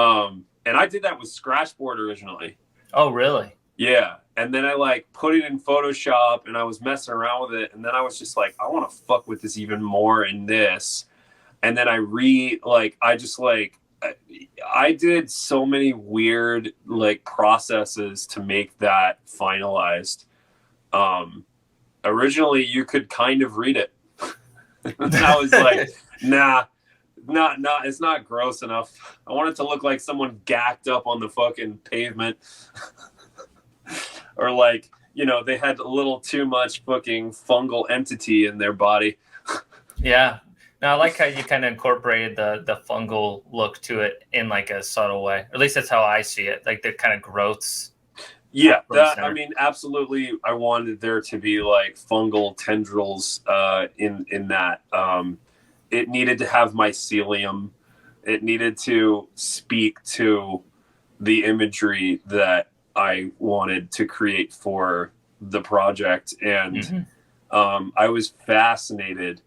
[SPEAKER 2] And I did that with Scratchboard originally.
[SPEAKER 1] Oh, really?
[SPEAKER 2] Yeah. And then I like put it in Photoshop and I was messing around with it. And then I was just like, I want to fuck with this even more in this. And then I did so many weird like processes to make that finalized. Originally, you could kind of read it. And I was like, nah, it's not gross enough. I want it to look like someone gacked up on the fucking pavement. Or like, you know, they had a little too much fucking fungal entity in their body.
[SPEAKER 1] Yeah. No, I like how you kind of incorporated the fungal look to it in like a subtle way. Or at least that's how I see it. Like the kind of growths.
[SPEAKER 2] Yeah, I mean, absolutely. I wanted there to be like fungal tendrils in that. It needed to have mycelium. It needed to speak to the imagery that I wanted to create for the project. And I was fascinated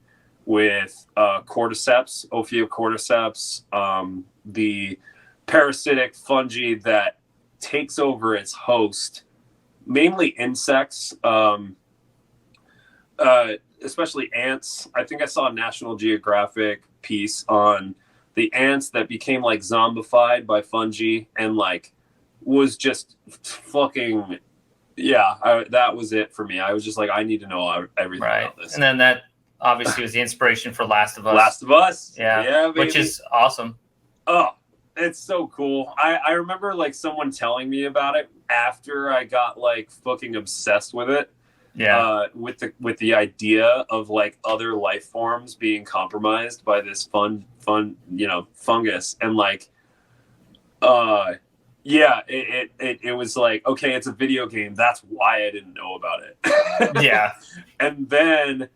[SPEAKER 2] with cordyceps, Ophiocordyceps, the parasitic fungi that takes over its host, mainly insects, especially ants. I think I saw a National Geographic piece on the ants that became like zombified by fungi and like was just fucking, yeah, that was it for me. I was just like, I need to know everything about this.
[SPEAKER 1] And then that obviously was the inspiration for Last of Us.
[SPEAKER 2] Last of Us.
[SPEAKER 1] Yeah,
[SPEAKER 2] baby.
[SPEAKER 1] Which is awesome.
[SPEAKER 2] Oh, it's so cool. I remember like someone telling me about it after I got like fucking obsessed with it.
[SPEAKER 1] Yeah.
[SPEAKER 2] With the idea of like other life forms being compromised by this fun, fungus. And like, yeah, it was like, okay, it's a video game. That's why I didn't know about it.
[SPEAKER 1] Yeah.
[SPEAKER 2] And then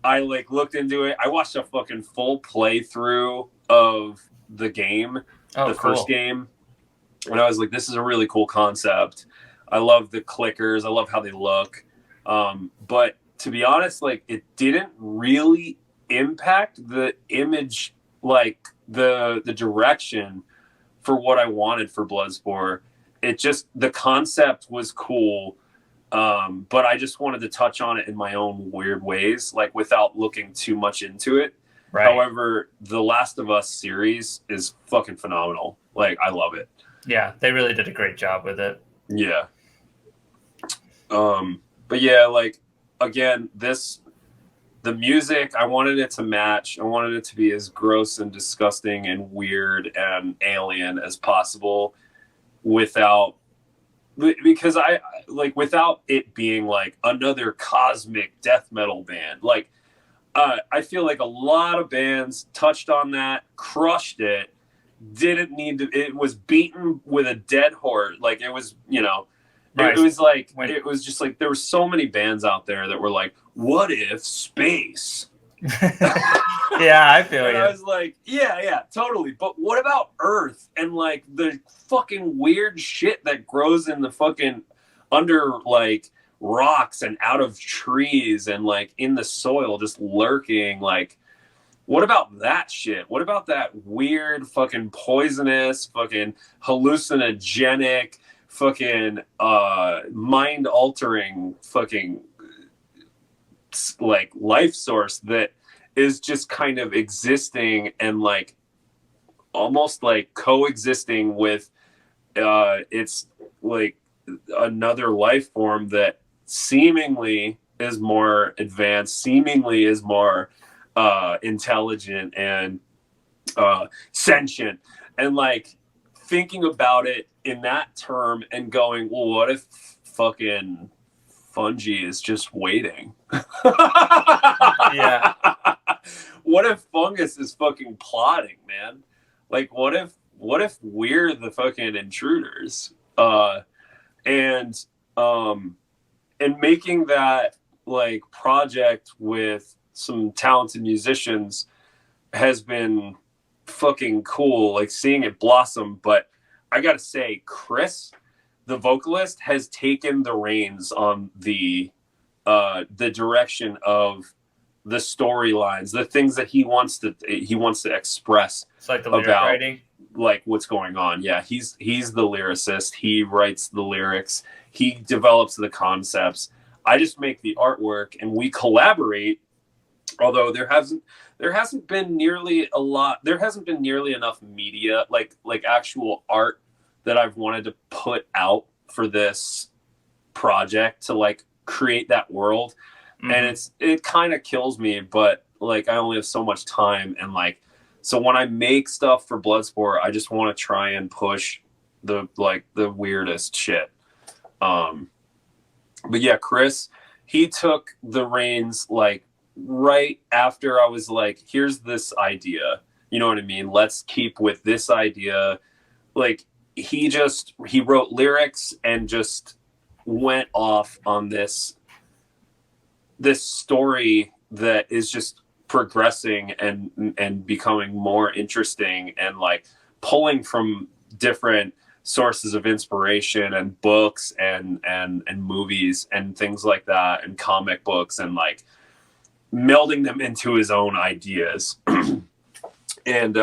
[SPEAKER 2] I like looked into it. I watched a fucking full playthrough of the game, first game. And I was like, this is a really cool concept. I love the clickers. I love how they look. But to be honest, like it didn't really impact the image, like the direction for what I wanted for Bloodsport. It just, the concept was cool. But I just wanted to touch on it in my own weird ways, like without looking too much into it.
[SPEAKER 1] Right.
[SPEAKER 2] However, the Last of Us series is fucking phenomenal. Like, I love it.
[SPEAKER 1] Yeah, they really did a great job with it.
[SPEAKER 2] Yeah. But yeah, like, again, the music, I wanted it to match. I wanted it to be as gross and disgusting and weird and alien as possible without it being like another cosmic death metal band. Like, I feel like a lot of bands touched on that, crushed it, didn't need to, it was beaten with a dead horse. Like it was, right. It was like, it was just like, there were so many bands out there that were like, what if space?
[SPEAKER 1] Yeah, I feel you.
[SPEAKER 2] I was like, yeah, totally. But what about Earth and like the fucking weird shit that grows in the fucking under like rocks and out of trees and like in the soil just lurking? Like, what about that shit? What about that weird fucking poisonous, fucking hallucinogenic, fucking mind altering fucking like life source that is just kind of existing and like almost like coexisting with it's like another life form that seemingly is more advanced, seemingly is more intelligent and sentient, and like thinking about it in that term and going, well, what if fucking fungi is just waiting?
[SPEAKER 1] Yeah.
[SPEAKER 2] What if fungus is fucking plotting, man? Like, what if we're the fucking intruders? And making that like project with some talented musicians has been fucking cool. Like seeing it blossom. But I gotta say, Chris, the vocalist, has taken the reins on the direction of the storylines, the things that he wants to express.
[SPEAKER 1] It's like the lyric writing,
[SPEAKER 2] like what's going on. Yeah, he's the lyricist. He writes the lyrics. He develops the concepts. I just make the artwork, and we collaborate. Although there hasn't been nearly enough media, like actual art that I've wanted to put out for this project to like create that world. Mm-hmm. And it kind of kills me, but like I only have so much time, and like so when I make stuff for Bloodsport, I just want to try and push the weirdest shit. But yeah, Chris, he took the reins like right after I was like, here's this idea, you know what I mean? Let's keep with this idea. Like he wrote lyrics and just went off on this story that is just progressing and becoming more interesting, and like pulling from different sources of inspiration and books and movies and things like that, and comic books, and like melding them into his own ideas. And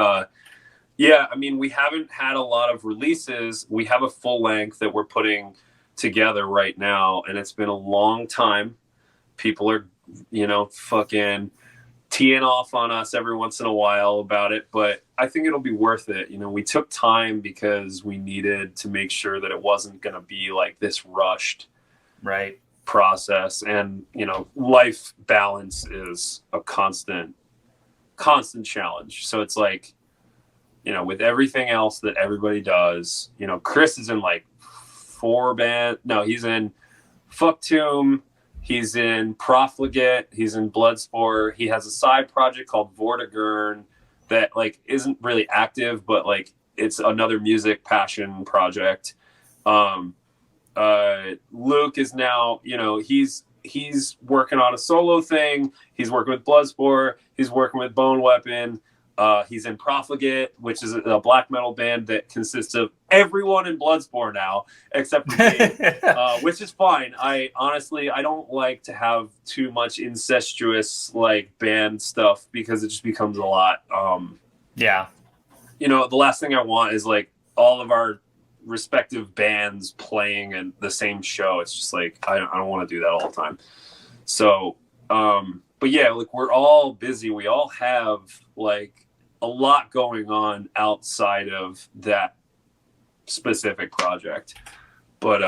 [SPEAKER 2] Yeah, I mean, we haven't had a lot of releases. We have a full length that we're putting together right now, and it's been a long time. People are, fucking teeing off on us every once in a while about it, but I think it'll be worth it. We took time because we needed to make sure that it wasn't going to be like this rushed
[SPEAKER 1] right
[SPEAKER 2] process. And, life balance is a constant challenge. So it's like, with everything else that everybody does, Chris is in like 4 bands. No, he's in Fuck Tomb. He's in Profligate. He's in Bloodsport. He has a side project called Vortigern that like isn't really active, but like it's another music passion project. Luke is now, he's working on a solo thing. He's working with Bloodsport. He's working with Bone Weapon. He's in Profligate, which is a black metal band that consists of everyone in Bloodsport now, except for me, which is fine. I don't like to have too much incestuous like band stuff because it just becomes a lot.
[SPEAKER 1] Yeah.
[SPEAKER 2] The last thing I want is like all of our respective bands playing in the same show. It's just like, I don't want to do that all the time. So, but yeah, like we're all busy. We all have like a lot going on outside of that specific project, but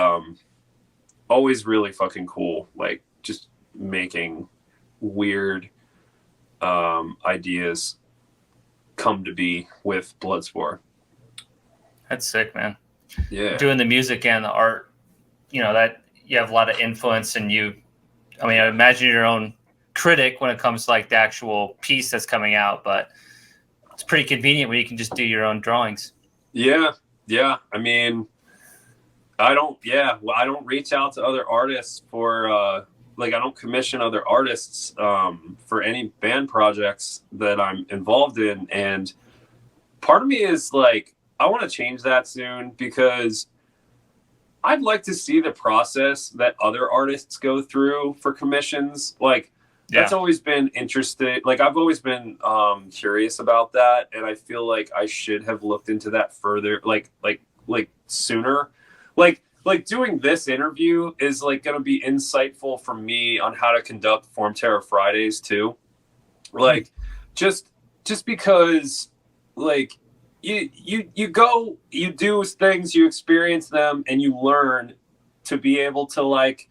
[SPEAKER 2] always really fucking cool. Like just making weird ideas come to be with Bloodsport.
[SPEAKER 1] That's sick, man.
[SPEAKER 2] Yeah.
[SPEAKER 1] Doing the music and the art, that you have a lot of influence, and I imagine your own critic when it comes to like the actual piece that's coming out, but it's pretty convenient when you can just do your own drawings.
[SPEAKER 2] Yeah. I mean, I don't reach out to other artists for, I don't commission other artists for any band projects that I'm involved in. And part of me is like, I want to change that soon because I'd like to see the process that other artists go through for commissions. Like, that's always been interesting. Like, I've always been curious about that, and I feel like I should have looked into that further, like sooner. Like doing this interview is like going to be insightful for me on how to conduct Form Terror Fridays too. Like, just because, like, you go, you do things, you experience them, and you learn to be able to like,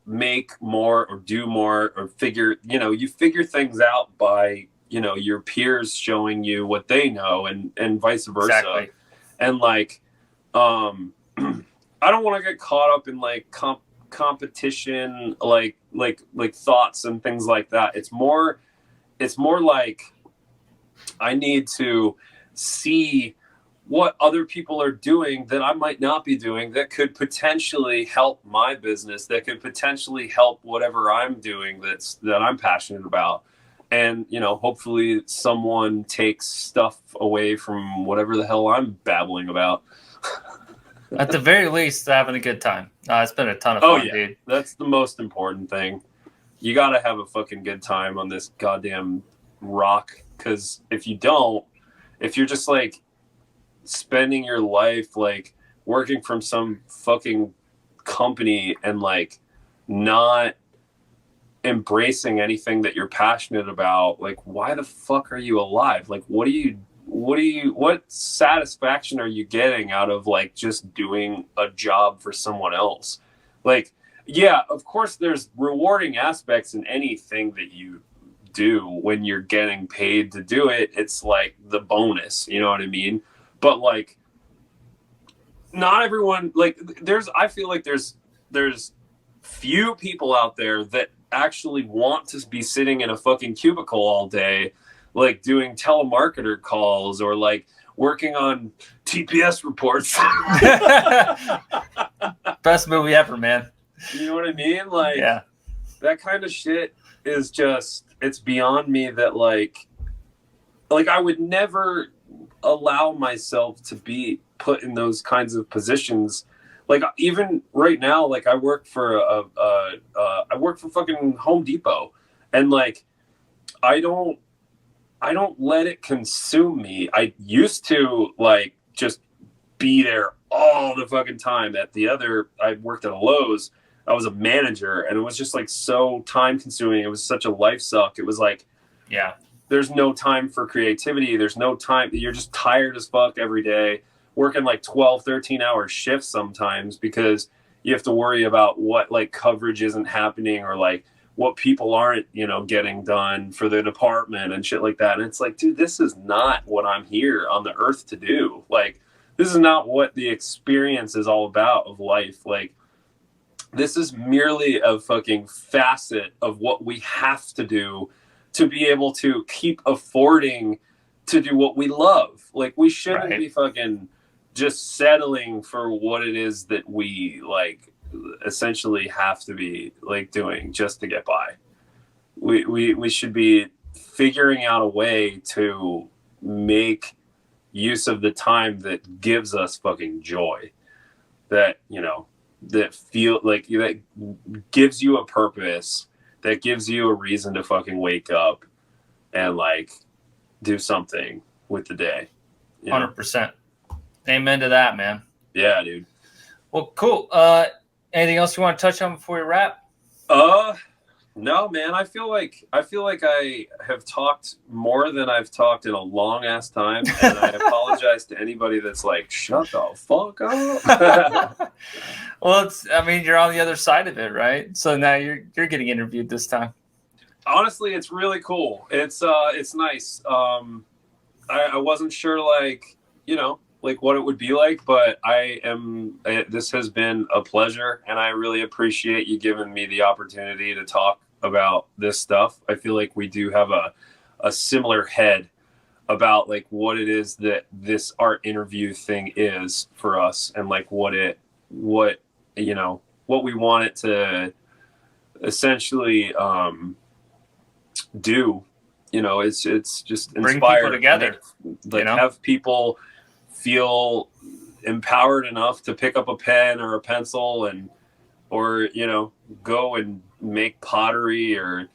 [SPEAKER 2] make more or do more or figure, you figure things out by, your peers showing you what they know and vice versa.
[SPEAKER 1] Exactly.
[SPEAKER 2] And like, I don't want to get caught up in like competition, like thoughts and things like that. It's more like I need to see what other people are doing that I might not be doing that could potentially help my business, that could potentially help whatever I'm doing that I'm passionate about. And, hopefully someone takes stuff away from whatever the hell I'm babbling about.
[SPEAKER 1] At the very least, having a good time. It's been a ton of fun, dude.
[SPEAKER 2] That's the most important thing. You got to have a fucking good time on this goddamn rock. Because if you don't, if you're just like spending your life like working from some fucking company and like not embracing anything that you're passionate about, like why the fuck are you alive? Like what satisfaction are you getting out of like just doing a job for someone else? Like, yeah, of course there's rewarding aspects in anything that you do when you're getting paid to do it. It's like the bonus, you know what I mean? But like, not everyone, like I feel like there's few people out there that actually want to be sitting in a fucking cubicle all day, like doing telemarketer calls or like working on TPS reports.
[SPEAKER 1] Best movie ever, man.
[SPEAKER 2] You know what I mean? Like,
[SPEAKER 1] yeah,
[SPEAKER 2] that kind of shit is just, it's beyond me that like I would never allow myself to be put in those kinds of positions. Like even right now, like I work for I work for fucking Home Depot, and like I don't I don't let it consume me. I used to like just be there all the fucking time. I worked at a Lowe's. I was a manager, and it was just like so time consuming. It was such a life suck. It was like,
[SPEAKER 1] Yeah.
[SPEAKER 2] there's no time for creativity. There's no time. You're just tired as fuck every day, working like 12, 13-hour shifts sometimes because you have to worry about what like coverage isn't happening or like what people aren't, getting done for the department and shit like that. And it's like, dude, this is not what I'm here on the earth to do. Like, this is not what the experience is all about of life. Like, this is merely a fucking facet of what we have to do to be able to keep affording to do what we love. Like, we shouldn't be fucking just settling for what it is that we like essentially have to be like doing just to get by. We should be figuring out a way to make use of the time that gives us fucking joy, that that feel like that gives you a purpose, that gives you a reason to fucking wake up and like do something with the day.
[SPEAKER 1] 100%. Amen to that, man.
[SPEAKER 2] Yeah, dude.
[SPEAKER 1] Well, cool. Anything else you want to touch on before we wrap?
[SPEAKER 2] No, man. I feel like I have talked more than I've talked in a long ass time, and I apologize to anybody that's like, shut the fuck up.
[SPEAKER 1] Well, you're on the other side of it, right? So now you're getting interviewed this time. Honestly,
[SPEAKER 2] it's really cool. It's nice. I wasn't sure like what it would be like, but this has been a pleasure, and I really appreciate you giving me the opportunity to talk about this stuff. I feel like we do have a similar head about like what it is that this art interview thing is for us, and like what we want it to essentially do. It's just
[SPEAKER 1] bring
[SPEAKER 2] inspire
[SPEAKER 1] people together,
[SPEAKER 2] have people feel empowered enough to pick up a pen or a pencil or go and make pottery or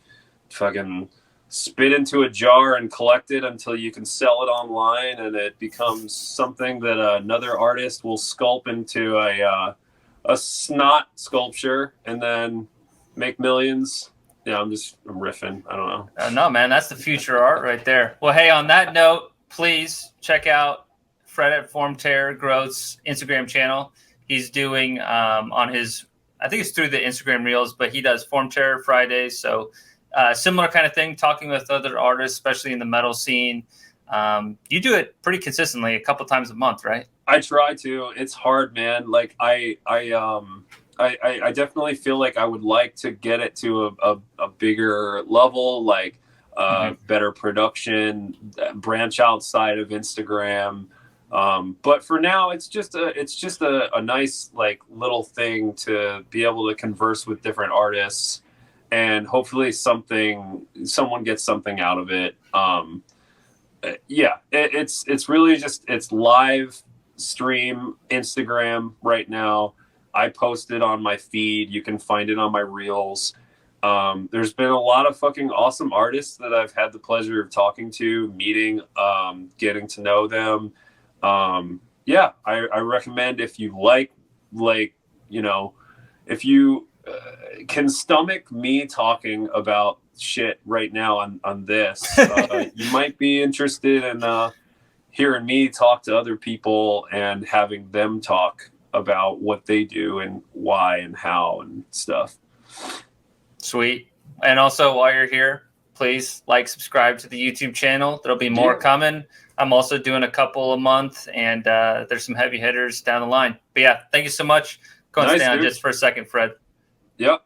[SPEAKER 2] fucking spit into a jar and collect it until you can sell it online and it becomes something that another artist will sculpt into a snot sculpture and then make millions. Yeah, I'm riffing. I don't know.
[SPEAKER 1] No, man, that's the future art right there. Well, hey, on that note, please check out Fred at Formterror Growth's Instagram channel. He's doing on his, I think it's through the Instagram Reels, but he does Formterror Fridays. So similar kind of thing, talking with other artists, especially in the metal scene. You do it pretty consistently, a couple times a month, right?
[SPEAKER 2] I try to. It's hard, man. Like I definitely feel like I would like to get it to a bigger level, like better production, branch outside of Instagram. But for now, it's just a nice like little thing to be able to converse with different artists, and hopefully someone gets something out of it. It's really just it's live stream Instagram right now. I post it on my feed. You can find it on my Reels. There's been a lot of fucking awesome artists that I've had the pleasure of talking to, meeting, getting to know them. I recommend if you if you can stomach me talking about shit right now on this, you might be interested in hearing me talk to other people and having them talk about what they do and why and how and stuff.
[SPEAKER 1] Sweet. And also, while you're here, please subscribe to the YouTube channel. There'll be more coming. I'm also doing a couple a month, and there's some heavy hitters down the line. But yeah, thank you so much. Go and stay on just for a second, Fred.
[SPEAKER 2] Yep.